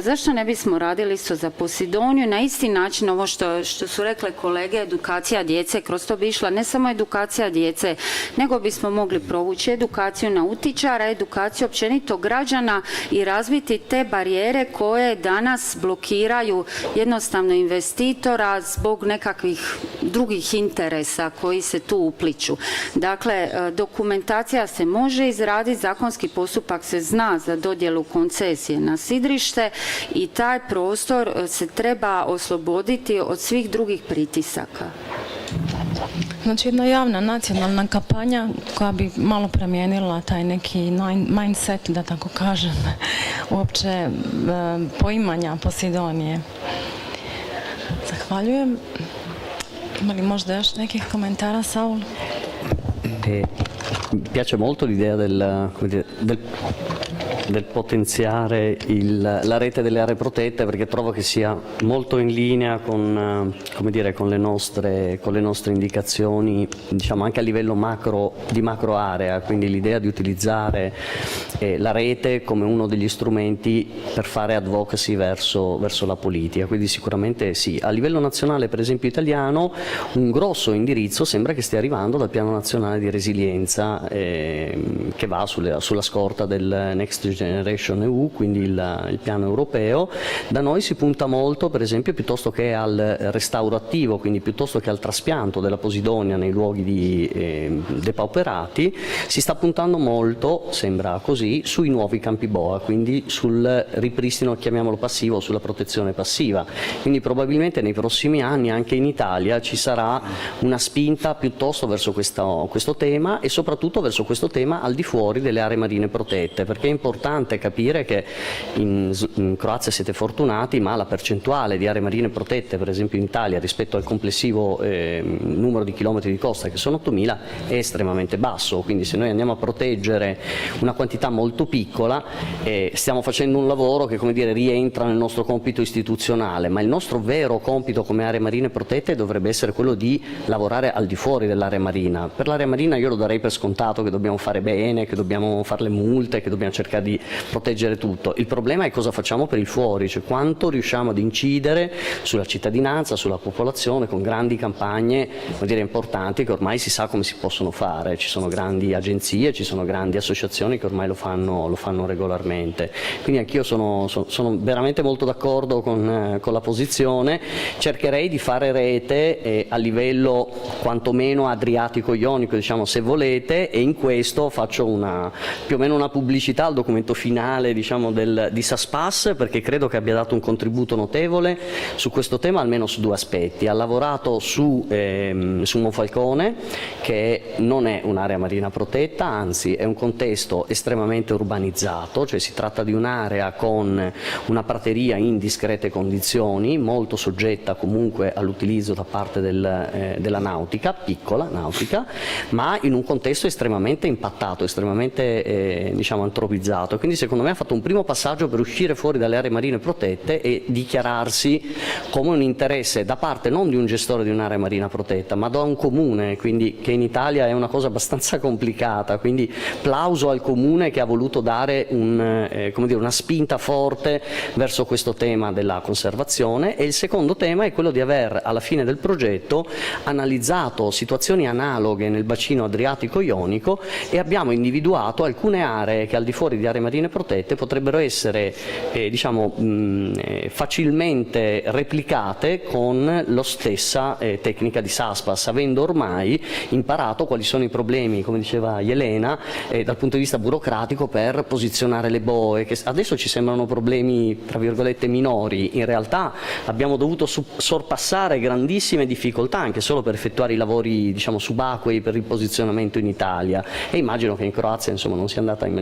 zašto ne bismo radili isto za Pacidoniju? Na isti način, ovo što su rekle kolege, edukacija djece, kroz to bi išla ne samo edukacija djece, nego bismo mogli provući edukaciju nautičara, edukaciju općenito građana i razviti te barijere koje danas blokiraju jednostavno investitora zbog nekakvih drugih interesa koji se tu upliču. Dakle, dokumentacija se može izraditi, zakonski postupak se zna za dodjelu koncesije na sidrište i taj prostor se treba osloboditi od svih drugih pritisaka. Znači jedna javna nacionalna kampanja koja bi malo promijenila taj neki mindset, da tako kažem, uopće poimanja Pacidonije. Zahvaljujem. Ima li možda još nekih komentara, Saul? Mi piace molto l'idea del potenziare la rete delle aree protette, perché trovo che sia molto in linea con, come dire, con le nostre indicazioni, diciamo anche a livello di macro area, quindi l'idea di utilizzare la rete come uno degli strumenti per fare advocacy verso la politica, quindi sicuramente sì. A livello nazionale, per esempio italiano, un grosso indirizzo sembra che stia arrivando dal Piano Nazionale di Resilienza che va sulla scorta del Next Generation EU, quindi il piano europeo. Da noi si punta molto, per esempio, piuttosto che al restauro attivo, quindi piuttosto che al traspianto della Posidonia nei luoghi depauperati, si sta puntando molto, sembra così, sui nuovi campi boa, quindi sul ripristino, chiamiamolo passivo, sulla protezione passiva. Quindi probabilmente nei prossimi anni anche in Italia ci sarà una spinta piuttosto verso questo tema, e soprattutto verso questo tema al di fuori delle aree marine protette, perché è importante capire che in Croazia siete fortunati, ma la percentuale di aree marine protette, per esempio in Italia, rispetto al complessivo numero di chilometri di costa, che sono 8.000, è estremamente basso. Quindi se noi andiamo a proteggere una quantità molto piccola, stiamo facendo un lavoro che, come dire, rientra nel nostro compito istituzionale, ma il nostro vero compito come aree marine protette dovrebbe essere quello di lavorare al di fuori dell'area marina. Per l'area marina io lo darei per scontato che dobbiamo fare bene, che dobbiamo fare le multe, che dobbiamo cercare di proteggere tutto. Il problema è cosa facciamo per il fuori, cioè quanto riusciamo ad incidere sulla cittadinanza, sulla popolazione, con grandi campagne, come dire, importanti, che ormai si sa come si possono fare. Ci sono grandi agenzie, ci sono grandi associazioni che ormai lo fanno regolarmente. Quindi anch'io sono veramente molto d'accordo con la posizione. Cercherei di fare rete a livello quantomeno adriatico-ionico, diciamo, se volete, e in questo faccio più o meno una pubblicità al documento momento finale, diciamo, di SASPAS, perché credo che abbia dato un contributo notevole su questo tema, almeno su due aspetti. Ha lavorato su Monfalcone, che non è un'area marina protetta, anzi è un contesto estremamente urbanizzato, cioè si tratta di un'area con una prateria in discrete condizioni, molto soggetta comunque all'utilizzo da parte della nautica, piccola nautica, ma in un contesto estremamente impattato, estremamente diciamo antropizzato. Quindi secondo me ha fatto un primo passaggio per uscire fuori dalle aree marine protette e dichiararsi come un interesse da parte non di un gestore di un'area marina protetta, ma da un comune, quindi che in Italia è una cosa abbastanza complicata, quindi plauso al comune che ha voluto dare una spinta forte verso questo tema della conservazione. E il secondo tema è quello di aver alla fine del progetto analizzato situazioni analoghe nel bacino adriatico-ionico e abbiamo individuato alcune aree che al di fuori di aree marine protette potrebbero essere facilmente replicate con la stessa tecnica di SASPAS, avendo ormai imparato quali sono i problemi, come diceva Elena, dal punto di vista burocratico per posizionare le boe, che adesso ci sembrano problemi tra virgolette minori. In realtà abbiamo dovuto sorpassare grandissime difficoltà anche solo per effettuare i lavori, diciamo, subacquei per il posizionamento in Italia, e immagino che in Croazia, insomma, non sia andata in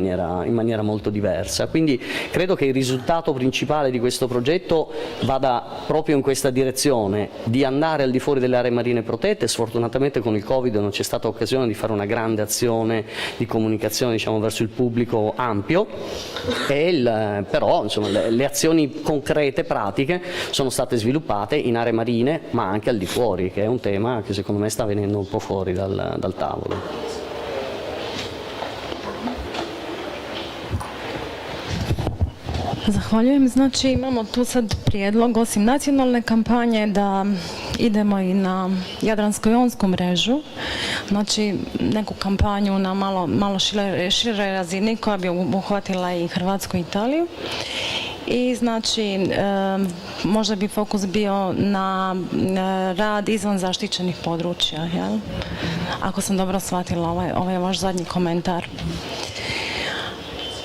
maniera molto diversa. Quindi credo che il risultato principale di questo progetto vada proprio in questa direzione, di andare al di fuori delle aree marine protette. Sfortunatamente con il Covid non c'è stata occasione di fare una grande azione di comunicazione, diciamo, verso il pubblico ampio, però insomma, le azioni concrete, pratiche, sono state sviluppate in aree marine ma anche al di fuori, che è un tema che secondo me sta venendo un po' fuori dal tavolo. Zahvaljujem. Znači imamo tu sad prijedlog osim nacionalne kampanje da idemo i na Jadransko-jonsku mrežu, znači neku kampanju na malo široj razini koja bi obuhvatila i Hrvatsku i Italiju. I znači možda bi fokus bio na rad izvan zaštićenih područja, jel? Ako sam dobro shvatila ovaj vaš zadnji komentar.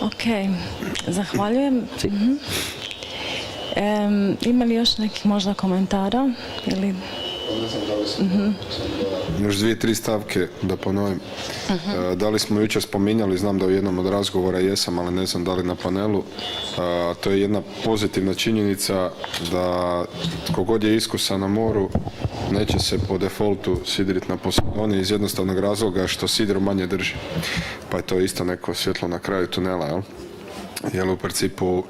Ok, zahvaljujem. Ima li još nekih možda komentara? Ili... Još 2-3 stavke da ponovim. Da li smo jučer spominjali, znam da u jednom od razgovora jesam, ali ne znam da li na panelu, to je jedna pozitivna činjenica da tko god je iskusan na moru neće se po defaultu sidriti na Pacidoniji iz jednostavnog razloga što sidro manje drži. Pa je to isto neko svjetlo na kraju tunela, jel? Jer u principu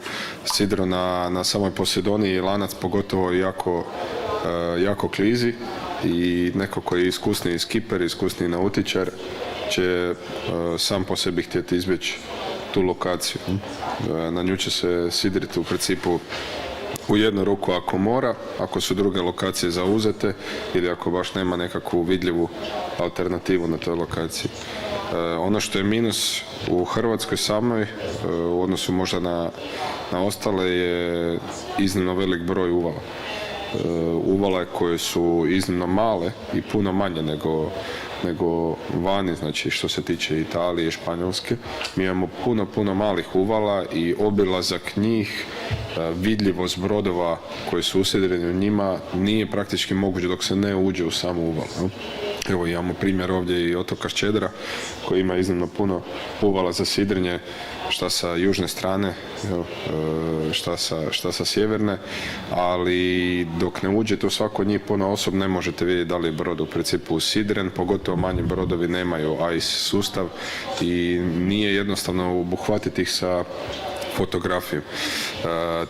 sidro na samoj Pacidoniji, lanac pogotovo jako klizi i neko koji je iskusniji skiper, iskusniji nautičar će sam po sebi htjeti izbjeći tu lokaciju. Na nju će se sidriti u principu u jednu ruku ako mora, ako su druge lokacije zauzete ili ako baš nema nekakvu vidljivu alternativu na toj lokaciji. Ono što je minus u Hrvatskoj samoj u odnosu možda na ostale je iznimno velik broj uvala. Uvale koje su iznimno male i puno manje nego vani, znači što se tiče Italije i Španjolske. Mi imamo puno malih uvala i obilazak njih, vidljivost brodova koji su usidreni u njima nije praktički moguć dok se ne uđe u samu uvalu. Evo imamo primjer ovdje i otoka Ščedra koji ima iznimno puno uvala za sidrenje, šta sa južne strane, šta sa sjeverne, ali dok ne uđete u svako od njih ponaosob ne možete vidjeti da li je brod u principu usidren, pogotovo manji brodovi nemaju ice sustav i nije jednostavno obuhvatiti ih sa fotografiju.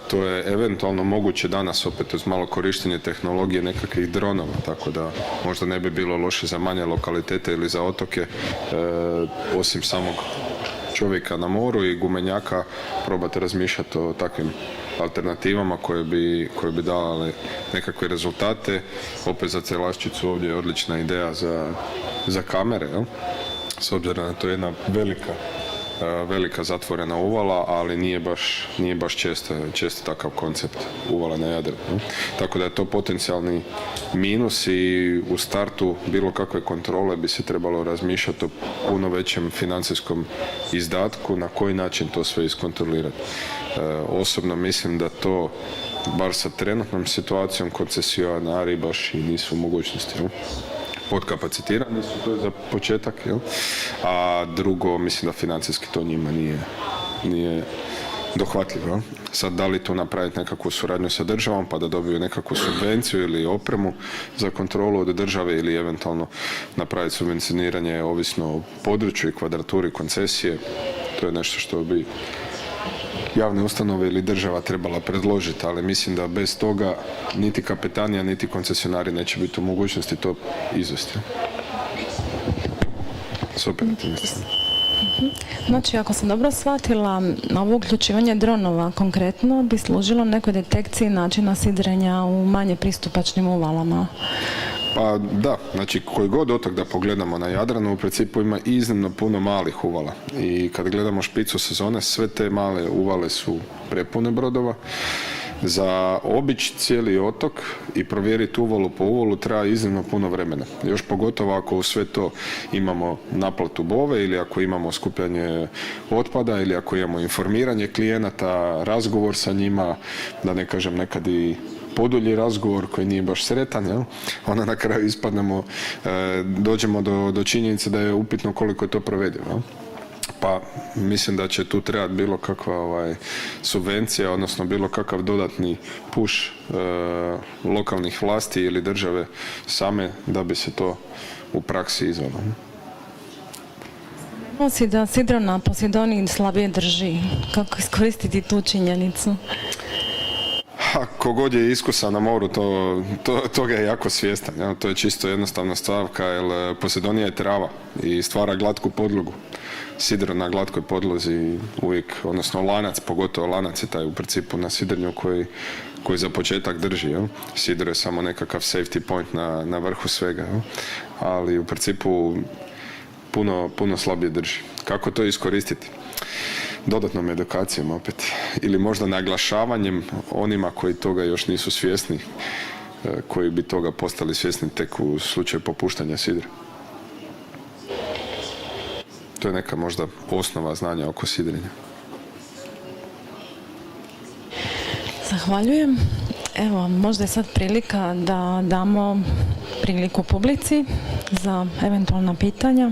To je eventualno moguće danas opet uz malo korištenje tehnologije nekakvih dronova, tako da možda ne bi bilo loše za manje lokalitete ili za otoke, osim samog čovjeka na moru i gumenjaka probate razmišljati o takvim alternativama koje bi dale nekakve rezultate. Opet za Celaščicu ovdje je odlična ideja za kamere, jel? S obzirom na to je jedna velika zatvorena uvala, ali nije baš često takav koncept uvala na Jadranu. Tako da je to potencijalni minus i u startu bilo kakve kontrole bi se trebalo razmišljati o puno većem financijskom izdatku, na koji način to sve iskontrolirati. Osobno mislim da to, bar sa trenutnom situacijom, koncesionari baš i nisu u mogućnosti. Podkapacitirani su, to je za početak, a drugo, mislim da financijski to njima nije dohvatljivo. Sad, da li tu napraviti nekakvu suradnju sa državom pa da dobiju nekakvu subvenciju ili opremu za kontrolu od države ili eventualno napraviti subvencioniranje ovisno o području i kvadraturi koncesije, to je nešto što bi javne ustanove ili država trebala predložiti, ali mislim da bez toga niti kapetanija, niti koncesionari neće biti u mogućnosti to izvesti. S operativne strane. Znači, ako sam dobro shvatila, ovo uključivanje dronova konkretno bi služilo nekoj detekciji načina sidrenja u manje pristupačnim uvalama. Pa da, znači koji god otok da pogledamo na Jadranu u principu ima iznimno puno malih uvala i kad gledamo špicu sezone sve te male uvale su prepune brodova. Za obići cijeli otok i provjeriti uvalu po uvalu treba iznimno puno vremena. Još pogotovo ako u sve to imamo naplatu bove ili ako imamo skupljanje otpada ili ako imamo informiranje klijenata, razgovor sa njima, da ne kažem nekad i podulji razgovor koji nije baš sretan, onda na kraju ispadnemo, dođemo do činjenice da je upitno koliko je to provedivo. Pa mislim da će tu trebati bilo kakva subvencija, odnosno bilo kakav dodatni push lokalnih vlasti ili države same da bi se to u praksi izvelo. Mislim da sidro na Pacidoniji slabije drži. Kako iskoristiti tu činjenicu? Kogod je iskusan na moru, toga je jako svjestan. To je čisto jednostavna stavka, jer Pacidonija je trava i stvara glatku podlogu. Sidro na glatkoj podlozi uvijek, odnosno lanac, pogotovo lanac je taj u principu na sidrenju koji za početak drži. Sidro je samo nekakav safety point na vrhu svega, ali u principu puno slabije drži. Kako to iskoristiti? Dodatnom edukacijom opet. Ili možda naglašavanjem onima koji toga još nisu svjesni, koji bi toga postali svjesni tek u slučaju popuštanja sidra. To je neka možda osnova znanja oko sidrenja. Zahvaljujem. Evo, možda je sad prilika da damo priliku publici za eventualna pitanja.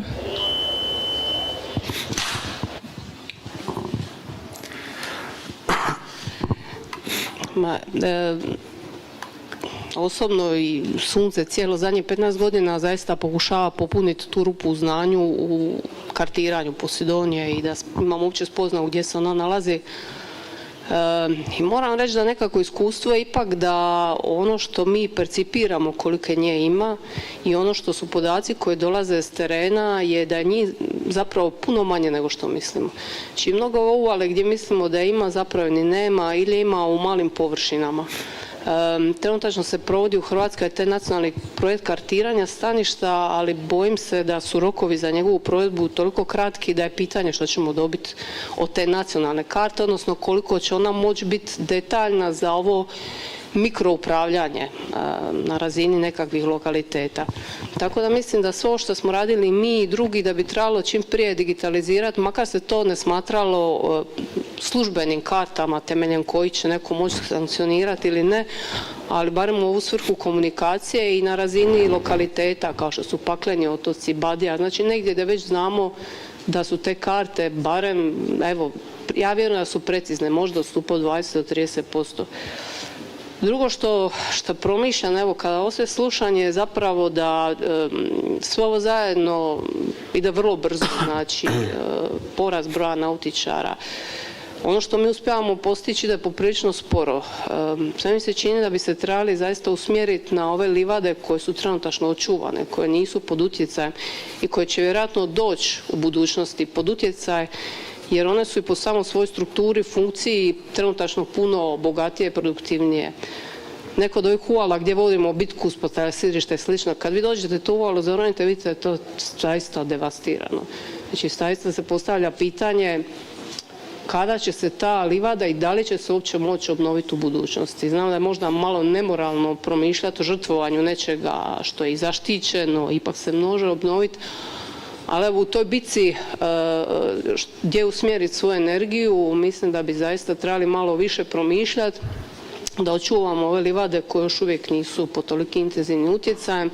Osobno i Sunce cijelo zadnje 15 godina zaista pokušava popuniti tu rupu u znanju u kartiranju Pacidonije i da imamo uopće spoznaju gdje se ona nalazi. I moram reći da nekako iskustvo je ipak da ono što mi percipiramo kolike nje ima i ono što su podaci koji dolaze s terena je da je njih zapravo puno manje nego što mislimo. Znači mnogo uvale gdje mislimo da ima zapravo ni nema ili ima u malim površinama. Trenutačno se provodi u Hrvatskoj taj nacionalni projekt kartiranja staništa, ali bojim se da su rokovi za njegovu provedbu toliko kratki da je pitanje što ćemo dobiti od te nacionalne karte, odnosno koliko će ona moći biti detaljna za ovo mikroupravljanje na razini nekakvih lokaliteta. Tako da mislim da sve ovo što smo radili mi i drugi da bi trebalo čim prije digitalizirati, makar se to ne smatralo službenim kartama temeljem koji će neko moći sankcionirati ili ne, ali barem u ovu svrhu komunikacije i na razini lokaliteta kao što su Pakleni otoci, Badija, znači negdje da već znamo da su te karte barem, evo, ja vjerujem da su precizne, možda odstupa od 20 do 30%. Drugo što promišljam, evo, kada ovo sve slušanje je zapravo da sve ovo zajedno ide vrlo brzo, znači porast broja nautičara. Ono što mi uspijevamo postići da je poprilično sporo. Sve mi se čini da bi se trebali zaista usmjeriti na ove livade koje su trenutačno očuvane, koje nisu pod utjecajem i koje će vjerojatno doći u budućnosti pod utjecaj, jer one su i po samoj svojoj strukturi, funkciji trenutačno puno bogatije i produktivnije. Neko od ovih uvala gdje vodimo bitku uspostavlja sidrišta i slično, kad vi dođete tu uvalu, zaronite, vidite da je to zaista devastirano. Znači, zaista se postavlja pitanje kada će se ta livada i da li će se uopće moći obnoviti u budućnosti. Znam da je možda malo nemoralno promišljati o žrtvovanju nečega što je i zaštićeno, ipak se može obnoviti, ali evo u toj bitci gdje usmjeriti svoju energiju, mislim da bi zaista trebali malo više promišljati, da očuvamo ove livade koje još uvijek nisu pod tolikim intenzivnim utjecajem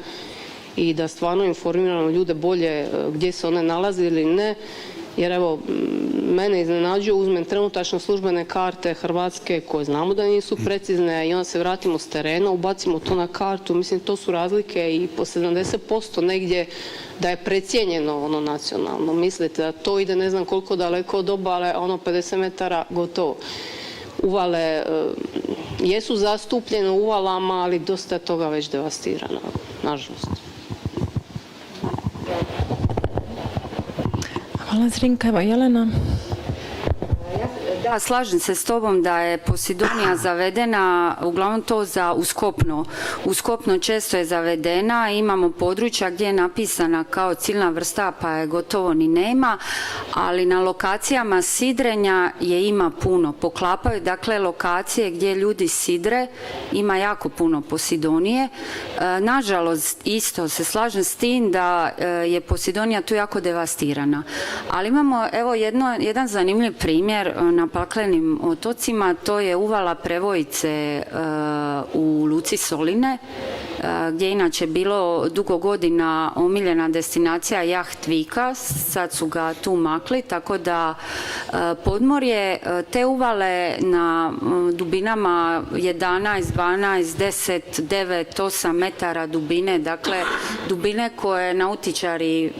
i da stvarno informiramo ljude bolje gdje se one nalaze ili ne. Jer evo, mene iznenađuje, uzmem trenutačno službene karte Hrvatske koje znamo da nisu precizne i onda se vratimo s terena, ubacimo to na kartu. Mislim, to su razlike i po 70% negdje da je precijenjeno ono nacionalno. Mislite da to ide ne znam koliko daleko od obale, a ono 50 metara gotovo. Uvale jesu zastupljene u uvalama, ali dosta je toga već devastirano, nažalost. Hvala Zrinka, evo Jelena. Da, slažem se s tobom da je Pacidonia zavedena, uglavnom to za uskopno. Uskopno često je zavedena, imamo područja gdje je napisana kao ciljna vrsta pa je gotovo ni nema, ali na lokacijama sidrenja je ima puno. Poklapaju dakle lokacije gdje ljudi sidre, ima jako puno Pacidonije. Nažalost, isto se slažem s tim da je Pacidonia tu jako devastirana. Ali imamo evo jedan zanimljiv primjer na paklenim otocima, to je uvala Prevojice u luci Soline, gdje je inače bilo dugo godina omiljena destinacija jaht Vika, sad su ga tu makli, tako da podmorje te uvale na dubinama 11, 12, 10, 9, 8 metara dubine, dakle dubine koje nautičari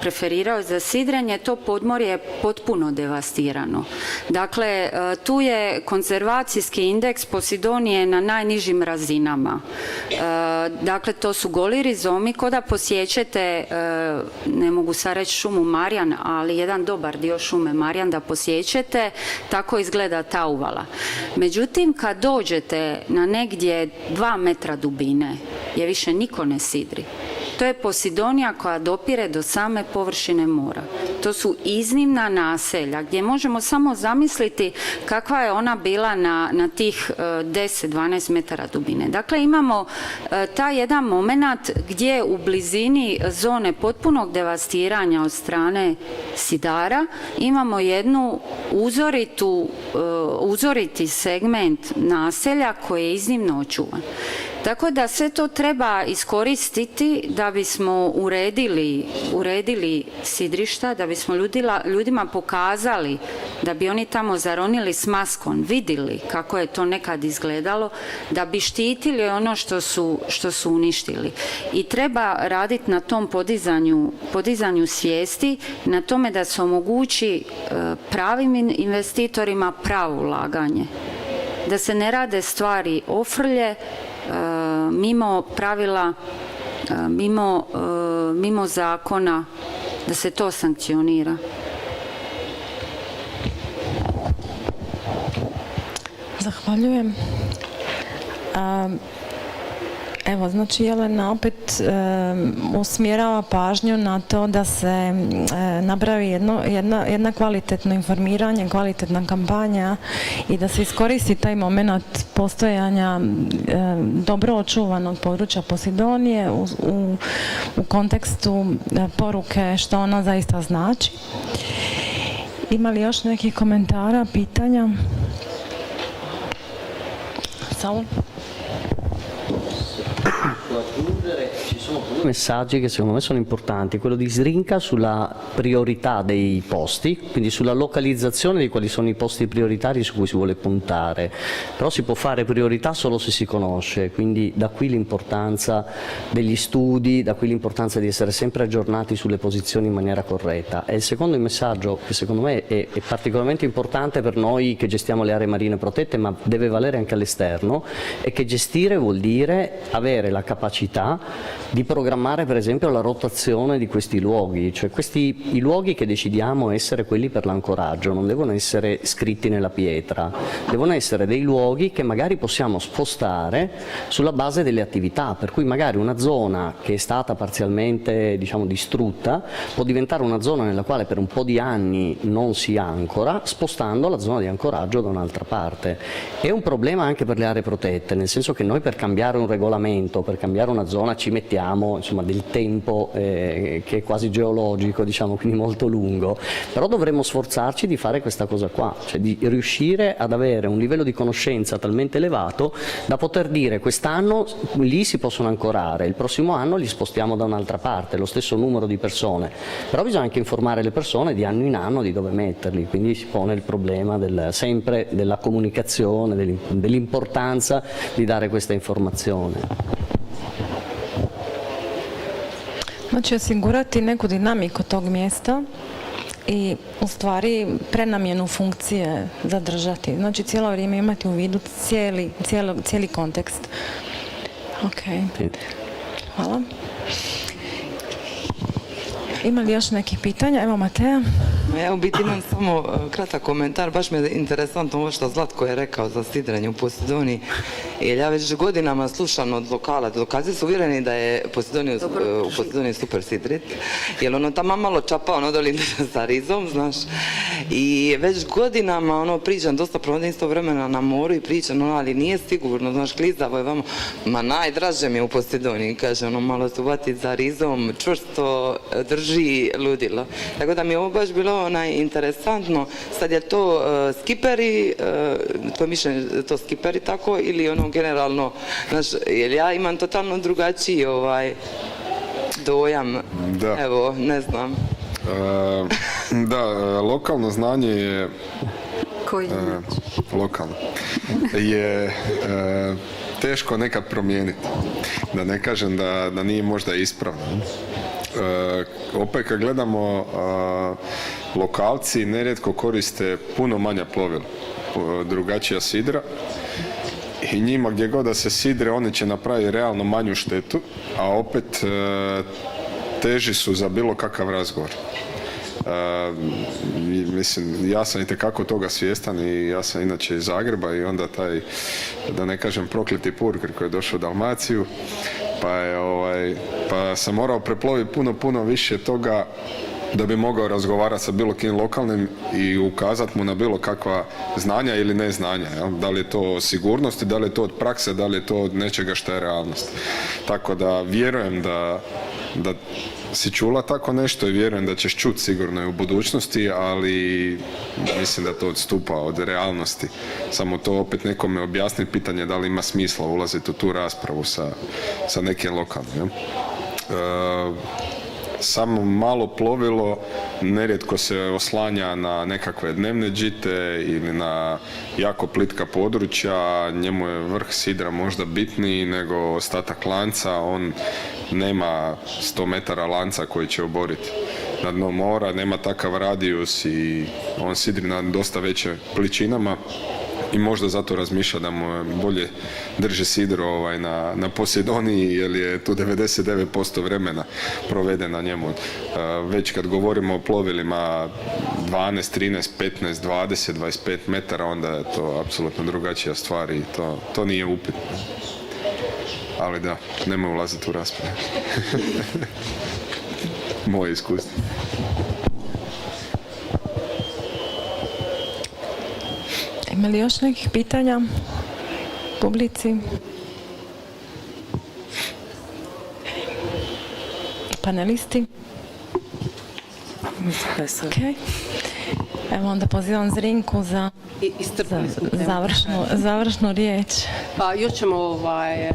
preferiraju za sidrenje, to podmorje je potpuno devastirano. Dakle, tu je konzervacijski indeks Pacidonije na najnižim razinama. Dakle, to su goli rizomi, ko da posjećete, ne mogu sad reći šumu Marjan, ali jedan dobar dio šume Marjan da posjećete, tako izgleda ta uvala. Međutim, kad dođete na negdje 2 metra dubine, je više niko ne sidri. To je Pacidonia koja dopire do same površine mora. To su iznimna naselja gdje možemo samo zamisliti kakva je ona bila na tih 10-12 metara dubine. Dakle, imamo taj jedan moment gdje u blizini zone potpunog devastiranja od strane sidara imamo jednu uzoriti segment naselja koji je iznimno očuvan. Tako da sve to treba iskoristiti da bismo uredili sidrišta, da bismo ljudima pokazali, da bi oni tamo zaronili s maskom, vidjeli kako je to nekad izgledalo, da bi štitili ono što su uništili. I treba raditi na tom podizanju svijesti, na tome da se omogući pravim investitorima pravo ulaganje. Da se ne rade stvari ofrlje, mimo pravila, mimo zakona, da se to sankcionira. Zahvaljujem. Evo, znači Jelena opet usmjerava pažnju na to da se napravi jedna kvalitetno informiranje, kvalitetna kampanja i da se iskoristi taj moment postojanja dobro očuvanog područja Pacidonije u kontekstu poruke što ona zaista znači. Ima li još nekih komentara, pitanja? Saul? Ci sono due messaggi che secondo me sono importanti, quello di Zrinka sulla priorità dei posti, quindi sulla localizzazione di quali sono i posti prioritari su cui si vuole puntare, però si può fare priorità solo se si conosce, quindi da qui l'importanza degli studi, da qui l'importanza di essere sempre aggiornati sulle posizioni in maniera corretta. E il secondo messaggio, che secondo me è particolarmente importante per noi che gestiamo le aree marine protette, ma deve valere anche all'esterno, è che gestire vuol dire avere la capacità capacità di programmare per esempio la rotazione di questi luoghi, cioè i luoghi che decidiamo essere quelli per l'ancoraggio non devono essere scritti nella pietra, devono essere dei luoghi che magari possiamo spostare sulla base delle attività, per cui magari una zona che è stata parzialmente distrutta può diventare una zona nella quale per un po' di anni non si ancora, spostando la zona di ancoraggio da un'altra parte. È un problema anche per le aree protette, nel senso che noi per cambiare un regolamento, per cambiare una zona ci mettiamo del tempo che è quasi geologico, quindi molto lungo, però dovremmo sforzarci di fare questa cosa qua, cioè di riuscire ad avere un livello di conoscenza talmente elevato da poter dire quest'anno lì si possono ancorare, il prossimo anno li spostiamo da un'altra parte, lo stesso numero di persone, però bisogna anche informare le persone di anno in anno di dove metterli, quindi si pone il problema sempre della comunicazione, dell'importanza di dare questa informazione. Znači osigurati neku dinamiku tog mjesta i u stvari prenamjenu funkcije zadržati. Znači cijelo vrijeme imati u vidu cijeli kontekst. Ok. Hvala. Ima li još nekih pitanja? Evo Mateja. Ja u biti imam samo kratak komentar, baš mi je interesantno ovo što Zlatko je rekao za sidrenje u Pacidoniji, jer ja već godinama slušam od lokala, lokalci su uvjereni da je u Pacidoniji super sidrit, jer tamo malo čapa doli sa rizom, znaš, i već godinama pričam, dosta provodim isto vremena na moru i pričam, ali nije sigurno, znaš, klizavo je vamo, ma najdraže mi je u Pacidoniji, kaže, malo se uvati za rizom, čvrsto drži ludilo, tako da mi je ovo baš bilo interesantno. Sad je to skiperi, to mišljenje, to skiperi tako ili generalno, znaš, jer ja imam totalno drugačiji dojam, evo, ne znam. Da, lokalno znanje je lokalno je teško nekad promijeniti, da ne kažem da nije možda ispravno. Opet kad gledamo, lokalci nerijetko koriste puno manja plovila, drugačija sidra, i njima gdje god da se sidre oni će napraviti realno manju štetu, a opet teži su za bilo kakav razgovor. Mislim, ja sam itekako toga svjestan i ja sam inače iz Zagreba i onda taj, da ne kažem, prokleti purker koji je došao u Dalmaciju, pa sam morao preploviti puno više toga da bi mogao razgovarati sa bilo kim lokalnim i ukazati mu na bilo kakva znanja ili neznanja. Da li je to od sigurnosti, da li je to od prakse, da li je to od nečega što je realnost. Tako da vjerujem da si čula tako nešto i vjerujem da ćeš čuti sigurno i u budućnosti, ali mislim da to odstupa od realnosti. Samo to opet nekome objasniti, pitanje da li ima smisla ulaziti u tu raspravu sa nekim lokalnim. Samo malo plovilo nerijetko se oslanja na nekakve dnevne džite ili na jako plitka područja, njemu je vrh sidra možda bitniji nego ostatak lanca, on nema 100 metara lanca koji će oboriti na dno mora, nema takav radijus i on sidri na dosta veće pličinama. I možda zato razmišlja da mu bolje drži sidro na Pacidoniji, jer je tu 99% vremena provede na njemu. Već kad govorimo o plovilima 12, 13, 15, 20, 25 metara, onda je to apsolutno drugačija stvar i to nije upitno. Ali da, nemoj ulaziti u raspravu. Moje iskustvo. Ima li još nekih pitanja publici? Panelisti? Okay. Evo onda pozivam Zrinku za završnu riječ. Pa još ćemo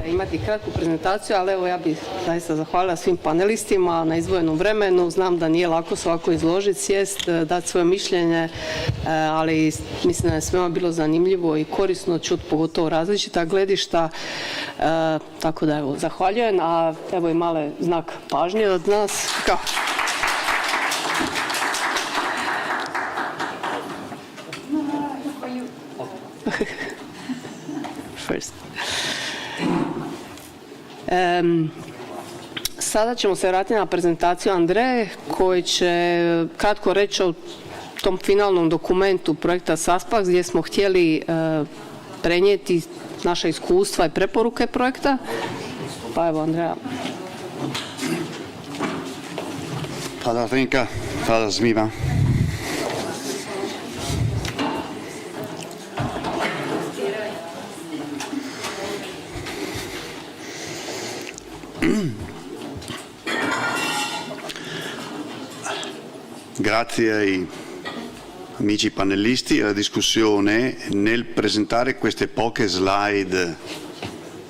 imati kratku prezentaciju, ali evo ja bih zaista zahvalila svim panelistima na izdvojenom vremenu. Znam da nije lako svako izložiti, sjest, dati svoje mišljenje, ali mislim da je svima bilo zanimljivo i korisno čuti pogotovo različita gledišta. Tako da evo, zahvaljujem, a evo i male znak pažnje od nas. First. Sada ćemo se vratiti na prezentaciju Andreje koji će kratko reći o tom finalnom dokumentu projekta SASPAS gdje smo htjeli prenijeti naša iskustva i preporuke projekta. Pa evo Andreja. Hvala Rinka, hvala svima. Grazie ai amici panelisti alla discussione. Nel presentare queste poche slide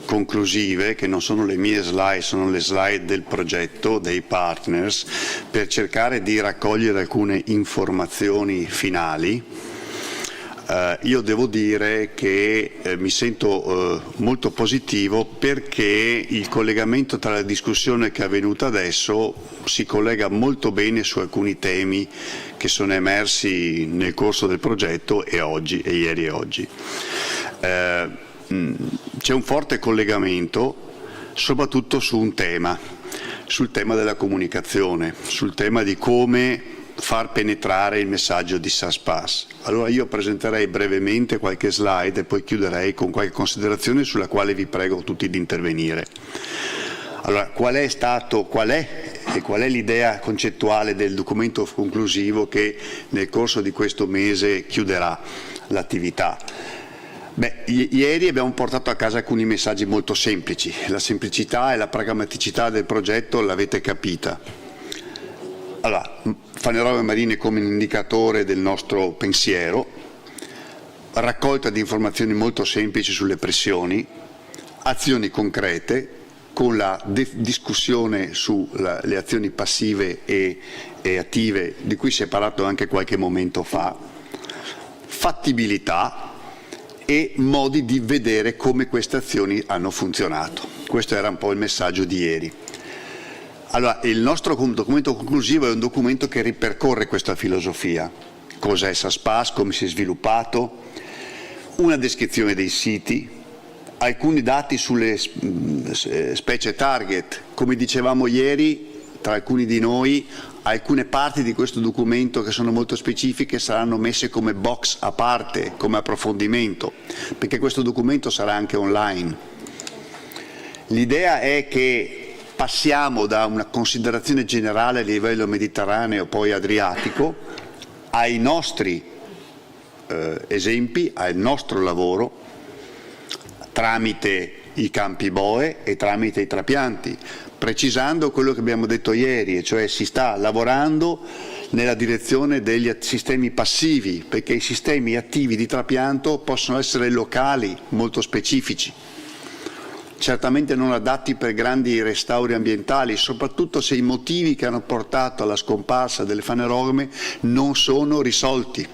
conclusive, che non sono le mie slide, sono le slide del progetto, dei partners, per cercare di raccogliere alcune informazioni finali, io devo dire che mi sento molto positivo perché il collegamento tra la discussione che è avvenuta adesso si collega molto bene su alcuni temi che sono emersi nel corso del progetto e oggi, e ieri e oggi. C'è un forte collegamento soprattutto su un tema, sul tema della comunicazione, sul tema di come far penetrare il messaggio di SASPAS. Allora io presenterei brevemente qualche slide e poi chiuderei con qualche considerazione sulla quale vi prego tutti di intervenire. Allora, qual è l'idea concettuale del documento conclusivo che nel corso di questo mese chiuderà l'attività? Beh, ieri abbiamo portato a casa alcuni messaggi molto semplici. La semplicità e la pragmaticità del progetto l'avete capita. Allora, faneroghe marine come un indicatore del nostro pensiero, raccolta di informazioni molto semplici sulle pressioni, azioni concrete, con la discussione sulle azioni passive e attive, di cui si è parlato anche qualche momento fa, fattibilità e modi di vedere come queste azioni hanno funzionato. Questo era un po' il messaggio di ieri. Allora, il nostro documento conclusivo è un documento che ripercorre questa filosofia. Cos'è SASPAS, come si è sviluppato, una descrizione dei siti, alcuni dati sulle specie target. Come dicevamo ieri, tra alcuni di noi, alcune parti di questo documento che sono molto specifiche saranno messe come box a parte, come approfondimento, perché questo documento sarà anche online. L'idea è che passiamo da una considerazione generale a livello mediterraneo, poi adriatico, ai nostri esempi, al nostro lavoro, tramite i campi boe e tramite i trapianti, precisando quello che abbiamo detto ieri, e cioè si sta lavorando nella direzione degli sistemi passivi, perché i sistemi attivi di trapianto possono essere locali, molto specifici, certamente non adatti per grandi restauri ambientali, soprattutto se i motivi che hanno portato alla scomparsa delle fanerogme non sono risolti.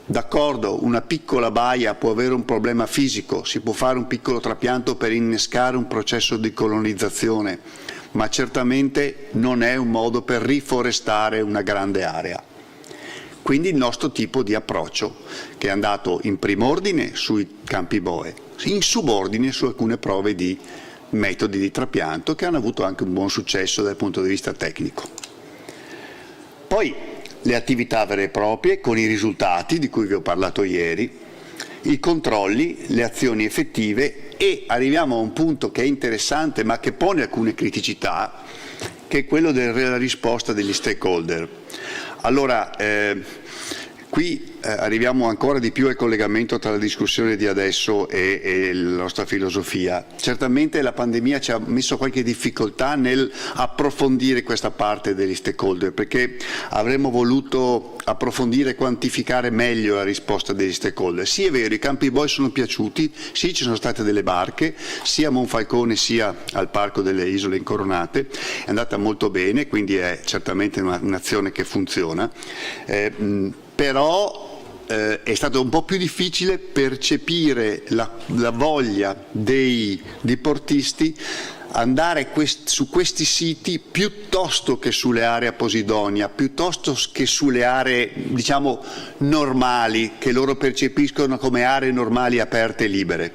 D'accordo, una piccola baia può avere un problema fisico, si può fare un piccolo trapianto per innescare un processo di colonizzazione, ma certamente non è un modo per riforestare una grande area. Quindi il nostro tipo di approccio, che è andato in prim'ordine sui campi boe, in subordine su alcune prove di metodi di trapianto che hanno avuto anche un buon successo dal punto di vista tecnico. Poi le attività vere e proprie con i risultati di cui vi ho parlato ieri, i controlli, le azioni effettive e arriviamo a un punto che è interessante ma che pone alcune criticità, che è quello della risposta degli stakeholder. Allora, qui arriviamo ancora di più al collegamento tra la discussione di adesso e la nostra filosofia. Certamente la pandemia ci ha messo qualche difficoltà nel approfondire questa parte degli stakeholder, perché avremmo voluto approfondire e quantificare meglio la risposta degli stakeholder. Sì, è vero, i campi boe sono piaciuti, sì, ci sono state delle barche, sia a Monfalcone sia al Parco delle Isole Incoronate, è andata molto bene, quindi è certamente un'azione che funziona, però è stato un po' più difficile percepire la voglia dei diportisti andare su questi siti piuttosto che sulle aree a Pacidonia, piuttosto che sulle aree, diciamo, normali, che loro percepiscono come aree normali aperte e libere.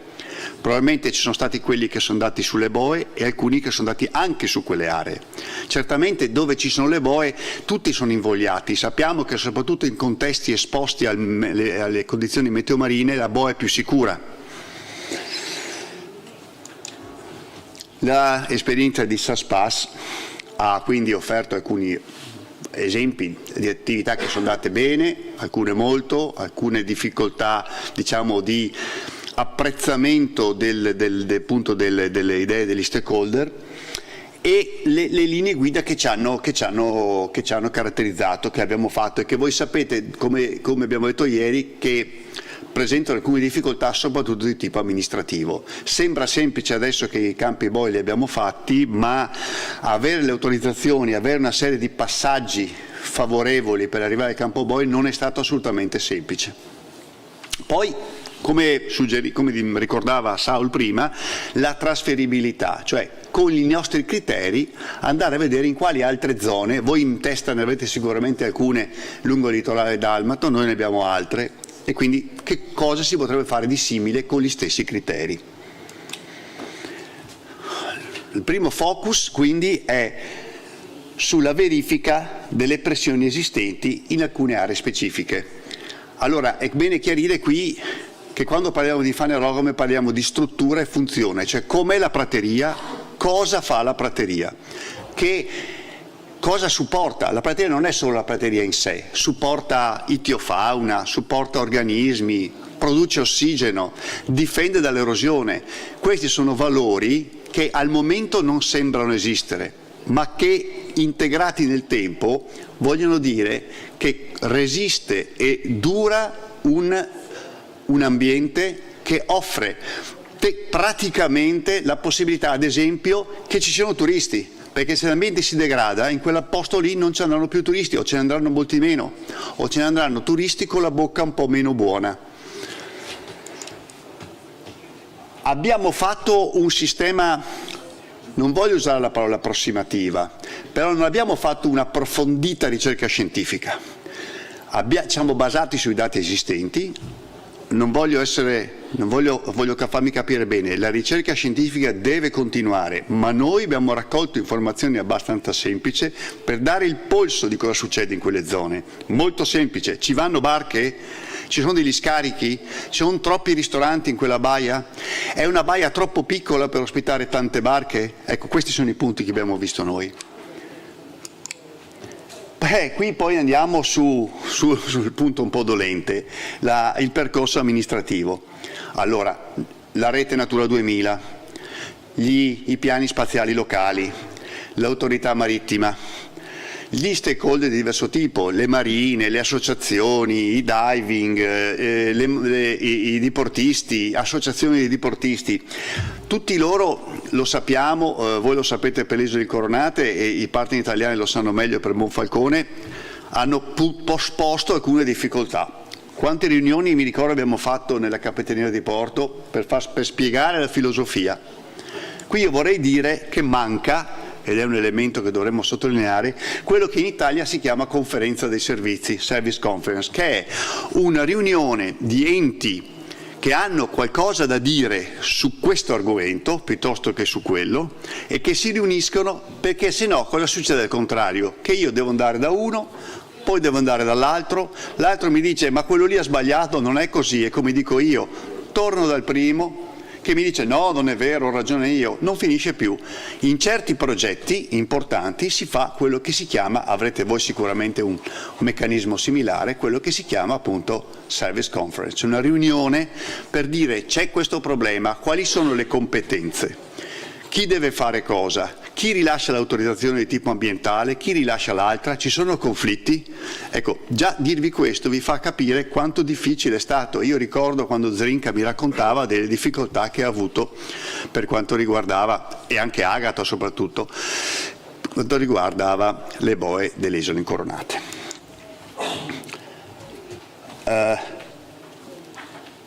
Probabilmente ci sono stati quelli che sono andati sulle boe e alcuni che sono andati anche su quelle aree. Certamente dove ci sono le boe tutti sono invogliati, sappiamo che soprattutto in contesti esposti alle condizioni meteomarine la boa è più sicura. L'esperienza di SASPAS ha quindi offerto alcuni esempi di attività che sono andate bene, alcune molto, alcune difficoltà diciamo di apprezzamento delle idee degli stakeholder e le linee guida che ci hanno caratterizzato, che abbiamo fatto e che voi sapete, come abbiamo detto ieri, che presentano alcune difficoltà soprattutto di tipo amministrativo. Sembra semplice adesso che i campi boe li abbiamo fatti, ma avere le autorizzazioni, avere una serie di passaggi favorevoli per arrivare al campo boe non è stato assolutamente semplice. Poi, come ricordava Saul prima, la trasferibilità, cioè con i nostri criteri andare a vedere in quali altre zone, voi in testa ne avete sicuramente alcune lungo il litorale dalmato, noi ne abbiamo altre, e quindi che cosa si potrebbe fare di simile con gli stessi criteri. Il primo focus quindi è sulla verifica delle pressioni esistenti in alcune aree specifiche. Allora è bene chiarire qui che quando parliamo di fanerogame parliamo di struttura e funzione, cioè com'è la prateria, cosa fa la prateria, che cosa supporta. La prateria non è solo la prateria in sé, supporta itiofauna, supporta organismi, produce ossigeno, difende dall'erosione. Questi sono valori che al momento non sembrano esistere, ma che integrati nel tempo vogliono dire che resiste e dura un ambiente che offre praticamente la possibilità, ad esempio, che ci siano turisti, perché se l'ambiente si degrada, in quel posto lì non ci andranno più turisti, o ce ne andranno molti meno, o ce ne andranno turisti con la bocca un po' meno buona. Abbici fatto un sistema, non voglio usare la parola approssimativa, però non abbiamo fatto un'approfondita ricerca scientifica. Siamo basati sui dati esistenti. Voglio farmi capire bene, la ricerca scientifica deve continuare, ma noi abbiamo raccolto informazioni abbastanza semplici per dare il polso di cosa succede in quelle zone. Molto semplice, ci vanno barche? Ci sono degli scarichi? Ci sono troppi ristoranti in quella baia? È una baia troppo piccola per ospitare tante barche? Ecco, questi sono i punti che abbiamo visto noi. Qui poi andiamo sul punto un po' dolente, il percorso amministrativo. Allora, la rete Natura 2000, i piani spaziali locali, l'autorità marittima, gli stakeholder di diverso tipo, le marine, le associazioni, i diving, i diportisti, associazioni di diportisti, tutti loro, lo sappiamo, voi lo sapete per le isole Coronate e i partner italiani lo sanno meglio per Monfalcone, hanno posposto alcune difficoltà. Quante riunioni mi ricordo abbiamo fatto nella Capitaneria di Porto per spiegare la filosofia. Qui io vorrei dire che manca, ed è un elemento che dovremmo sottolineare, quello che in Italia si chiama Conferenza dei Servizi, Service Conference, che è una riunione di enti che hanno qualcosa da dire su questo argomento piuttosto che su quello e che si riuniscono, perché se no cosa succede al contrario? Che io devo andare da uno, poi devo andare dall'altro, l'altro mi dice ma quello lì ha sbagliato, non è così, è come dico io, torno dal primo che mi dice no, non è vero, ho ragione io, non finisce più. In certi progetti importanti si fa quello che si chiama, avrete voi sicuramente un meccanismo similare, quello che si chiama appunto Service Conference, una riunione per dire c'è questo problema, quali sono le competenze, chi deve fare cosa, chi rilascia l'autorizzazione di tipo ambientale, chi rilascia l'altra, ci sono conflitti? Ecco, già dirvi questo vi fa capire quanto difficile è stato. Io ricordo quando Zrinka mi raccontava delle difficoltà che ha avuto per quanto riguardava, e anche Agata soprattutto, quanto riguardava le boe delle isole Incoronate.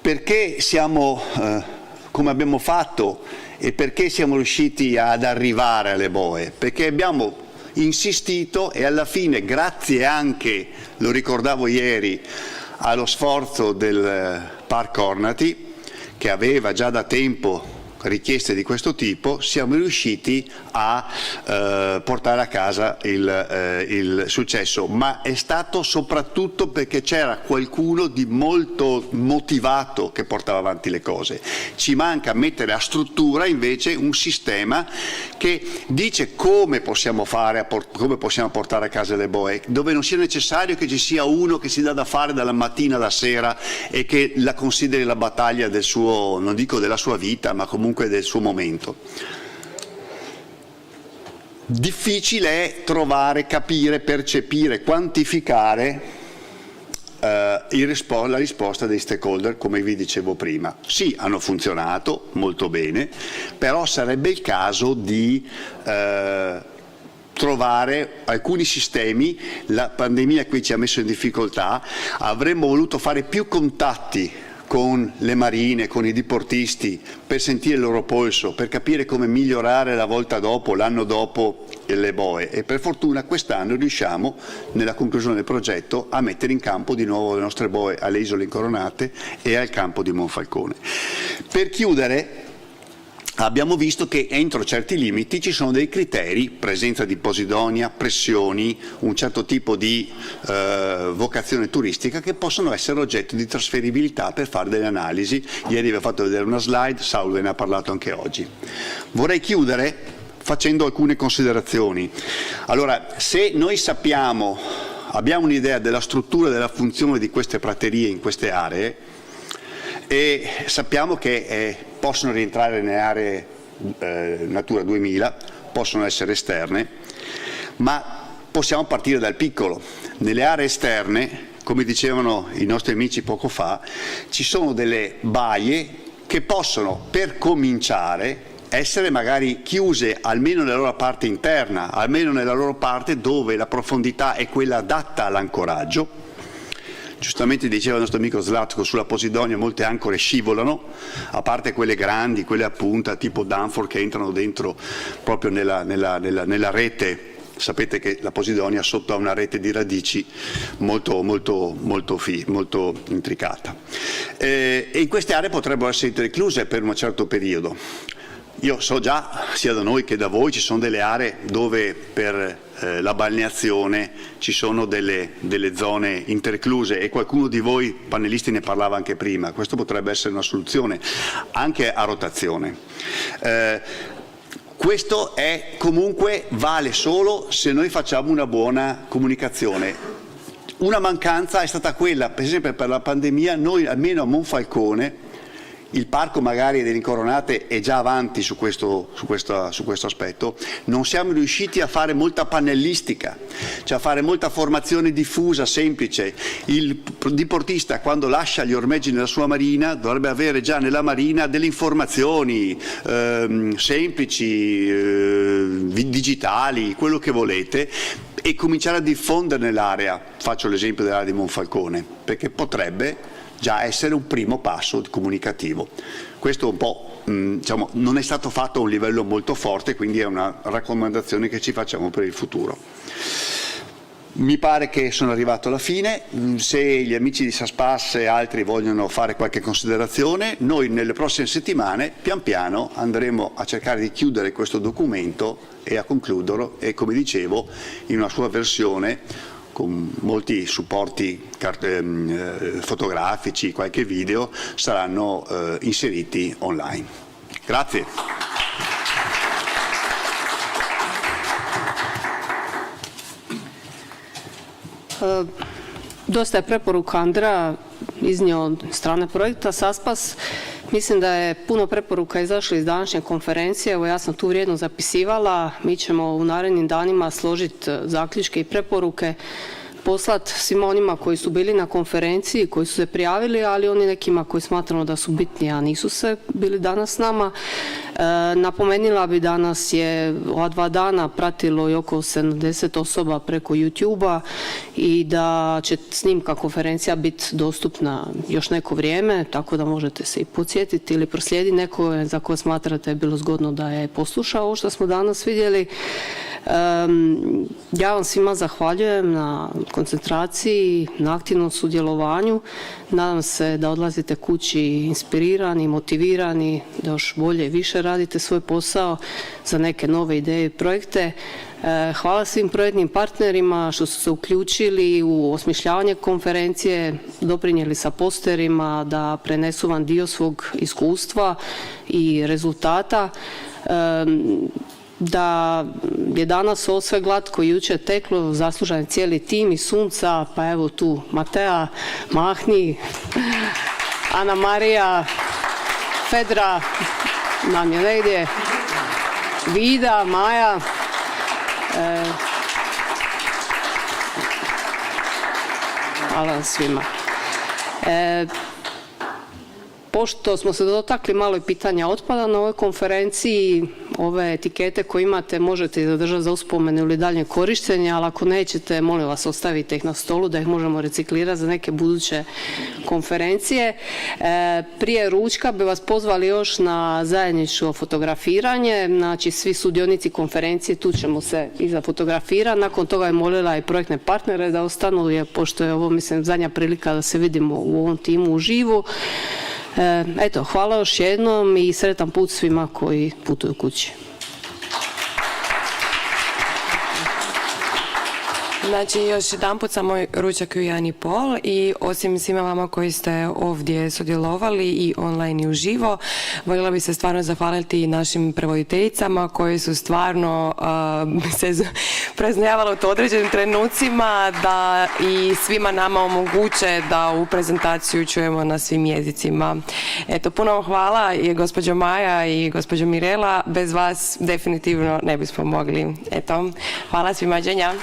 Perché siamo, come abbiamo fatto, e perché siamo riusciti ad arrivare alle boe? Perché abbiamo insistito e alla fine, grazie anche, lo ricordavo ieri, allo sforzo del Park Cornati, che aveva già da tempo richieste di questo tipo, siamo riusciti a portare a casa il successo, ma è stato soprattutto perché c'era qualcuno di molto motivato che portava avanti le cose. Ci manca mettere a struttura invece un sistema che dice come possiamo fare, come possiamo portare a casa le boe, dove non sia necessario che ci sia uno che si dà da fare dalla mattina alla sera e che la consideri la battaglia del suo, non dico della sua vita, ma comunque del suo momento. Difficile è trovare, capire, percepire, quantificare la risposta dei stakeholder, come vi dicevo prima. Sì, hanno funzionato molto bene, però sarebbe il caso di trovare alcuni sistemi. La pandemia qui ci ha messo in difficoltà, avremmo voluto fare più contatti con le marine, con i diportisti, per sentire il loro polso, per capire come migliorare la volta dopo, l'anno dopo le boe, e per fortuna quest'anno riusciamo, nella conclusione del progetto, a mettere in campo di nuovo le nostre boe alle isole incoronate e al campo di Monfalcone. Per chiudere, abbiamo visto che entro certi limiti ci sono dei criteri: presenza di Pacidonia, pressioni, un certo tipo di vocazione turistica, che possono essere oggetto di trasferibilità per fare delle analisi. Ieri vi ho fatto vedere una slide, Saul ve ne ha parlato anche oggi. Vorrei chiudere facendo alcune considerazioni. Allora, se noi abbiamo un'idea della struttura e della funzione di queste praterie in queste aree, e sappiamo che possono rientrare nelle aree Natura 2000, possono essere esterne, ma possiamo partire dal piccolo. Nelle aree esterne, come dicevano i nostri amici poco fa, ci sono delle baie che possono, per cominciare, essere magari chiuse almeno nella loro parte interna, almeno nella loro parte dove la profondità è quella adatta all'ancoraggio. Giustamente diceva il nostro amico Zlatko, sulla Pacidonia molte ancore scivolano, a parte quelle grandi, quelle a punta tipo Danforth, che entrano dentro proprio nella rete. Sapete che la Pacidonia sotto ha una rete di radici molto intricata. E in queste aree potrebbero essere intercluse per un certo periodo. Io so già, sia da noi che da voi, ci sono delle aree dove per la balneazione ci sono delle zone intercluse, e qualcuno di voi panelisti ne parlava anche prima. Questo potrebbe essere una soluzione anche a rotazione. Questo è comunque vale solo se noi facciamo una buona comunicazione. Una mancanza è stata quella, per esempio per la pandemia, noi almeno a Monfalcone, il parco magari delle Incoronate è già avanti su questo aspetto, non siamo riusciti a fare molta pannellistica, cioè a fare molta formazione diffusa, semplice. Il diportista, quando lascia gli ormeggi nella sua marina, dovrebbe avere già nella marina delle informazioni semplici, digitali, quello che volete, e cominciare a diffondere nell'area. Faccio l'esempio dell'area di Monfalcone, perché potrebbe già essere un primo passo comunicativo. Questo un po' non è stato fatto a un livello molto forte, quindi è una raccomandazione che ci facciamo per il futuro. Mi pare che sono arrivato alla fine. Se gli amici di SASPAS e altri vogliono fare qualche considerazione, noi nelle prossime settimane pian piano andremo a cercare di chiudere questo documento e a concluderlo, e come dicevo in una sua versione con molti supporti fotografici, qualche video, saranno inseriti online. Grazie. Dosta je preporuka Andreja iznio od strane projekta SASPAS. Mislim da je puno preporuka izašlo iz današnje konferencije. Evo, ja sam tu vrijedno zapisivala. Mi ćemo u narednim danima složiti zaključke i preporuke, poslati svima onima koji su bili na konferenciji, koji su se prijavili, ali oni nekima koji smatramo da su bitni, a nisu se bili danas s nama. Napomenila bi da nas je ova 2 dana pratilo i oko 70 osoba preko YouTube-a i da će snimka konferencija biti dostupna još neko vrijeme, tako da možete se i podsjetiti ili proslijediti neko za koje smatrate je bilo zgodno da je poslušao ovo što smo danas vidjeli. Ja vam svima zahvaljujem na koncentraciji, na aktivnom sudjelovanju. Nadam se da odlazite kući inspirirani, motivirani, da još bolje i više radite svoj posao za neke nove ideje i projekte. Hvala svim projektnim partnerima što su se uključili u osmišljavanje konferencije, doprinijeli sa posterima da prenesu vam dio svog iskustva i rezultata. Da je danas ovo sve glatko i jučer teklo, zaslužan je cijeli tim i Sunca, pa evo tu Matea, Mahni, Ana Marija, Fedra, nam je negdje, Vida, Maja. Hvala vam svima. Pošto smo se dotakli malo i pitanja otpada na ovoj konferenciji, ove etikete koje imate možete zadržati za uspomenu ili dalje korištenje, ali ako nećete, molim vas, ostavite ih na stolu da ih možemo reciklirati za neke buduće konferencije. Prije ručka bi vas pozvali još na zajedničko fotografiranje, znači svi sudionici konferencije, tu ćemo se i za fotografirati. Nakon toga je molila i projektne partnere da ostanu, jer pošto je ovo, mislim, zadnja prilika da se vidimo u ovom timu uživo. Eto, hvala još jednom i sretan put svima koji putuju kući. Znači, još jedan put samo ručak u 1:30 i osim svima vama koji ste ovdje sudjelovali i online i uživo, voljela bi se stvarno zahvaliti našim prevoditeljicama koji su stvarno se preznojavale u određenim trenucima da i svima nama omoguće da ovu prezentaciju čujemo na svim jezicima. Eto, puno vam hvala i gospođo Maja i gospođo Mirela, bez vas definitivno ne bismo mogli. Eto, hvala svima, doviđenja.